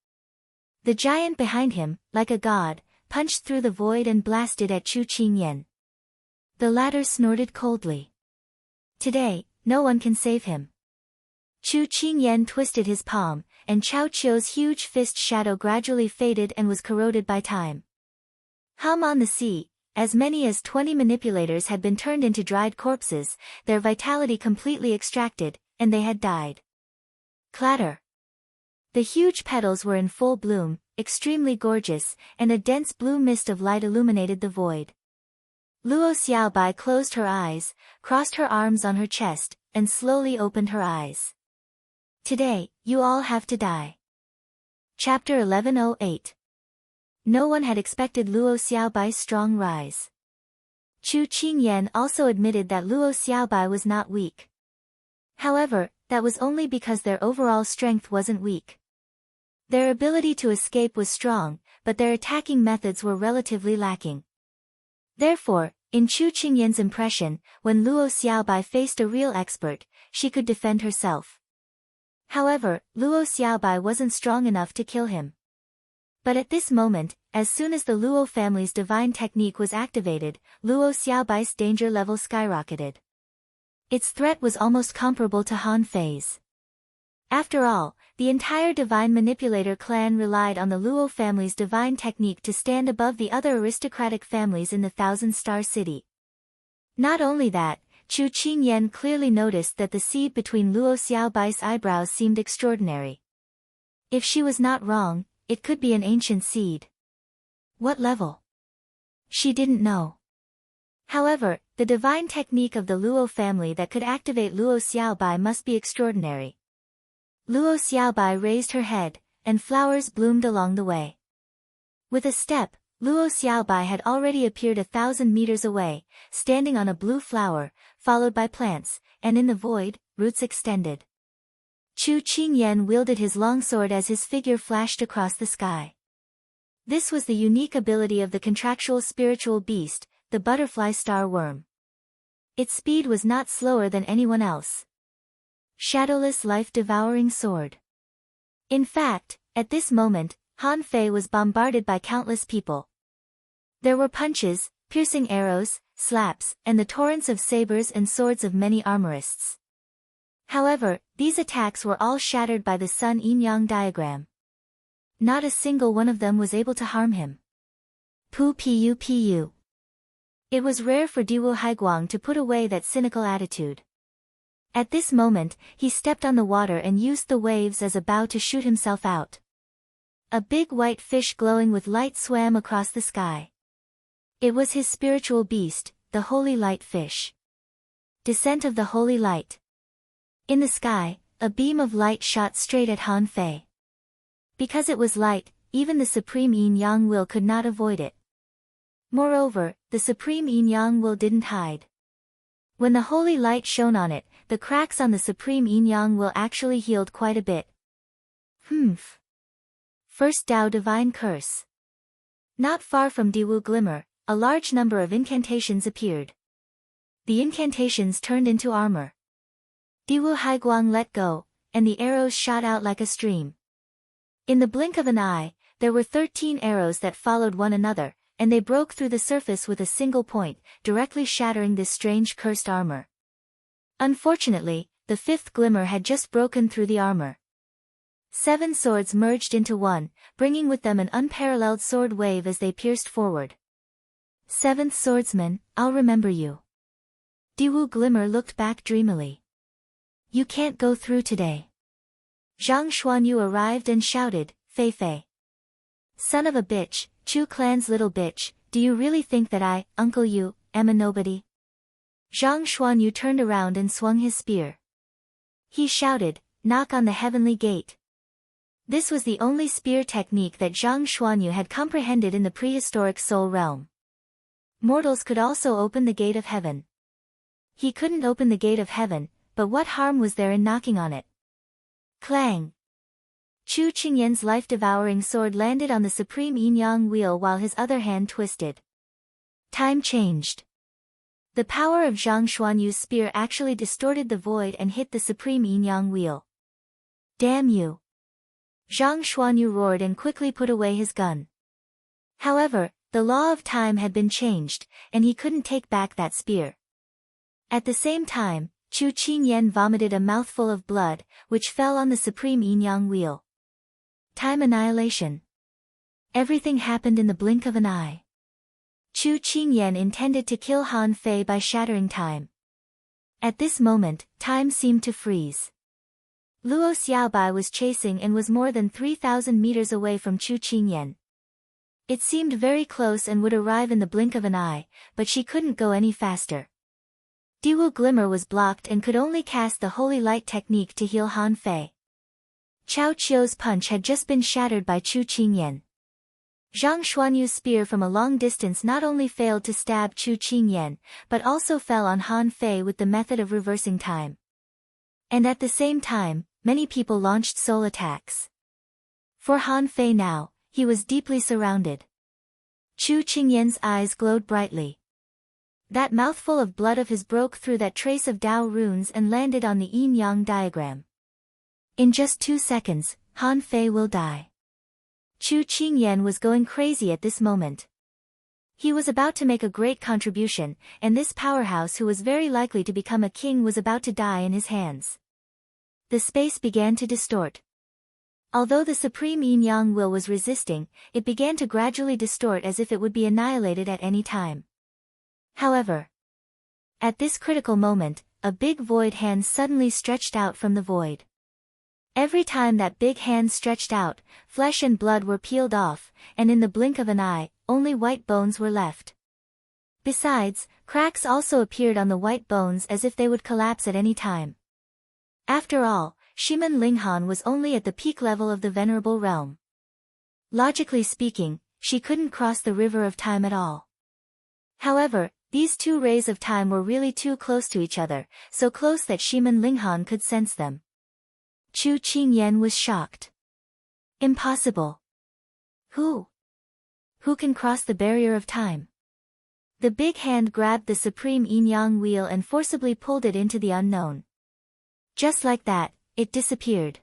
The giant behind him, like a god, punched through the void and blasted at Chu Qingyan. The latter snorted coldly. Today, no one can save him. Chu Qingyan twisted his palm, and Chao Qiu's huge fist shadow gradually faded and was corroded by time. On the sea, as many as 20 manipulators had been turned into dried corpses, their vitality completely extracted, and they had died. Clatter! The huge petals were in full bloom, extremely gorgeous, and a dense blue mist of light illuminated the void. Luo Xiaobai closed her eyes, crossed her arms on her chest, and slowly opened her eyes. Today, you all have to die. Chapter 1108. No one had expected Luo Xiaobai's strong rise. Chu Qingyan also admitted that Luo Xiaobai was not weak. However, that was only because their overall strength wasn't weak. Their ability to escape was strong, but their attacking methods were relatively lacking. Therefore, in Chu Qingyan's impression, when Luo Xiaobai faced a real expert, she could defend herself. However, Luo Xiaobai wasn't strong enough to kill him. But at this moment, as soon as the Luo family's divine technique was activated, Luo Xiaobai's danger level skyrocketed. Its threat was almost comparable to Han Fei's. After all, the entire divine manipulator clan relied on the Luo family's divine technique to stand above the other aristocratic families in the Thousand-Star City. Not only that, Chu Qingyan clearly noticed that the seed between Luo Xiaobai's eyebrows seemed extraordinary. If she was not wrong, it could be an ancient seed. What level? She didn't know. However, the divine technique of the Luo family that could activate Luo Xiaobai must be extraordinary. Luo Xiaobai raised her head, and flowers bloomed along the way. With a step, Luo Xiaobai had already appeared 1,000 meters away, standing on a blue flower, followed by plants, and in the void, roots extended. Chu Qingyan wielded his longsword as his figure flashed across the sky. This was the unique ability of the contractual spiritual beast, the butterfly star worm. Its speed was not slower than anyone else. Shadowless life-devouring sword. In fact, at this moment, Han Fei was bombarded by countless people. There were punches, piercing arrows, slaps, and the torrents of sabers and swords of many armorists. However, these attacks were all shattered by the Sun Yin-Yang diagram. Not a single one of them was able to harm him. Pu. It was rare for Diwu Haiguang to put away that cynical attitude. At this moment, he stepped on the water and used the waves as a bow to shoot himself out. A big white fish glowing with light swam across the sky. It was his spiritual beast, the Holy Light Fish. Descent of the Holy Light. In the sky, a beam of light shot straight at Han Fei. Because it was light, even the Supreme Yin-Yang Will could not avoid it. Moreover, the Supreme Yin-Yang Will didn't hide. When the holy light shone on it, the cracks on the Supreme Yin-Yang Will actually healed quite a bit. First Tao Divine Curse. Not far from Diwu Glimmer, a large number of incantations appeared. The incantations turned into armor. Diwu Haiguang let go, and the arrows shot out like a stream. In the blink of an eye, there were 13 arrows that followed one another, and they broke through the surface with a single point, directly shattering this strange cursed armor. Unfortunately, the fifth glimmer had just broken through the armor. 7 swords merged into one, bringing with them an unparalleled sword wave as they pierced forward. 7th swordsman, I'll remember you. Diwu Glimmer looked back dreamily. You can't go through today. Zhang Xuanyu arrived and shouted, Fei Fei. Son of a bitch, Chu clan's little bitch, do you really think that I, Uncle Yu, am a nobody? Zhang Xuanyu turned around and swung his spear. He shouted, knock on the heavenly gate. This was the only spear technique that Zhang Xuanyu had comprehended in the prehistoric soul realm. Mortals could also open the gate of heaven. He couldn't open the gate of heaven, but what harm was there in knocking on it? Clang! Chu Qingyan's life-devouring sword landed on the Supreme Yin-Yang wheel while his other hand twisted. Time changed. The power of Zhang Xuanyu's spear actually distorted the void and hit the Supreme Yin-Yang wheel. Damn you! Zhang Xuanyu roared and quickly put away his gun. However, the law of time had been changed, and he couldn't take back that spear. At the same time, Chu Qingyan vomited a mouthful of blood, which fell on the Supreme Yin-Yang wheel. Time annihilation. Everything happened in the blink of an eye. Chu Qingyan intended to kill Han Fei by shattering time. At this moment, time seemed to freeze. Luo Xiaobai was chasing and was more than 3,000 meters away from Chu Qingyan. It seemed very close and would arrive in the blink of an eye, but she couldn't go any faster. Diwu Glimmer was blocked and could only cast the Holy Light technique to heal Han Fei. Chao Qiu's punch had just been shattered by Chu Qingyan. Zhang Xuanyu's spear from a long distance not only failed to stab Chu Qingyan, but also fell on Han Fei with the method of reversing time. And at the same time, many people launched soul attacks. For Han Fei now, he was deeply surrounded. Chu Qingyan's eyes glowed brightly. That mouthful of blood of his broke through that trace of Dao runes and landed on the yin-yang diagram. In just 2 seconds, Han Fei will die. Chu Qingyan was going crazy at this moment. He was about to make a great contribution, and this powerhouse who was very likely to become a king was about to die in his hands. The space began to distort. Although the supreme yin-yang will was resisting, it began to gradually distort as if it would be annihilated at any time. However, at this critical moment, a big void hand suddenly stretched out from the void. Every time that big hand stretched out, flesh and blood were peeled off, and in the blink of an eye, only white bones were left. Besides, cracks also appeared on the white bones as if they would collapse at any time. After all, Shimen Linghan was only at the peak level of the venerable realm. Logically speaking, she couldn't cross the river of time at all. However, these two rays of time were really too close to each other, so close that Shimen Linghan could sense them. Chu Qingyan was shocked. Impossible. Who can cross the barrier of time? The big hand grabbed the supreme yin-yang wheel and forcibly pulled it into the unknown. Just like that, it disappeared.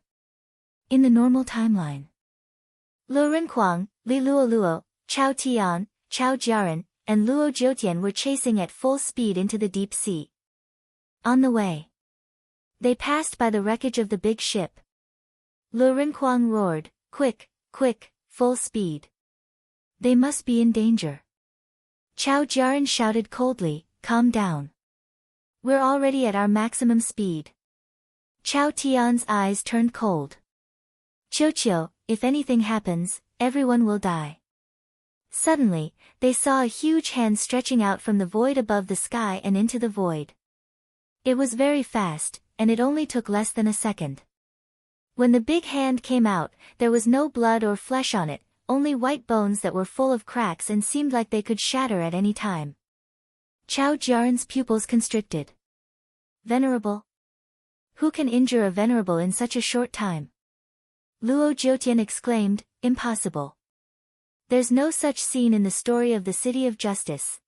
In the normal timeline, Luo Renquang, Li Luoluo, Chao Tian, Chao Jiaran, and Luo Jiutian were chasing at full speed into the deep sea. On the way, they passed by the wreckage of the big ship. Luo Renquang roared, "Quick, quick, full speed. They must be in danger." Chao Jiaran shouted coldly, "Calm down. We're already at our maximum speed." Chao Tian's eyes turned cold. "Qiuqiu, if anything happens, everyone will die." Suddenly, they saw a huge hand stretching out from the void above the sky and into the void. It was very fast, and it only took less than a second. When the big hand came out, there was no blood or flesh on it, only white bones that were full of cracks and seemed like they could shatter at any time. Chao Jiaran's pupils constricted. Venerable? Who can injure a venerable in such a short time? Luo Jiutian exclaimed, "Impossible. There's no such scene in the story of the City of Justice."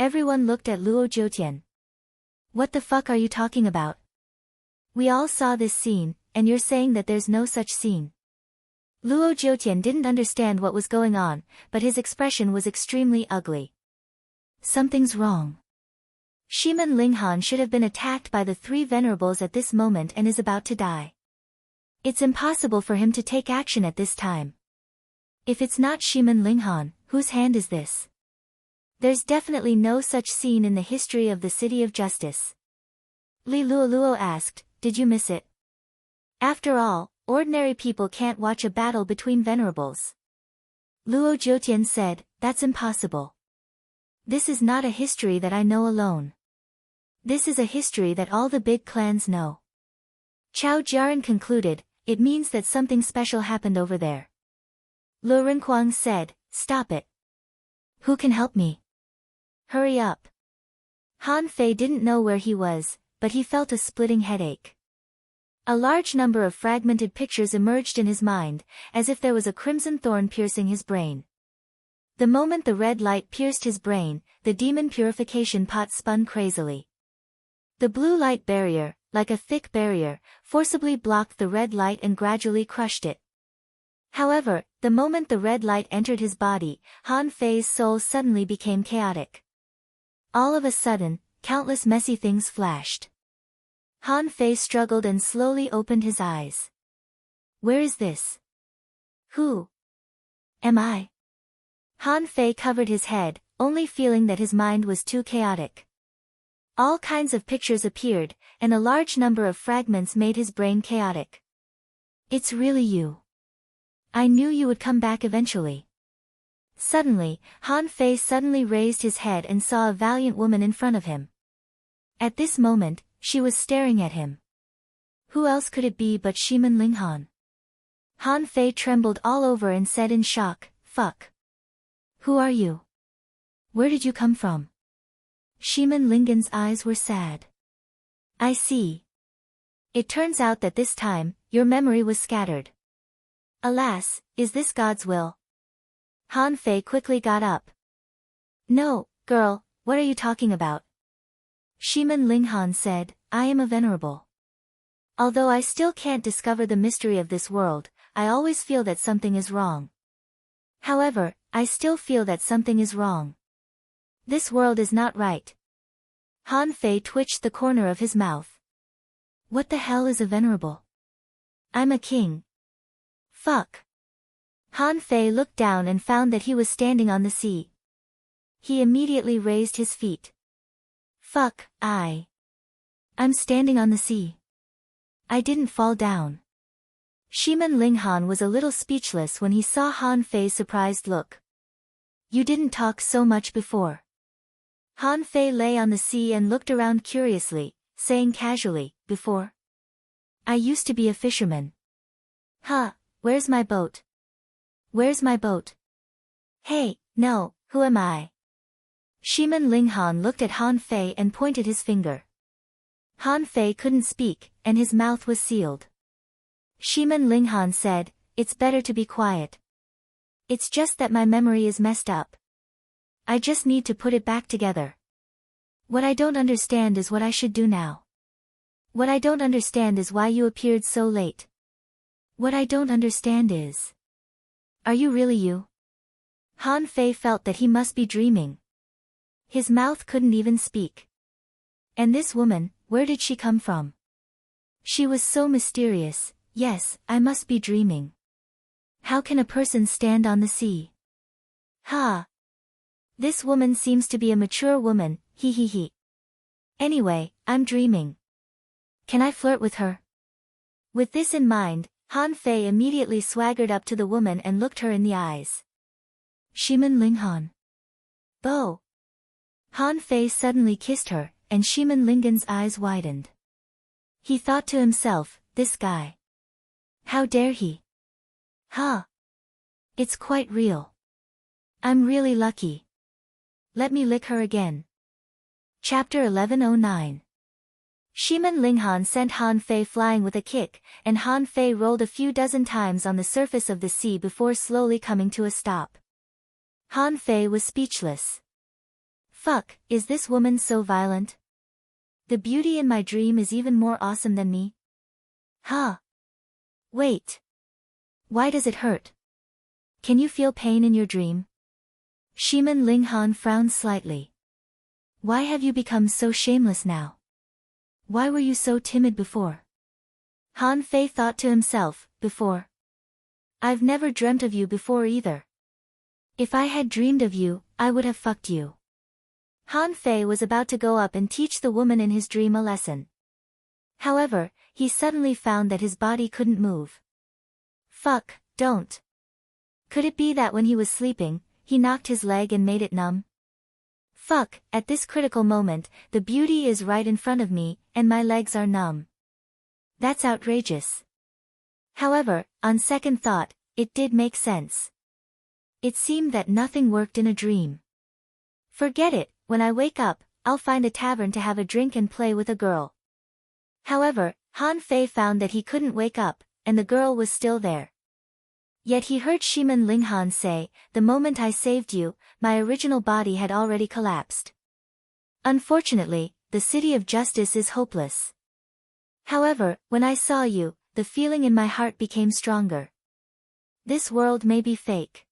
Everyone looked at Luo Jiutian. "What the fuck are you talking about? We all saw this scene, and you're saying that there's no such scene." Luo Jiutian didn't understand what was going on, but his expression was extremely ugly. Something's wrong. Shimen Linghan should have been attacked by the 3 venerables at this moment and is about to die. It's impossible for him to take action at this time. If it's not Shimen Linghan, whose hand is this? There's definitely no such scene in the history of the City of Justice. Li Luoluo asked, "Did you miss it?" After all, ordinary people can't watch a battle between venerables. Luo Jiutian said, "That's impossible. This is not a history that I know alone. This is a history that all the big clans know." Chao Jiaran concluded, "It means that something special happened over there." Luo Renquang said, "Stop it. Who can help me? Hurry up." Han Fei didn't know where he was, but he felt a splitting headache. A large number of fragmented pictures emerged in his mind, as if there was a crimson thorn piercing his brain. The moment the red light pierced his brain, the demon purification pot spun crazily. The blue light barrier, like a thick barrier, forcibly blocked the red light and gradually crushed it. However, the moment the red light entered his body, Han Fei's soul suddenly became chaotic. All of a sudden, countless messy things flashed. Han Fei struggled and slowly opened his eyes. Where is this? Who am I? Han Fei covered his head, only feeling that his mind was too chaotic. All kinds of pictures appeared, and a large number of fragments made his brain chaotic. It's really you. I knew you would come back eventually. Suddenly, Han Fei suddenly raised his head and saw a valiant woman in front of him. At this moment, she was staring at him. Who else could it be but Shimen Linghan? Han Fei trembled all over and said in shock, "Fuck. Who are you? Where did you come from?" Shimen Linghan's eyes were sad. "I see. It turns out that this time, your memory was scattered. Alas, is this God's will? Han Fei quickly got up. No, girl, what are you talking about? Shiman Linghan said, I am a venerable. Although I still can't discover the mystery of this world, I always feel that something is wrong. However, I still feel that something is wrong. This world is not right. Han Fei twitched the corner of his mouth. What the hell is a venerable? I'm a king. Fuck. Han Fei looked down and found that he was standing on the sea. He immediately raised his feet. Fuck, I'm standing on the sea. I didn't fall down. Shiman Linghan was a little speechless when he saw Han Fei's surprised look. You didn't talk so much before. Han Fei lay on the sea and looked around curiously, saying casually, before? I used to be a fisherman. Huh, where's my boat? Where's my boat? Hey, no, who am I? Shiman Linghan looked at Han Fei and pointed his finger. Han Fei couldn't speak, and his mouth was sealed. Shiman Linghan said, it's better to be quiet. It's just that my memory is messed up. I just need to put it back together. What I don't understand is what I should do now. What I don't understand is why you appeared so late. What I don't understand is... Are you really you? Han Fei felt that he must be dreaming. His mouth couldn't even speak. And this woman, where did she come from? She was so mysterious. Yes, I must be dreaming. How can a person stand on the sea? Ha! This woman seems to be a mature woman, he. Anyway, I'm dreaming. Can I flirt with her? With this in mind, Han Fei immediately swaggered up to the woman and looked her in the eyes. Shiman Linghan. Bo! Han Fei suddenly kissed her, and Shiman Linghan's eyes widened. He thought to himself, this guy. How dare he? Huh? It's quite real. I'm really lucky. Let me lick her again. Chapter 1109. Shiman Linghan sent Han Fei flying with a kick, and Han Fei rolled a few dozen times on the surface of the sea before slowly coming to a stop. Han Fei was speechless. Fuck, is this woman so violent? The beauty in my dream is even more awesome than me? Huh? Wait. Why does it hurt? Can you feel pain in your dream? Shiman Linghan frowned slightly. Why have you become so shameless now? Why were you so timid before? Han Fei thought to himself, before? I've never dreamt of you before either. If I had dreamed of you, I would have fucked you. Han Fei was about to go up and teach the woman in his dream a lesson. However, he suddenly found that his body couldn't move. Fuck, don't. Could it be that when he was sleeping, he knocked his leg and made it numb? Fuck, at this critical moment, the beauty is right in front of me, and my legs are numb. That's outrageous. However, on second thought, it did make sense. It seemed that nothing worked in a dream. Forget it, when I wake up, I'll find a tavern to have a drink and play with a girl. However, Han Fei found that he couldn't wake up, and the girl was still there. Yet he heard Shiman Linghan say, the moment I saved you, my original body had already collapsed. Unfortunately, the city of justice is hopeless. However, when I saw you, the feeling in my heart became stronger. This world may be fake.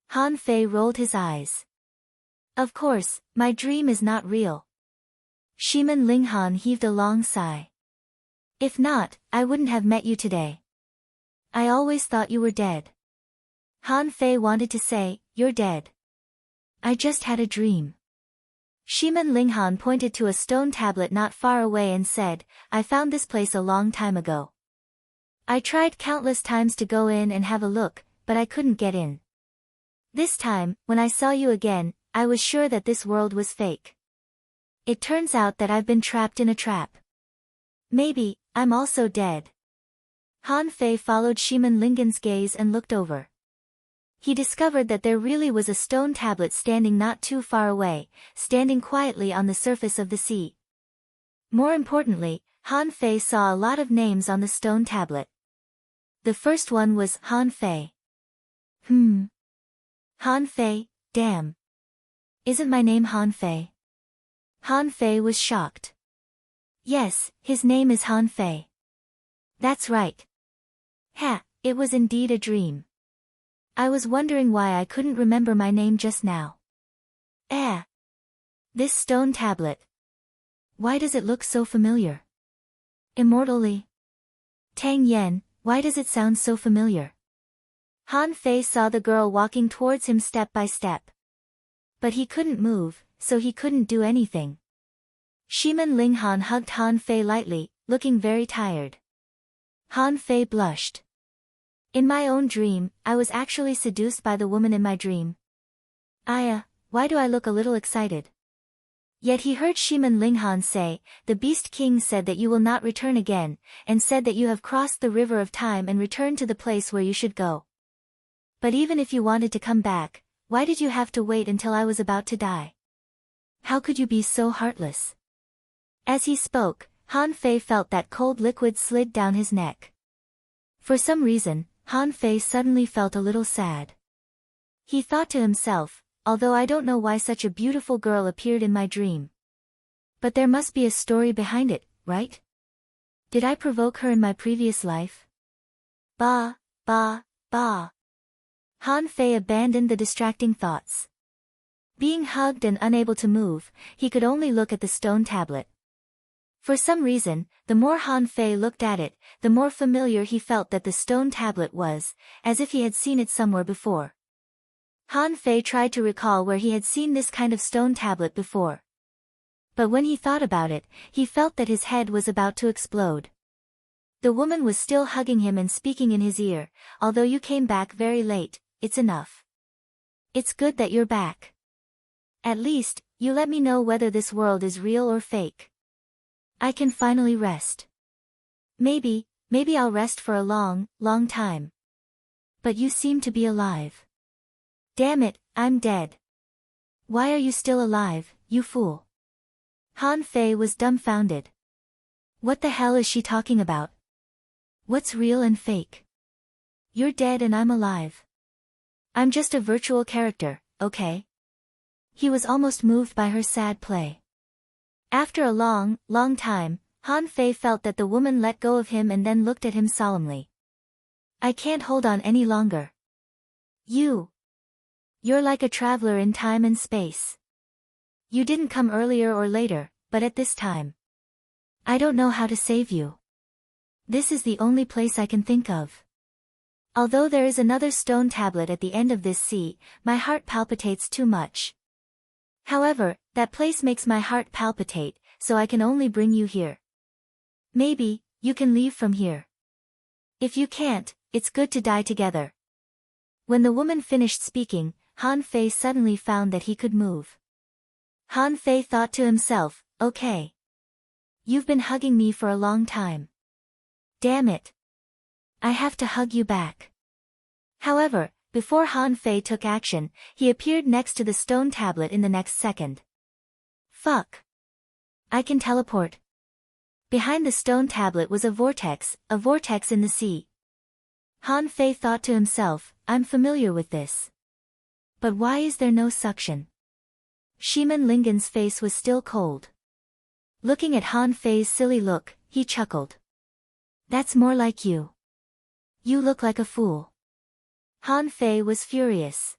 Han Fei rolled his eyes. Of course, my dream is not real. Shiman Linghan heaved a long sigh. If not, I wouldn't have met you today. I always thought you were dead. Han Fei wanted to say, you're dead. I just had a dream. Shiman Linghan pointed to a stone tablet not far away and said, I found this place a long time ago. I tried countless times to go in and have a look, but I couldn't get in. This time, when I saw you again, I was sure that this world was fake. It turns out that I've been trapped in a trap. Maybe, I'm also dead. Han Fei followed Shiman Linghan's gaze and looked over. He discovered that there really was a stone tablet standing not too far away, standing quietly on the surface of the sea. More importantly, Han Fei saw a lot of names on the stone tablet. The first one was Han Fei. Han Fei, damn. Isn't my name Han Fei? Han Fei was shocked. Yes, his name is Han Fei. That's right. Ha, it was indeed a dream. I was wondering why I couldn't remember my name just now. This stone tablet. Why does it look so familiar? Immortally. Tang Yen, why does it sound so familiar? Han Fei saw the girl walking towards him step by step. But he couldn't move, so he couldn't do anything. Shiman Linghan hugged Han Fei lightly, looking very tired. Han Fei blushed. In my own dream, I was actually seduced by the woman in my dream. Why do I look a little excited? Yet he heard Shiman Linghan say, the Beast King said that you will not return again, and said that you have crossed the river of time and returned to the place where you should go. But even if you wanted to come back, why did you have to wait until I was about to die? How could you be so heartless? As he spoke, Han Fei felt that cold liquid slid down his neck. For some reason, Han Fei suddenly felt a little sad. He thought to himself, although I don't know why such a beautiful girl appeared in my dream. But there must be a story behind it, right? Did I provoke her in my previous life? Bah. Han Fei abandoned the distracting thoughts. Being hugged and unable to move, he could only look at the stone tablet. For some reason, the more Han Fei looked at it, the more familiar he felt that the stone tablet was, as if he had seen it somewhere before. Han Fei tried to recall where he had seen this kind of stone tablet before. But when he thought about it, he felt that his head was about to explode. The woman was still hugging him and speaking in his ear, although you came back very late, it's enough. It's good that you're back. At least, you let me know whether this world is real or fake. I can finally rest. Maybe I'll rest for a long time. But you seem to be alive. Damn it, I'm dead. Why are you still alive, you fool? Han Fei was dumbfounded. What the hell is she talking about? What's real and fake? You're dead and I'm alive. I'm just a virtual character, okay? He was almost moved by her sad play. After a long time, Han Fei felt that the woman let go of him and then looked at him solemnly. I can't hold on any longer. You're like a traveler in time and space. You didn't come earlier or later, but at this time. I don't know how to save you. This is the only place I can think of. Although there is another stone tablet at the end of this sea, my heart palpitates too much. However, that place makes my heart palpitate, so I can only bring you here. Maybe, you can leave from here. If you can't, it's good to die together. When the woman finished speaking, Han Fei suddenly found that he could move. Han Fei thought to himself, okay. You've been hugging me for a long time. Damn it. I have to hug you back. However, before Han Fei took action, he appeared next to the stone tablet in the next second. Fuck. I can teleport. Behind the stone tablet was a vortex in the sea. Han Fei thought to himself, I'm familiar with this. But why is there no suction? Shiman Lingan's face was still cold. Looking at Han Fei's silly look, he chuckled. That's more like you. You look like a fool. Han Fei was furious.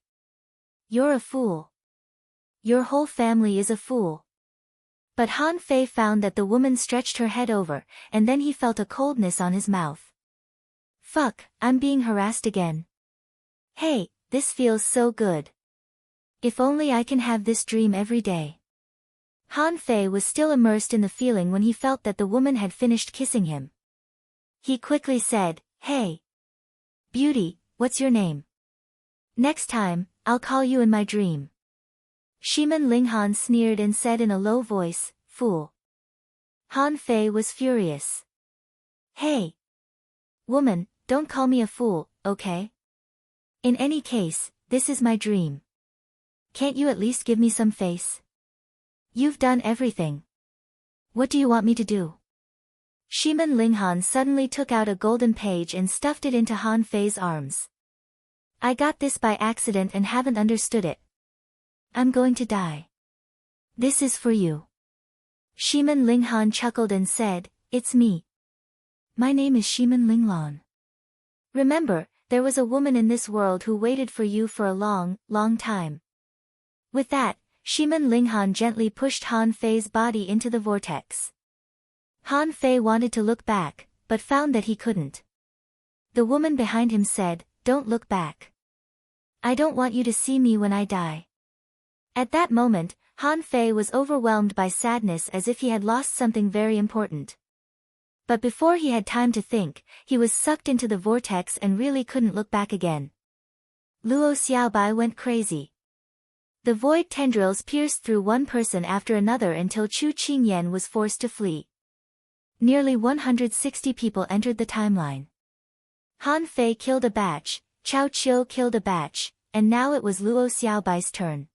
You're a fool. Your whole family is a fool. But Han Fei found that the woman stretched her head over, and then he felt a coldness on his mouth. Fuck, I'm being harassed again. Hey, this feels so good. If only I can have this dream every day. Han Fei was still immersed in the feeling when he felt that the woman had finished kissing him. He quickly said, Hey. Beauty, what's your name? Next time, I'll call you in my dream. Shiman Linghan sneered and said in a low voice, Fool. Han Fei was furious. Hey. Woman, don't call me a fool, okay? In any case, this is my dream. Can't you at least give me some face? You've done everything. What do you want me to do? Shimin Linghan suddenly took out a golden page and stuffed it into Han Fei's arms. I got this by accident and haven't understood it. I'm going to die. This is for you. Shimin Linghan chuckled and said, It's me. My name is Shimin Linglan. Remember, there was a woman in this world who waited for you for a long, long time. With that, Shimin Linghan gently pushed Han Fei's body into the vortex. Han Fei wanted to look back, but found that he couldn't. The woman behind him said, Don't look back. I don't want you to see me when I die. At that moment, Han Fei was overwhelmed by sadness as if he had lost something very important. But before he had time to think, he was sucked into the vortex and really couldn't look back again. Luo Xiaobai went crazy. The void tendrils pierced through one person after another until Chu Qingyan was forced to flee. Nearly 160 people entered the timeline. Han Fei killed a batch, Chao Qiu killed a batch, and now it was Luo Xiaobai's turn.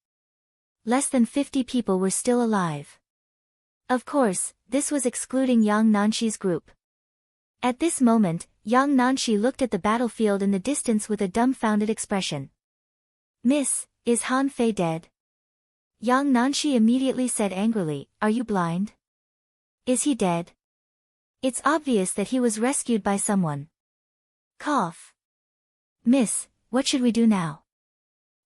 Less than 50 people were still alive. Of course, this was excluding Yang Nanxi's group. At this moment, Yang Nanxi looked at the battlefield in the distance with a dumbfounded expression. Miss, is Han Fei dead? Yang Nanxi immediately said angrily, Are you blind? Is he dead? It's obvious that he was rescued by someone. Cough. Miss, what should we do now?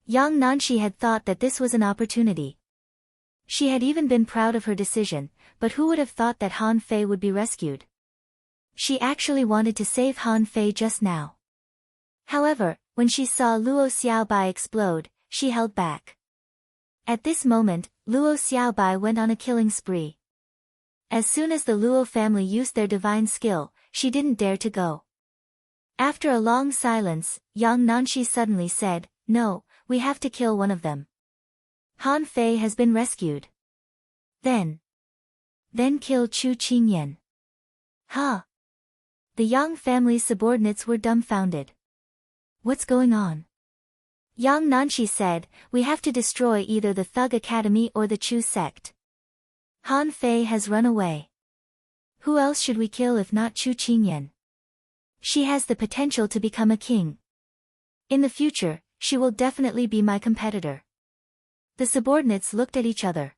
Yang Nanxi had thought that this was an opportunity. She had even been proud of her decision, but who would have thought that Han Fei would be rescued? She actually wanted to save Han Fei just now. However, when she saw Luo Xiaobai explode, she held back. At this moment, Luo Xiaobai went on a killing spree. As soon as the Luo family used their divine skill, she didn't dare to go. After a long silence, Yang Nanxi suddenly said, No, we have to kill one of them. Han Fei has been rescued. Then kill Chu Qingyan. Huh? The Yang family's subordinates were dumbfounded. What's going on? Yang Nanxi said, We have to destroy either the Thug Academy or the Chu sect. Han Fei has run away. Who else should we kill if not Chu Qingyan? She has the potential to become a king. In the future, she will definitely be my competitor. The subordinates looked at each other.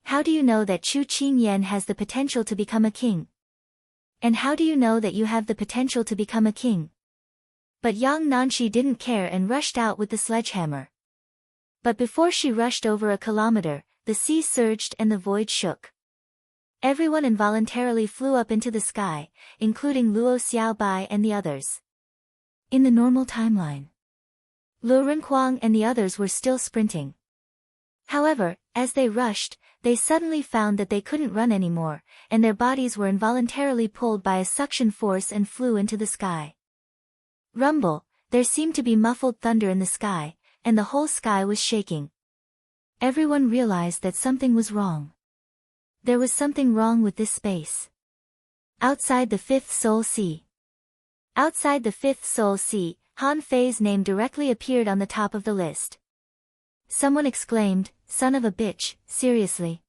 How do you know that Chu Qingyan has the potential to become a king? And how do you know that you have the potential to become a king? But Yang Nanxi didn't care and rushed out with the sledgehammer. But before she rushed over a kilometer, the sea surged and the void shook. Everyone involuntarily flew up into the sky, including Luo Xiaobai and the others. In the normal timeline, Lu Renquang and the others were still sprinting. However, as they rushed, they suddenly found that they couldn't run anymore, and their bodies were involuntarily pulled by a suction force and flew into the sky. Rumble, there seemed to be muffled thunder in the sky, and the whole sky was shaking. Everyone realized that something was wrong. There was something wrong with this space. Outside the Fifth Soul Sea. Outside the Fifth Soul Sea, Han Fei's name directly appeared on the top of the list. Someone exclaimed, Son of a bitch, seriously?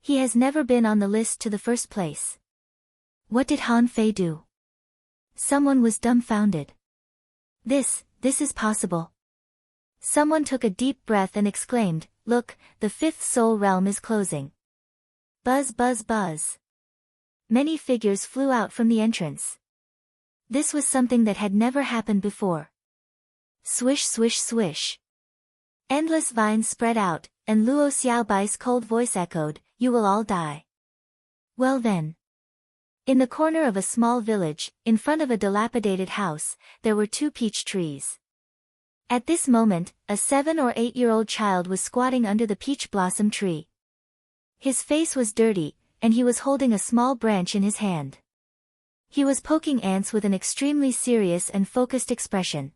He has never been on the list to the first place. What did Han Fei do? Someone was dumbfounded. This is possible. Someone took a deep breath and exclaimed, Look, the Fifth Soul Realm is closing. Buzz buzz buzz. Many figures flew out from the entrance. This was something that had never happened before. Swish swish swish. Endless vines spread out, and Luo Xiaobai's cold voice echoed, You will all die. Well then. In the corner of a small village, in front of a dilapidated house, there were 2 peach trees. At this moment, a 7 or 8-year-old child was squatting under the peach blossom tree. His face was dirty, and he was holding a small branch in his hand. He was poking ants with an extremely serious and focused expression.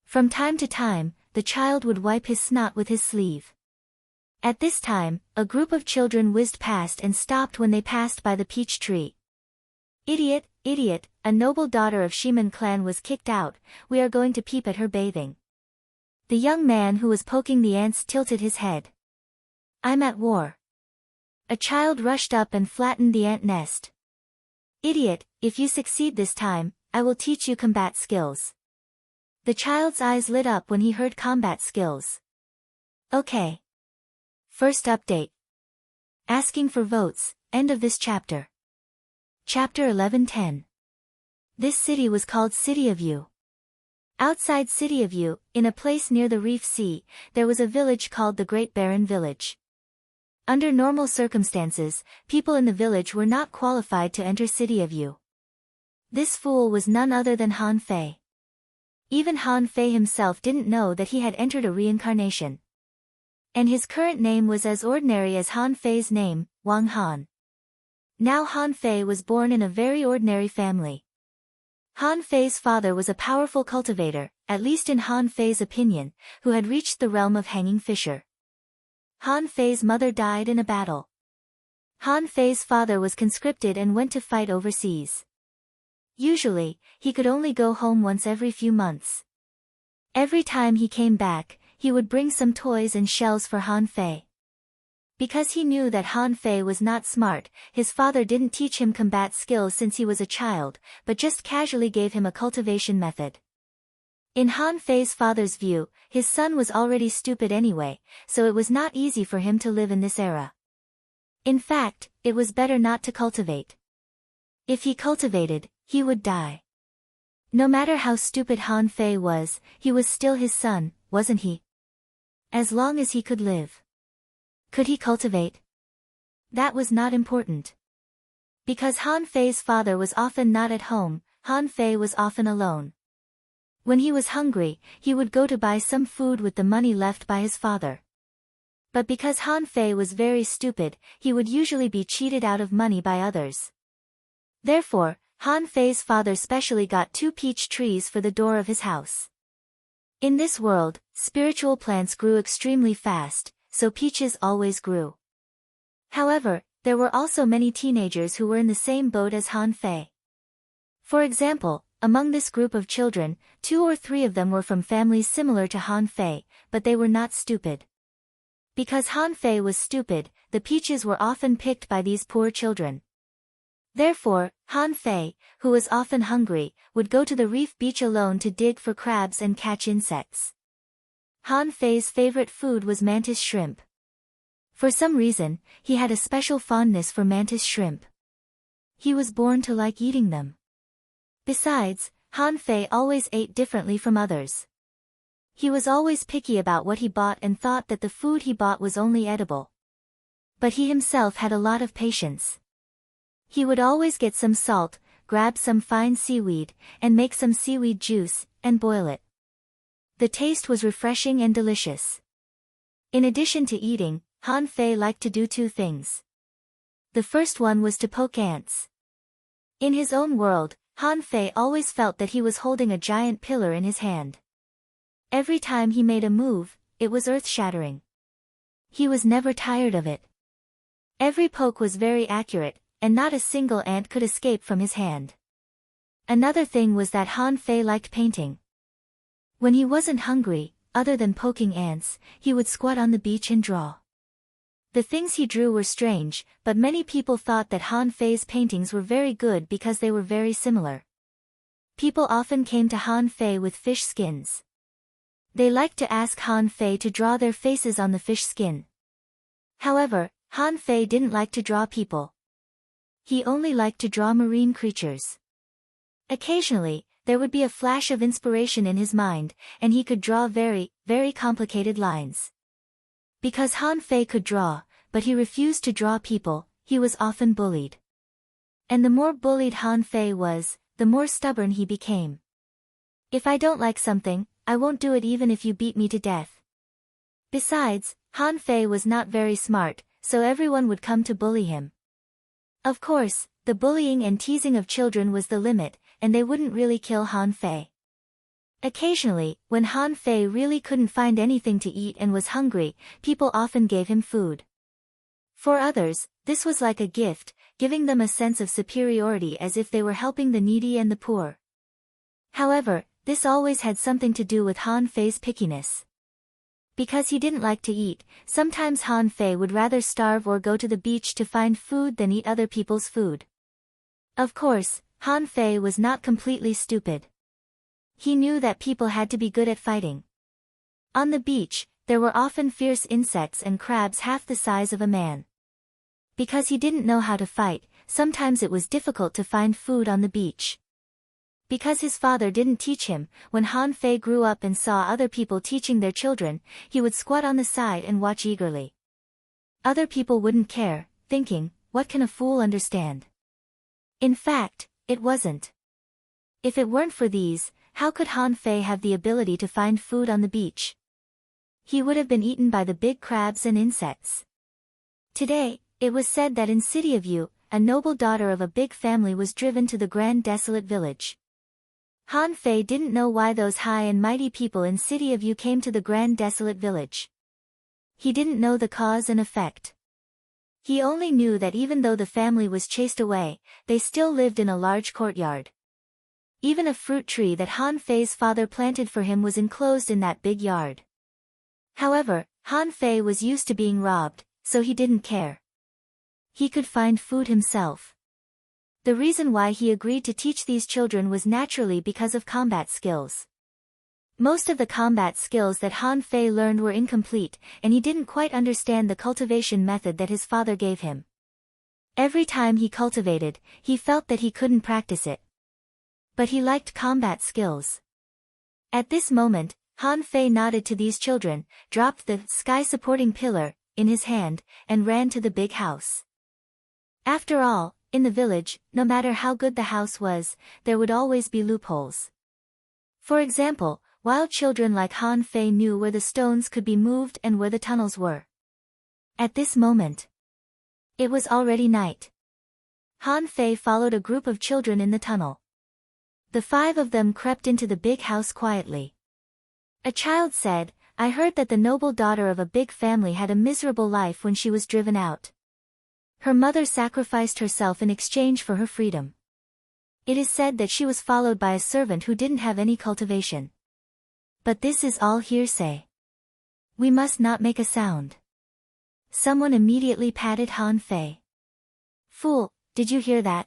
From time to time, the child would wipe his snot with his sleeve. At this time, a group of children whizzed past and stopped when they passed by the peach tree. Idiot, idiot, a noble daughter of Shiman clan was kicked out, we are going to peep at her bathing. The young man who was poking the ants tilted his head. I'm at war. A child rushed up and flattened the ant nest. Idiot, if you succeed this time, I will teach you combat skills. The child's eyes lit up when he heard combat skills. Okay. First update. Asking for votes, end of this chapter. Chapter 11:10. This city was called City of You. Outside City of You, in a place near the Reef Sea, there was a village called the Great Barren Village. Under normal circumstances, people in the village were not qualified to enter City of You. This fool was none other than Han Fei. Even Han Fei himself didn't know that he had entered a reincarnation. And his current name was as ordinary as Han Fei's name, Wang Han. Now Han Fei was born in a very ordinary family. Han Fei's father was a powerful cultivator, at least in Han Fei's opinion, who had reached the realm of hanging fisher. Han Fei's mother died in a battle. Han Fei's father was conscripted and went to fight overseas. Usually, he could only go home once every few months. Every time he came back, he would bring some toys and shells for Han Fei. Because he knew that Han Fei was not smart, his father didn't teach him combat skills since he was a child, but just casually gave him a cultivation method. In Han Fei's father's view, his son was already stupid anyway, so it was not easy for him to live in this era. In fact, it was better not to cultivate. If he cultivated, he would die. No matter how stupid Han Fei was, he was still his son, wasn't he? As long as he could live. Could he cultivate? That was not important. Because Han Fei's father was often not at home, Han Fei was often alone. When he was hungry, he would go to buy some food with the money left by his father. But because Han Fei was very stupid, he would usually be cheated out of money by others. Therefore, Han Fei's father specially got 2 peach trees for the door of his house. In this world, spiritual plants grew extremely fast, so peaches always grew. However, there were also many teenagers who were in the same boat as Han Fei. For example, among this group of children, 2 or 3 of them were from families similar to Han Fei, but they were not stupid. Because Han Fei was stupid, the peaches were often picked by these poor children. Therefore, Han Fei, who was often hungry, would go to the reef beach alone to dig for crabs and catch insects. Han Fei's favorite food was mantis shrimp. For some reason, he had a special fondness for mantis shrimp. He was born to like eating them. Besides, Han Fei always ate differently from others. He was always picky about what he bought and thought that the food he bought was only edible. But he himself had a lot of patience. He would always get some salt, grab some fine seaweed, and make some seaweed juice, and boil it. The taste was refreshing and delicious. In addition to eating, Han Fei liked to do 2 things. The first one was to poke ants. In his own world, Han Fei always felt that he was holding a giant pillar in his hand. Every time he made a move, it was earth-shattering. He was never tired of it. Every poke was very accurate, and not a single ant could escape from his hand. Another thing was that Han Fei liked painting. When he wasn't hungry, other than poking ants, he would squat on the beach and draw. The things he drew were strange, but many people thought that Han Fei's paintings were very good because they were very similar. People often came to Han Fei with fish skins. They liked to ask Han Fei to draw their faces on the fish skin. However, Han Fei didn't like to draw people. He only liked to draw marine creatures. Occasionally, there would be a flash of inspiration in his mind, and he could draw very, very complicated lines. Because Han Fei could draw, but he refused to draw people, he was often bullied. And the more bullied Han Fei was, the more stubborn he became. If I don't like something, I won't do it even if you beat me to death. Besides, Han Fei was not very smart, so everyone would come to bully him. Of course, the bullying and teasing of children was the limit, and they wouldn't really kill Han Fei. Occasionally, when Han Fei really couldn't find anything to eat and was hungry, people often gave him food. For others, this was like a gift, giving them a sense of superiority as if they were helping the needy and the poor. However, this always had something to do with Han Fei's pickiness. Because he didn't like to eat, sometimes Han Fei would rather starve or go to the beach to find food than eat other people's food. Of course, Han Fei was not completely stupid. He knew that people had to be good at fighting. On the beach, there were often fierce insects and crabs half the size of a man. Because he didn't know how to fight, sometimes it was difficult to find food on the beach. Because his father didn't teach him, when Han Fei grew up and saw other people teaching their children, he would squat on the side and watch eagerly. Other people wouldn't care, thinking, what can a fool understand? In fact, it wasn't. If it weren't for these, how could Han Fei have the ability to find food on the beach? He would have been eaten by the big crabs and insects. Today, it was said that in City of Yu, a noble daughter of a big family was driven to the grand desolate village. Han Fei didn't know why those high and mighty people in City of Yu came to the grand desolate village. He didn't know the cause and effect. He only knew that even though the family was chased away, they still lived in a large courtyard. Even a fruit tree that Han Fei's father planted for him was enclosed in that big yard. However, Han Fei was used to being robbed, so he didn't care. He could find food himself. The reason why he agreed to teach these children was naturally because of combat skills. Most of the combat skills that Han Fei learned were incomplete, and he didn't quite understand the cultivation method that his father gave him. Every time he cultivated, he felt that he couldn't practice it. But he liked combat skills. At this moment, Han Fei nodded to these children, dropped the sky-supporting pillar in his hand, and ran to the big house. After all, in the village, no matter how good the house was, there would always be loopholes. For example, wild children like Han Fei knew where the stones could be moved and where the tunnels were. At this moment, it was already night. Han Fei followed a group of children in the tunnel. The 5 of them crept into the big house quietly. A child said, "I heard that the noble daughter of a big family had a miserable life when she was driven out. Her mother sacrificed herself in exchange for her freedom. It is said that she was followed by a servant who didn't have any cultivation. But this is all hearsay. We must not make a sound." Someone immediately patted Han Fei. "Fool, did you hear that?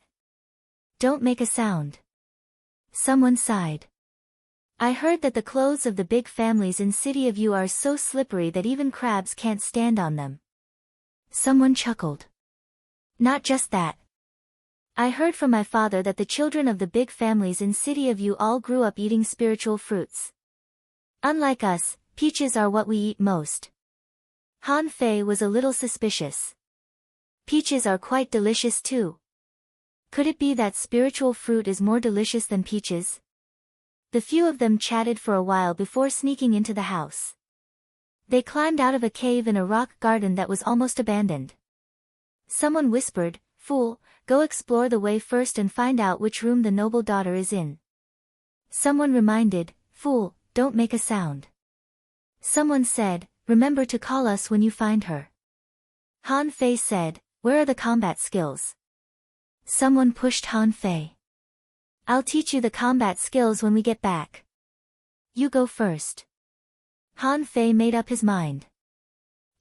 Don't make a sound." Someone sighed. "I heard that the clothes of the big families in City of Yu are so slippery that even crabs can't stand on them." Someone chuckled. "Not just that. I heard from my father that the children of the big families in City of Yu all grew up eating spiritual fruits. Unlike us, peaches are what we eat most." Han Fei was a little suspicious. Peaches are quite delicious too. Could it be that spiritual fruit is more delicious than peaches? The few of them chatted for a while before sneaking into the house. They climbed out of a cave in a rock garden that was almost abandoned. Someone whispered, "Fool, go explore the way first and find out which room the noble daughter is in." Someone reminded, "Fool, don't make a sound." Someone said, "Remember to call us when you find her." Han Fei said, "Where are the combat skills?" Someone pushed Han Fei. "I'll teach you the combat skills when we get back. You go first." Han Fei made up his mind.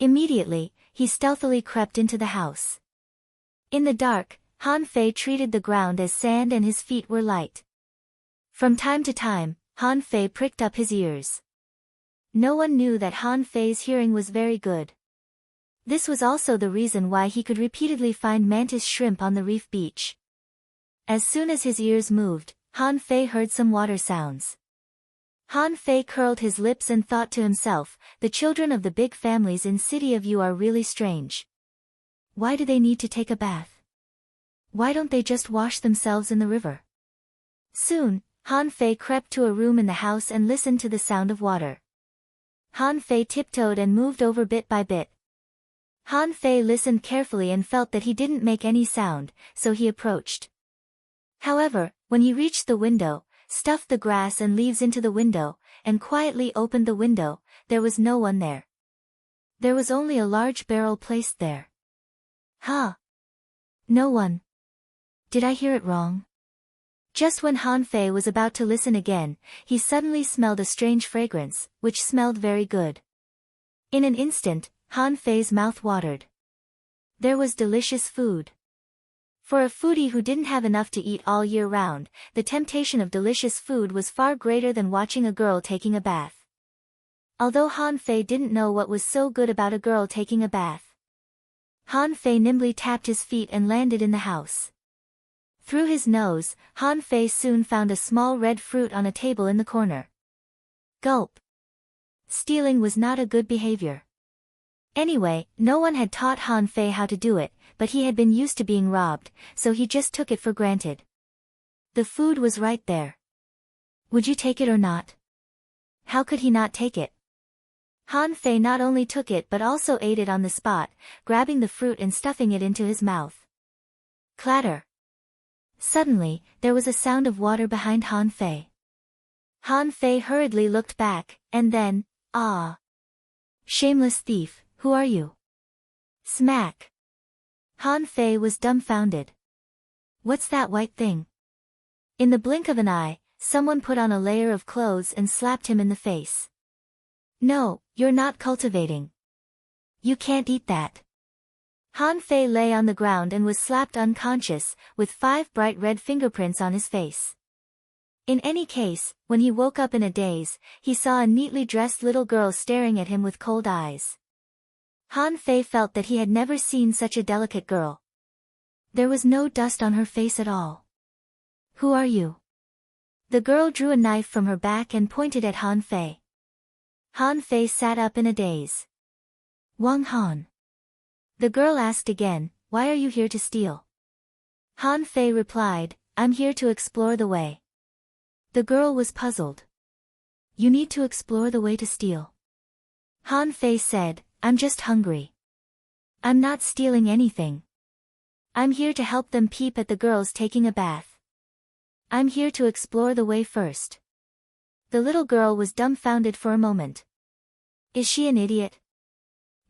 Immediately, he stealthily crept into the house. In the dark, Han Fei treated the ground as sand and his feet were light. From time to time, Han Fei pricked up his ears. No one knew that Han Fei's hearing was very good. This was also the reason why he could repeatedly find mantis shrimp on the reef beach. As soon as his ears moved, Han Fei heard some water sounds. Han Fei curled his lips and thought to himself, "The children of the big families in City of Yu are really strange. Why do they need to take a bath? Why don't they just wash themselves in the river?" Soon, Han Fei crept to a room in the house and listened to the sound of water. Han Fei tiptoed and moved over bit by bit. Han Fei listened carefully and felt that he didn't make any sound, so he approached. However, when he reached the window, stuffed the grass and leaves into the window, and quietly opened the window, there was no one there. There was only a large barrel placed there. Huh? No one. Did I hear it wrong? Just when Han Fei was about to listen again, he suddenly smelled a strange fragrance, which smelled very good. In an instant, Han Fei's mouth watered. There was delicious food. For a foodie who didn't have enough to eat all year round, the temptation of delicious food was far greater than watching a girl taking a bath. Although Han Fei didn't know what was so good about a girl taking a bath, Han Fei nimbly tapped his feet and landed in the house. Through his nose, Han Fei soon found a small red fruit on a table in the corner. Gulp. Stealing was not a good behavior. Anyway, no one had taught Han Fei how to do it, but he had been used to being robbed, so he just took it for granted. The food was right there. Would you take it or not? How could he not take it? Han Fei not only took it but also ate it on the spot, grabbing the fruit and stuffing it into his mouth. Clatter. Suddenly, there was a sound of water behind Han Fei. Han Fei hurriedly looked back, and then, ah! Shameless thief, who are you? Smack! Han Fei was dumbfounded. What's that white thing? In the blink of an eye, someone put on a layer of clothes and slapped him in the face. No, you're not cultivating. You can't eat that. Han Fei lay on the ground and was slapped unconscious, with 5 bright red fingerprints on his face. In any case, when he woke up in a daze, he saw a neatly dressed little girl staring at him with cold eyes. Han Fei felt that he had never seen such a delicate girl. There was no dust on her face at all. Who are you? The girl drew a knife from her back and pointed at Han Fei. Han Fei sat up in a daze. Wang Han. The girl asked again, why are you here to steal? Han Fei replied, I'm here to explore the way. The girl was puzzled. You need to explore the way to steal. Han Fei said, I'm just hungry. I'm not stealing anything. I'm here to help them peep at the girls taking a bath. I'm here to explore the way first. The little girl was dumbfounded for a moment. Is she an idiot?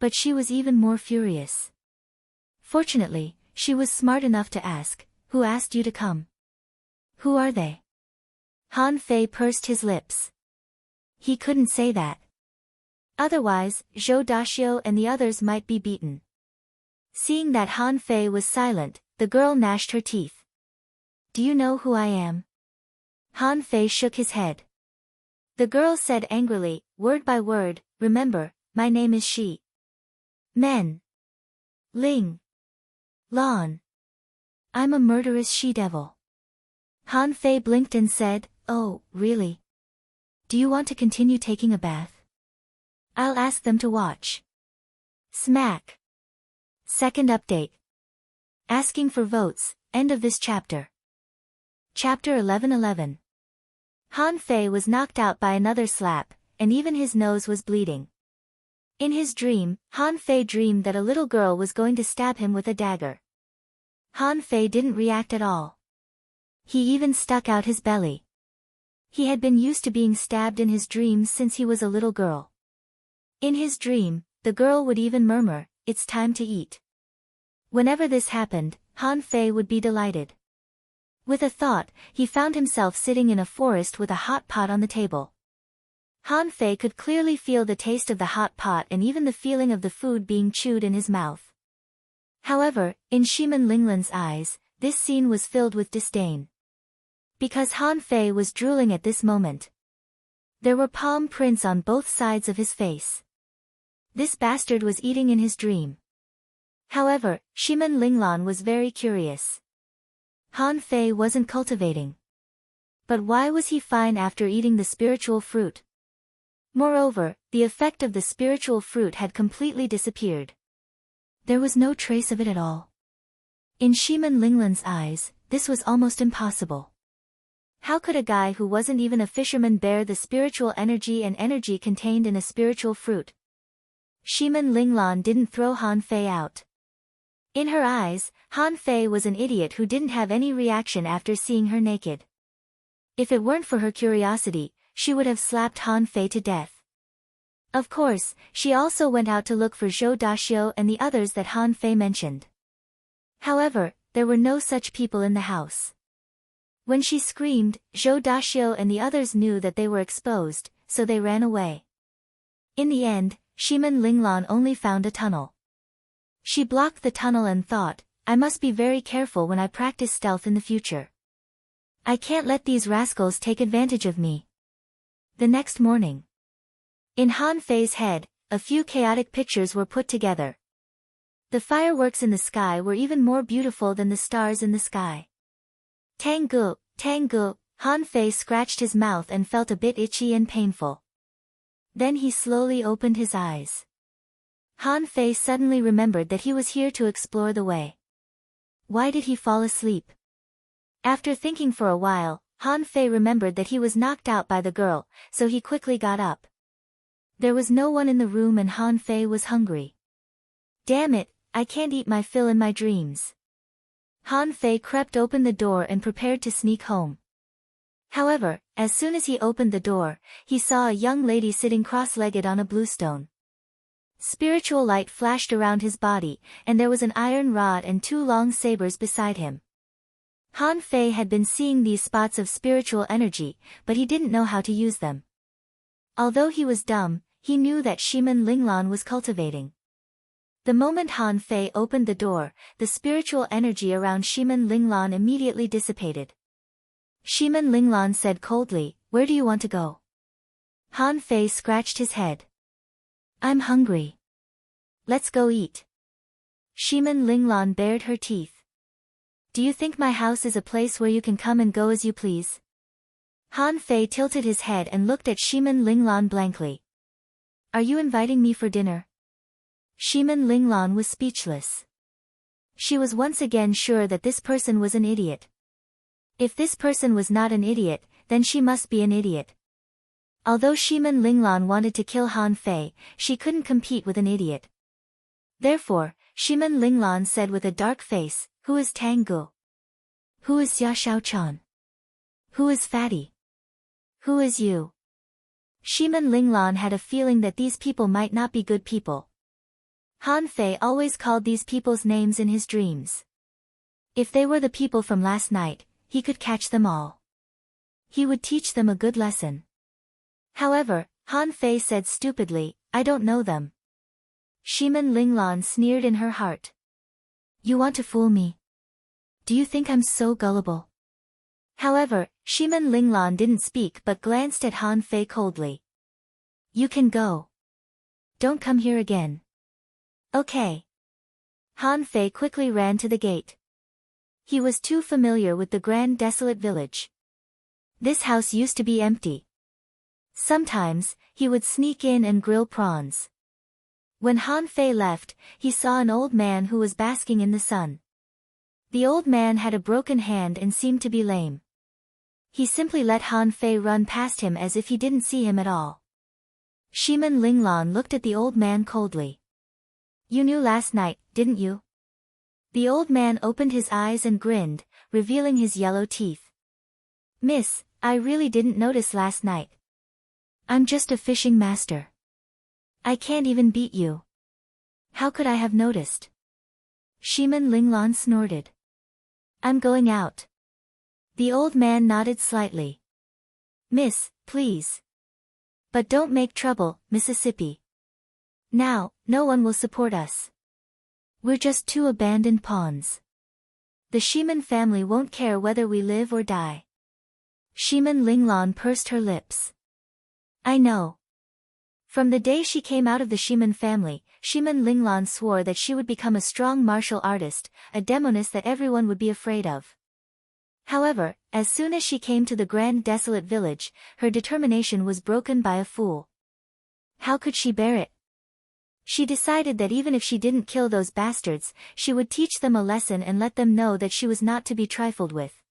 But she was even more furious. Fortunately, she was smart enough to ask, who asked you to come? Who are they? Han Fei pursed his lips. He couldn't say that. Otherwise, Zhou Daxiu and the others might be beaten. Seeing that Han Fei was silent, the girl gnashed her teeth. Do you know who I am? Han Fei shook his head. The girl said angrily, word by word, remember, my name is Shi. Men. Ling. Lan. I'm a murderous she-devil. Han Fei blinked and said, oh, really? Do you want to continue taking a bath? I'll ask them to watch. Smack. Second update. Asking for votes, end of this chapter. Chapter 11:11. Han Fei was knocked out by another slap, and even his nose was bleeding. In his dream, Han Fei dreamed that a little girl was going to stab him with a dagger. Han Fei didn't react at all. He even stuck out his belly. He had been used to being stabbed in his dreams since he was a little girl. In his dream, the girl would even murmur, it's time to eat. Whenever this happened, Han Fei would be delighted. With a thought, he found himself sitting in a forest with a hot pot on the table. Han Fei could clearly feel the taste of the hot pot and even the feeling of the food being chewed in his mouth. However, in Shiman Linglan's eyes, this scene was filled with disdain. Because Han Fei was drooling at this moment. There were palm prints on both sides of his face. This bastard was eating in his dream. However, Shiman Linglan was very curious. Han Fei wasn't cultivating. But why was he fine after eating the spiritual fruit? Moreover, the effect of the spiritual fruit had completely disappeared. There was no trace of it at all. In Shiman Linglan's eyes, this was almost impossible. How could a guy who wasn't even a fisherman bear the spiritual energy and energy contained in a spiritual fruit? Shiman Linglan didn't throw Han Fei out. In her eyes, Han Fei was an idiot who didn't have any reaction after seeing her naked. If it weren't for her curiosity, she would have slapped Han Fei to death. Of course, she also went out to look for Zhou Daxiu and the others that Han Fei mentioned. However, there were no such people in the house. When she screamed, Zhou Daxiu and the others knew that they were exposed, so they ran away. In the end, Shiman Linglan only found a tunnel. She blocked the tunnel and thought, I must be very careful when I practice stealth in the future. I can't let these rascals take advantage of me. The next morning. In Han Fei's head, a few chaotic pictures were put together. The fireworks in the sky were even more beautiful than the stars in the sky. Tangu, Tangu, Han Fei scratched his mouth and felt a bit itchy and painful. Then he slowly opened his eyes. Han Fei suddenly remembered that he was here to explore the way. Why did he fall asleep? After thinking for a while, Han Fei remembered that he was knocked out by the girl, so he quickly got up. There was no one in the room and Han Fei was hungry. Damn it, I can't eat my fill in my dreams. Han Fei crept open the door and prepared to sneak home. However, as soon as he opened the door, he saw a young lady sitting cross-legged on a bluestone. Spiritual light flashed around his body, and there was an iron rod and 2 long sabers beside him. Han Fei had been seeing these spots of spiritual energy, but he didn't know how to use them. Although he was dumb, he knew that Shimen Linglan was cultivating. The moment Han Fei opened the door, the spiritual energy around Shimen Linglan immediately dissipated. Shimen Linglan said coldly, "Where do you want to go?" Han Fei scratched his head. "I'm hungry. Let's go eat." Shimen Linglan bared her teeth. "Do you think my house is a place where you can come and go as you please?" Han Fei tilted his head and looked at Shimen Linglan blankly. "Are you inviting me for dinner?" Shimen Linglan was speechless. She was once again sure that this person was an idiot. If this person was not an idiot, then she must be an idiot. Although Shimen Linglan wanted to kill Han Fei, she couldn't compete with an idiot. Therefore, Shimen Linglan said with a dark face, "Who is Tangu? Who is Xia Shaochan? Who is Fatty? Who is you?" Shimen Linglan had a feeling that these people might not be good people. Han Fei always called these people's names in his dreams. If they were the people from last night, he could catch them all. He would teach them a good lesson. However, Han Fei said stupidly, "I don't know them." Shimen Linglan sneered in her heart. "You want to fool me? Do you think I'm so gullible?" However, Shimen Linglan didn't speak but glanced at Han Fei coldly. "You can go. Don't come here again." "Okay." Han Fei quickly ran to the gate. He was too familiar with the grand desolate village. This house used to be empty. Sometimes, he would sneak in and grill prawns. When Han Fei left, he saw an old man who was basking in the sun. The old man had a broken hand and seemed to be lame. He simply let Han Fei run past him as if he didn't see him at all. Shimen Linglan looked at the old man coldly. "You knew last night, didn't you?" The old man opened his eyes and grinned, revealing his yellow teeth. "Miss, I really didn't notice last night. I'm just a fishing master. I can't even beat you. How could I have noticed?" Shimen Linglan snorted. "I'm going out." The old man nodded slightly. "Miss, please. But don't make trouble, Mississippi. Now, no one will support us. We're just 2 abandoned pawns. The Shimen family won't care whether we live or die." Shimen Linglan pursed her lips. "I know." From the day she came out of the Shimen family, Shimen Linglan swore that she would become a strong martial artist, a demoness that everyone would be afraid of. However, as soon as she came to the grand desolate village, her determination was broken by a fool. How could she bear it? She decided that even if she didn't kill those bastards, she would teach them a lesson and let them know that she was not to be trifled with.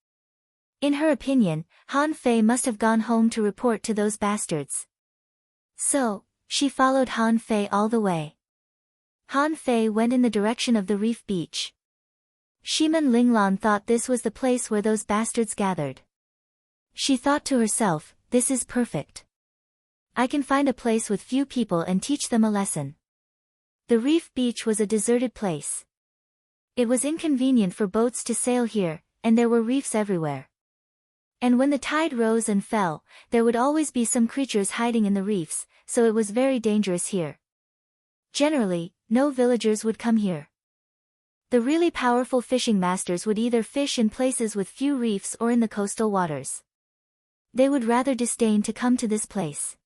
In her opinion, Han Fei must have gone home to report to those bastards. So, she followed Han Fei all the way. Han Fei went in the direction of the reef beach. Shimen Linglan thought this was the place where those bastards gathered. She thought to herself, "This is perfect. I can find a place with few people and teach them a lesson." The reef beach was a deserted place. It was inconvenient for boats to sail here, and there were reefs everywhere. And when the tide rose and fell, there would always be some creatures hiding in the reefs, so it was very dangerous here. Generally, no villagers would come here. The really powerful fishing masters would either fish in places with few reefs or in the coastal waters. They would rather disdain to come to this place.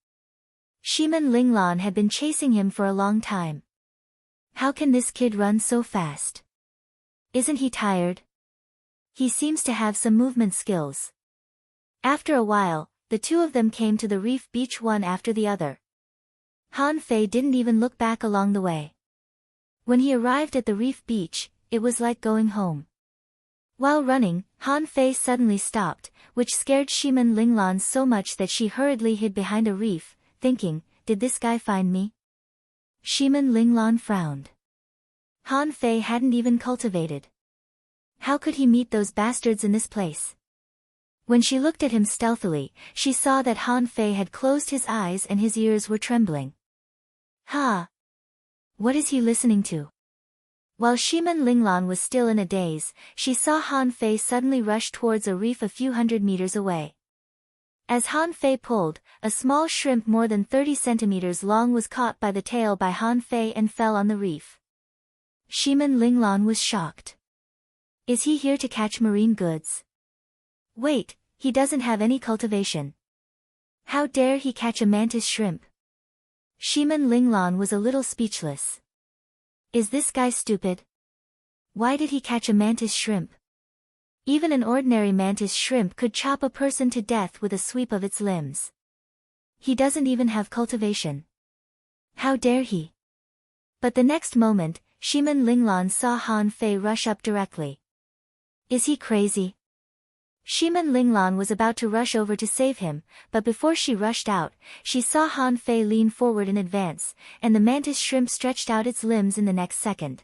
Shiman Linglan had been chasing him for a long time. How can this kid run so fast? Isn't he tired? He seems to have some movement skills. After a while, the two of them came to the reef beach one after the other. Han Fei didn't even look back along the way. When he arrived at the reef beach, it was like going home. While running, Han Fei suddenly stopped, which scared Shiman Linglan so much that she hurriedly hid behind a reef, thinking, did this guy find me? Shiman Linglan frowned. Han Fei hadn't even cultivated. How could he meet those bastards in this place? When she looked at him stealthily, she saw that Han Fei had closed his eyes and his ears were trembling. Ha! What is he listening to? While Shiman Linglan was still in a daze, she saw Han Fei suddenly rush towards a reef a few hundred meters away. As Han Fei pulled, a small shrimp more than 30 centimeters long was caught by the tail by Han Fei and fell on the reef. Shiman Linglan was shocked. Is he here to catch marine goods? Wait, he doesn't have any cultivation. How dare he catch a mantis shrimp? Shiman Linglan was a little speechless. Is this guy stupid? Why did he catch a mantis shrimp? Even an ordinary mantis shrimp could chop a person to death with a sweep of its limbs. He doesn't even have cultivation. How dare he? But the next moment, Shiman Linglan saw Han Fei rush up directly. Is he crazy? Shiman Linglan was about to rush over to save him, but before she rushed out, she saw Han Fei lean forward in advance, and the mantis shrimp stretched out its limbs in the next second.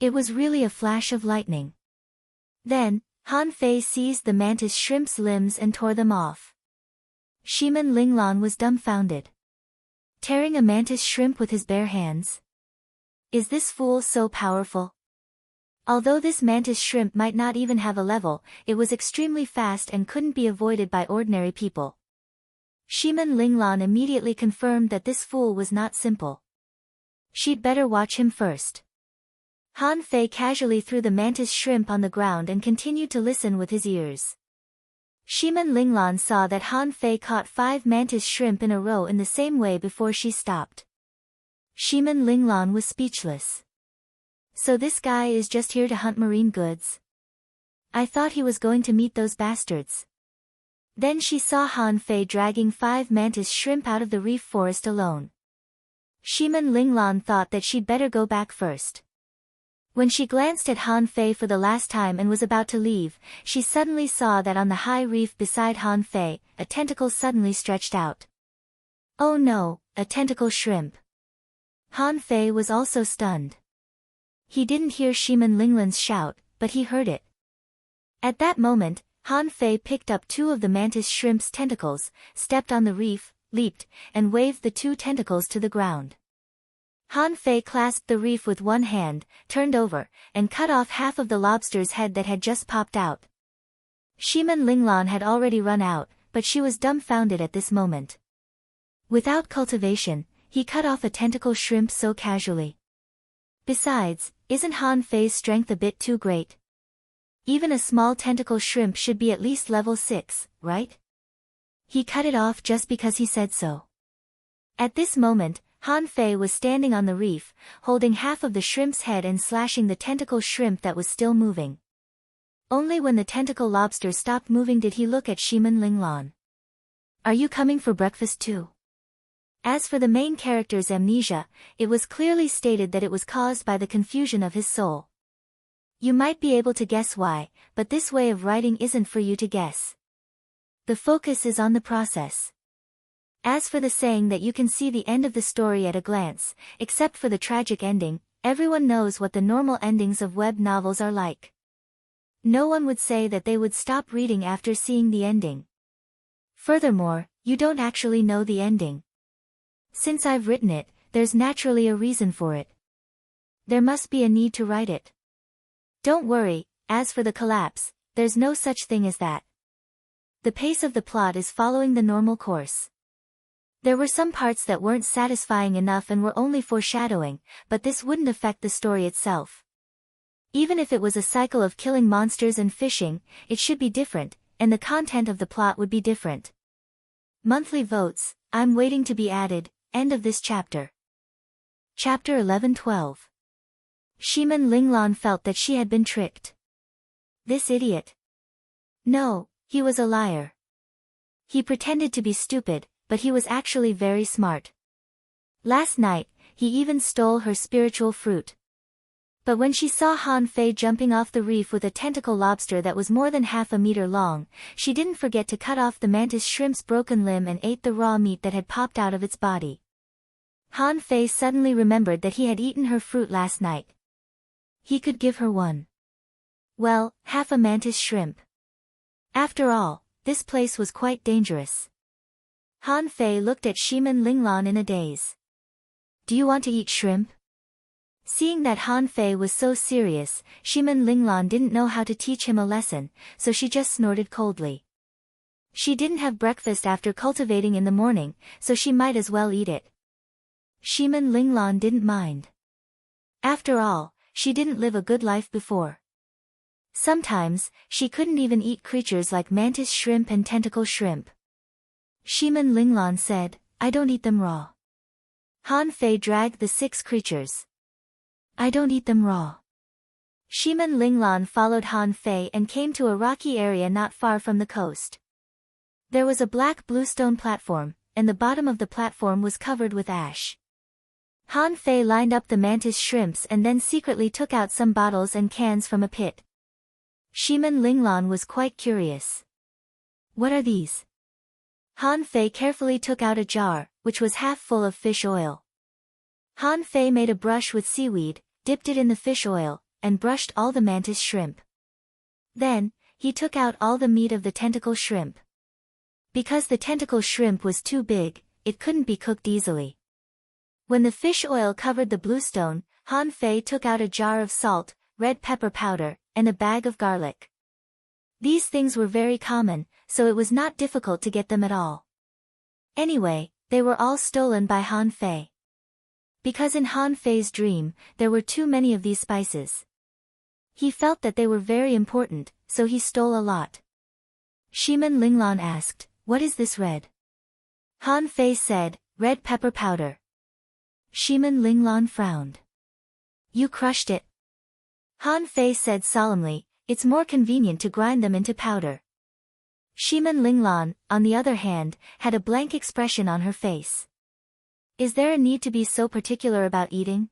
It was really a flash of lightning. Then, Han Fei seized the mantis shrimp's limbs and tore them off. Shiman Linglan was dumbfounded. Tearing a mantis shrimp with his bare hands? Is this fool so powerful? Although this mantis shrimp might not even have a level, it was extremely fast and couldn't be avoided by ordinary people. Shiman Linglan immediately confirmed that this fool was not simple. She'd better watch him first. Han Fei casually threw the mantis shrimp on the ground and continued to listen with his ears. Shiman Linglan saw that Han Fei caught 5 mantis shrimp in a row in the same way before she stopped. Shiman Linglan was speechless. So this guy is just here to hunt marine goods? I thought he was going to meet those bastards. Then she saw Han Fei dragging 5 mantis shrimp out of the reef forest alone. Shiman Linglan thought that she'd better go back first. When she glanced at Han Fei for the last time and was about to leave, she suddenly saw that on the high reef beside Han Fei, a tentacle suddenly stretched out. Oh no, a tentacle shrimp. Han Fei was also stunned. He didn't hear Shiman Linglan's shout, but he heard it. At that moment, Han Fei picked up 2 of the mantis shrimp's tentacles, stepped on the reef, leaped, and waved the 2 tentacles to the ground. Han Fei clasped the reef with one hand, turned over, and cut off half of the lobster's head that had just popped out. Shiman Linglan had already run out, but she was dumbfounded at this moment. Without cultivation, he cut off a tentacle shrimp so casually. Besides, isn't Han Fei's strength a bit too great? Even a small tentacle shrimp should be at least level 6, right? He cut it off just because he said so. At this moment, Han Fei was standing on the reef, holding half of the shrimp's head and slashing the tentacle shrimp that was still moving. Only when the tentacle lobster stopped moving did he look at Shiman Linglan. Are you coming for breakfast too? As for the main character's amnesia, it was clearly stated that it was caused by the confusion of his soul. You might be able to guess why, but this way of writing isn't for you to guess. The focus is on the process. As for the saying that you can see the end of the story at a glance, except for the tragic ending, everyone knows what the normal endings of web novels are like. No one would say that they would stop reading after seeing the ending. Furthermore, you don't actually know the ending. Since I've written it, there's naturally a reason for it. There must be a need to write it. Don't worry, as for the collapse, there's no such thing as that. The pace of the plot is following the normal course. There were some parts that weren't satisfying enough and were only foreshadowing, but this wouldn't affect the story itself. Even if it was a cycle of killing monsters and fishing, it should be different, and the content of the plot would be different. Monthly votes, I'm waiting to be added, end of this chapter. Chapter 11-12. Shimin Linglan felt that she had been tricked. This idiot. No, he was a liar. He pretended to be stupid, but he was actually very smart. Last night, he even stole her spiritual fruit. But when she saw Han Fei jumping off the reef with a tentacle lobster that was more than half a meter long, she didn't forget to cut off the mantis shrimp's broken limb and ate the raw meat that had popped out of its body. Han Fei suddenly remembered that he had eaten her fruit last night. He could give her one. Well, half a mantis shrimp. After all, this place was quite dangerous. Han Fei looked at Shimin Linglan in a daze. Do you want to eat shrimp? Seeing that Han Fei was so serious, Shimin Linglan didn't know how to teach him a lesson, so she just snorted coldly. She didn't have breakfast after cultivating in the morning, so she might as well eat it. Shimin Linglan didn't mind. After all, she didn't live a good life before. Sometimes, she couldn't even eat creatures like mantis shrimp and tentacle shrimp. Shimin Linglan said, I don't eat them raw. Han Fei dragged the 6 creatures. I don't eat them raw. Shimin Linglan followed Han Fei and came to a rocky area not far from the coast. There was a black bluestone platform, and the bottom of the platform was covered with ash. Han Fei lined up the mantis shrimps and then secretly took out some bottles and cans from a pit. Shimin Linglan was quite curious. What are these? Han Fei carefully took out a jar, which was half full of fish oil. Han Fei made a brush with seaweed, dipped it in the fish oil, and brushed all the mantis shrimp. Then, he took out all the meat of the tentacle shrimp. Because the tentacle shrimp was too big, it couldn't be cooked easily. When the fish oil covered the bluestone, Han Fei took out a jar of salt, red pepper powder, and a bag of garlic. These things were very common, so it was not difficult to get them at all. Anyway, they were all stolen by Han Fei. Because in Han Fei's dream, there were too many of these spices. He felt that they were very important, so he stole a lot. Shimin Linglan asked, what is this red? Han Fei said, red pepper powder. Shimin Linglan frowned. You crushed it. Han Fei said solemnly, it's more convenient to grind them into powder. Shimin Linglan, on the other hand, had a blank expression on her face. Is there a need to be so particular about eating?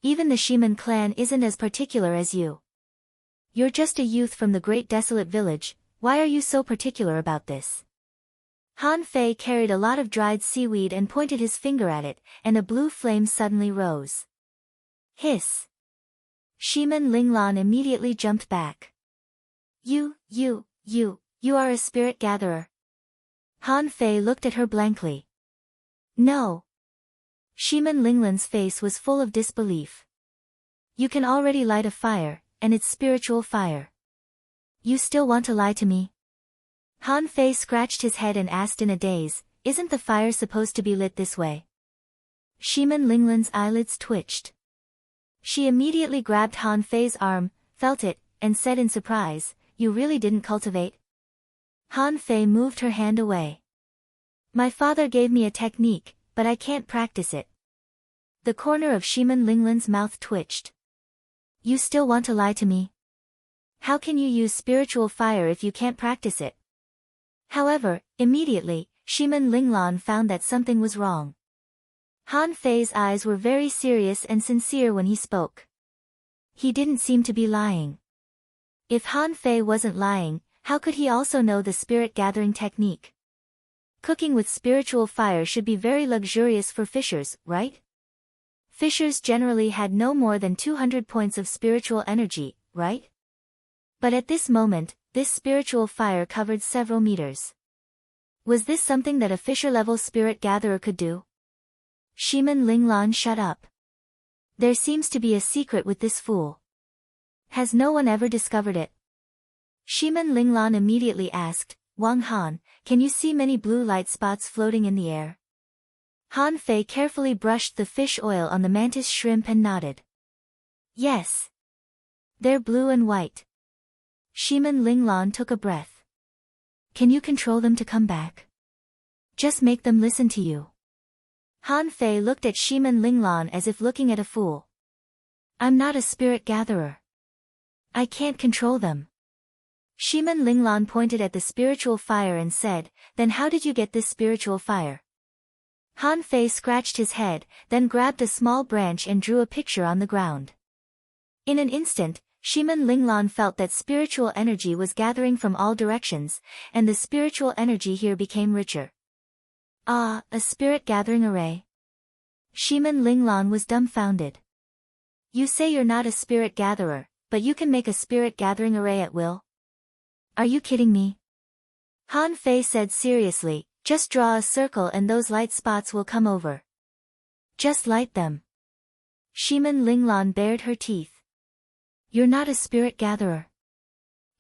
Even the Shimin clan isn't as particular as you. You're just a youth from the great desolate village, why are you so particular about this? Han Fei carried a lot of dried seaweed and pointed his finger at it, and a blue flame suddenly rose. Hiss! Shimin Linglan immediately jumped back. You are a spirit gatherer. Han Fei looked at her blankly. No. Shimin Linglan's face was full of disbelief. You can already light a fire, and it's spiritual fire. You still want to lie to me? Han Fei scratched his head and asked in a daze, isn't the fire supposed to be lit this way? Shimin Linglan's eyelids twitched. She immediately grabbed Han Fei's arm, felt it, and said in surprise, you really didn't cultivate? Han Fei moved her hand away. My father gave me a technique, but I can't practice it. The corner of Shimin Linglan's mouth twitched. You still want to lie to me? How can you use spiritual fire if you can't practice it? However, immediately, Shimin Linglan found that something was wrong. Han Fei's eyes were very serious and sincere when he spoke. He didn't seem to be lying. If Han Fei wasn't lying, how could he also know the spirit gathering technique? Cooking with spiritual fire should be very luxurious for fishers, right? Fishers generally had no more than 200 points of spiritual energy, right? But at this moment, this spiritual fire covered several meters. Was this something that a fisher-level spirit gatherer could do? Shimin Linglan shut up. There seems to be a secret with this fool. Has no one ever discovered it? Shimin Linglan immediately asked, Wang Han, can you see many blue light spots floating in the air? Han Fei carefully brushed the fish oil on the mantis shrimp and nodded. Yes. They're blue and white. Shimin Linglan took a breath. Can you control them to come back? Just make them listen to you. Han Fei looked at Shimin Linglan as if looking at a fool. I'm not a spirit gatherer. I can't control them. Shimin Linglan pointed at the spiritual fire and said, then how did you get this spiritual fire? Han Fei scratched his head, then grabbed a small branch and drew a picture on the ground. In an instant, Shimin Linglan felt that spiritual energy was gathering from all directions, and the spiritual energy here became richer. Ah, a spirit gathering array. Shimin Linglan was dumbfounded. You say you're not a spirit gatherer, but you can make a spirit gathering array at will? Are you kidding me? Han Fei said seriously, just draw a circle and those light spots will come over. Just light them. Shimin Linglan bared her teeth. You're not a spirit gatherer.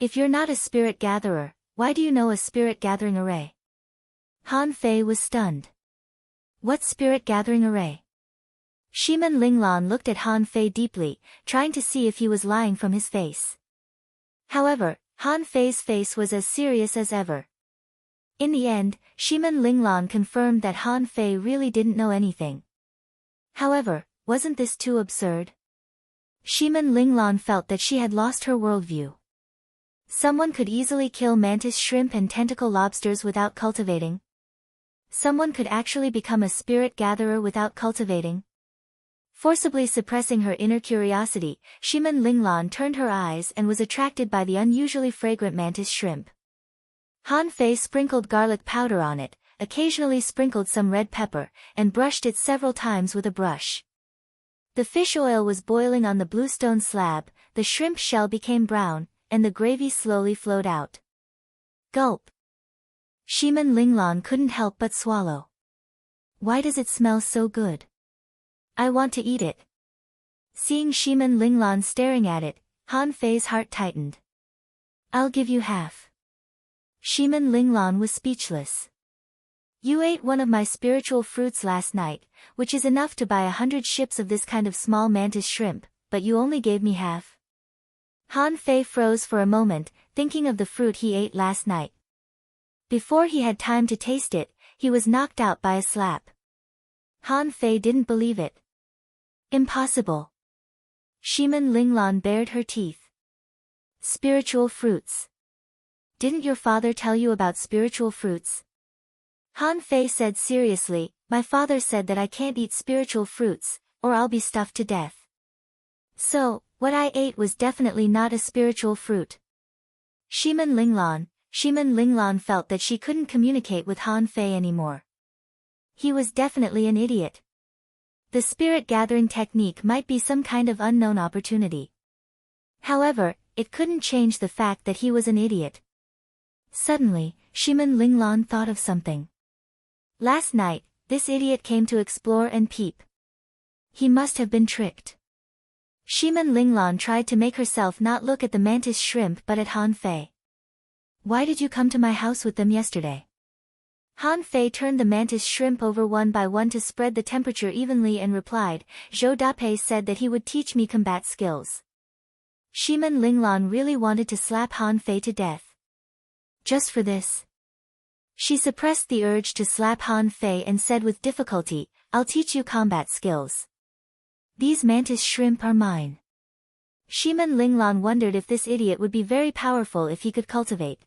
If you're not a spirit gatherer, why do you know a spirit gathering array? Han Fei was stunned. What spirit gathering array? Shimin Linglan looked at Han Fei deeply, trying to see if he was lying from his face. However, Han Fei's face was as serious as ever. In the end, Shimin Linglan confirmed that Han Fei really didn't know anything. However, wasn't this too absurd? Shimin Linglan felt that she had lost her worldview. Someone could easily kill mantis shrimp and tentacle lobsters without cultivating. Someone could actually become a spirit gatherer without cultivating. Forcibly suppressing her inner curiosity, Shimin Linglan turned her eyes and was attracted by the unusually fragrant mantis shrimp. Han Fei sprinkled garlic powder on it, occasionally sprinkled some red pepper, and brushed it several times with a brush. The fish oil was boiling on the bluestone slab, the shrimp shell became brown, and the gravy slowly flowed out. Gulp. Shimin Linglan couldn't help but swallow. Why does it smell so good? I want to eat it. Seeing Shimin Linglan staring at it, Han Fei's heart tightened. I'll give you half. Shimin Linglan was speechless. You ate one of my spiritual fruits last night, which is enough to buy 100 ships of this kind of small mantis shrimp, but you only gave me half. Han Fei froze for a moment, thinking of the fruit he ate last night. Before he had time to taste it, he was knocked out by a slap. Han Fei didn't believe it. Impossible. Shimin Linglan bared her teeth. Spiritual fruits. Didn't your father tell you about spiritual fruits? Han Fei said seriously, my father said that I can't eat spiritual fruits, or I'll be stuffed to death. So, what I ate was definitely not a spiritual fruit. Shimin Linglan felt that she couldn't communicate with Han Fei anymore. He was definitely an idiot. The spirit gathering technique might be some kind of unknown opportunity. However, it couldn't change the fact that he was an idiot. Suddenly, Shimin Linglan thought of something. Last night, this idiot came to explore and peep. He must have been tricked. Shimin Linglan tried to make herself not look at the mantis shrimp but at Han Fei. Why did you come to my house with them yesterday? Han Fei turned the mantis shrimp over one by one to spread the temperature evenly and replied, Zhou Dapei said that he would teach me combat skills. Shimin Linglan really wanted to slap Han Fei to death. Just for this. She suppressed the urge to slap Han Fei and said with difficulty, I'll teach you combat skills. These mantis shrimp are mine. Shimin Linglan wondered if this idiot would be very powerful if he could cultivate.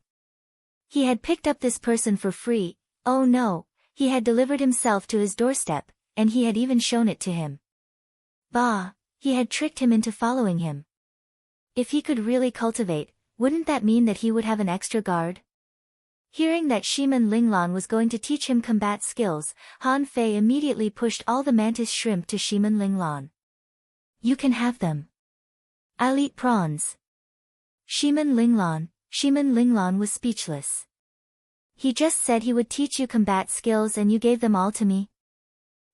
He had picked up this person for free, oh no, he had delivered himself to his doorstep, and he had even shown it to him. Bah, he had tricked him into following him. If he could really cultivate, wouldn't that mean that he would have an extra guard? Hearing that Shimin Linglan was going to teach him combat skills, Han Fei immediately pushed all the mantis shrimp to Shimin Linglan. You can have them. I'll eat prawns. Shimin Linglan was speechless. He just said he would teach you combat skills and you gave them all to me?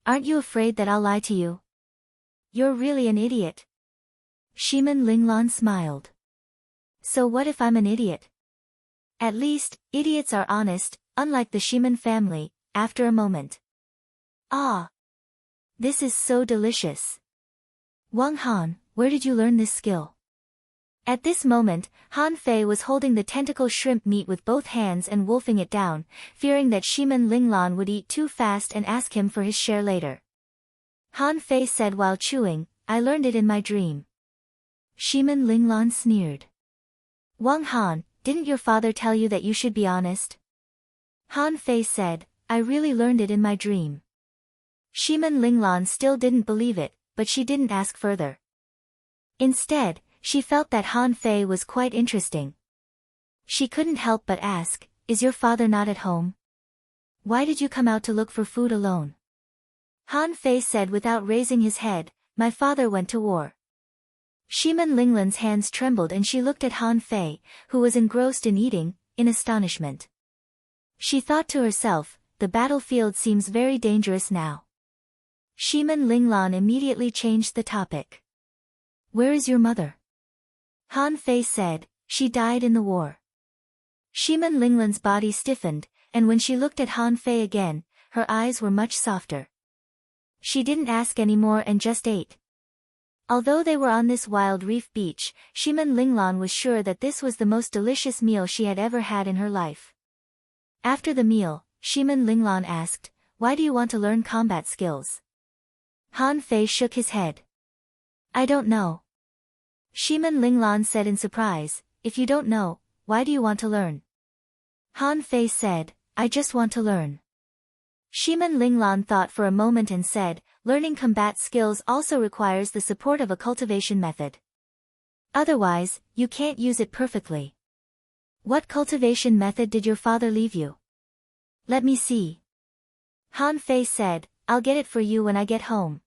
Aren't you afraid that I'll lie to you? You're really an idiot. Shimin Linglan smiled. So what if I'm an idiot? At least, idiots are honest, unlike the Shimin family, after a moment. Ah! This is so delicious. Wang Han, where did you learn this skill? At this moment, Han Fei was holding the tentacle shrimp meat with both hands and wolfing it down, fearing that Shimin Linglan would eat too fast and ask him for his share later. Han Fei said while chewing, "I learned it in my dream." Shimin Linglan sneered. "Wang Han, didn't your father tell you that you should be honest?" Han Fei said, "I really learned it in my dream." Shimin Linglan still didn't believe it, but she didn't ask further. Instead, she felt that Han Fei was quite interesting. She couldn't help but ask, "Is your father not at home? Why did you come out to look for food alone?" Han Fei said without raising his head, "My father went to war." Shimin Linglan's hands trembled and she looked at Han Fei, who was engrossed in eating, in astonishment. She thought to herself, the battlefield seems very dangerous now. Shimin Linglan immediately changed the topic. "Where is your mother?" Han Fei said, "She died in the war." Shimin Linglan's body stiffened, and when she looked at Han Fei again, her eyes were much softer. She didn't ask anymore and just ate. Although they were on this wild reef beach, Shimin Linglan was sure that this was the most delicious meal she had ever had in her life. After the meal, Shimin Linglan asked, "Why do you want to learn combat skills?" Han Fei shook his head. "I don't know." Shimin Linglan said in surprise, "If you don't know, why do you want to learn?" Han Fei said, "I just want to learn." Shimin Linglan thought for a moment and said, "Learning combat skills also requires the support of a cultivation method. Otherwise, you can't use it perfectly." "What cultivation method did your father leave you?" "Let me see." Han Fei said, "I'll get it for you when I get home."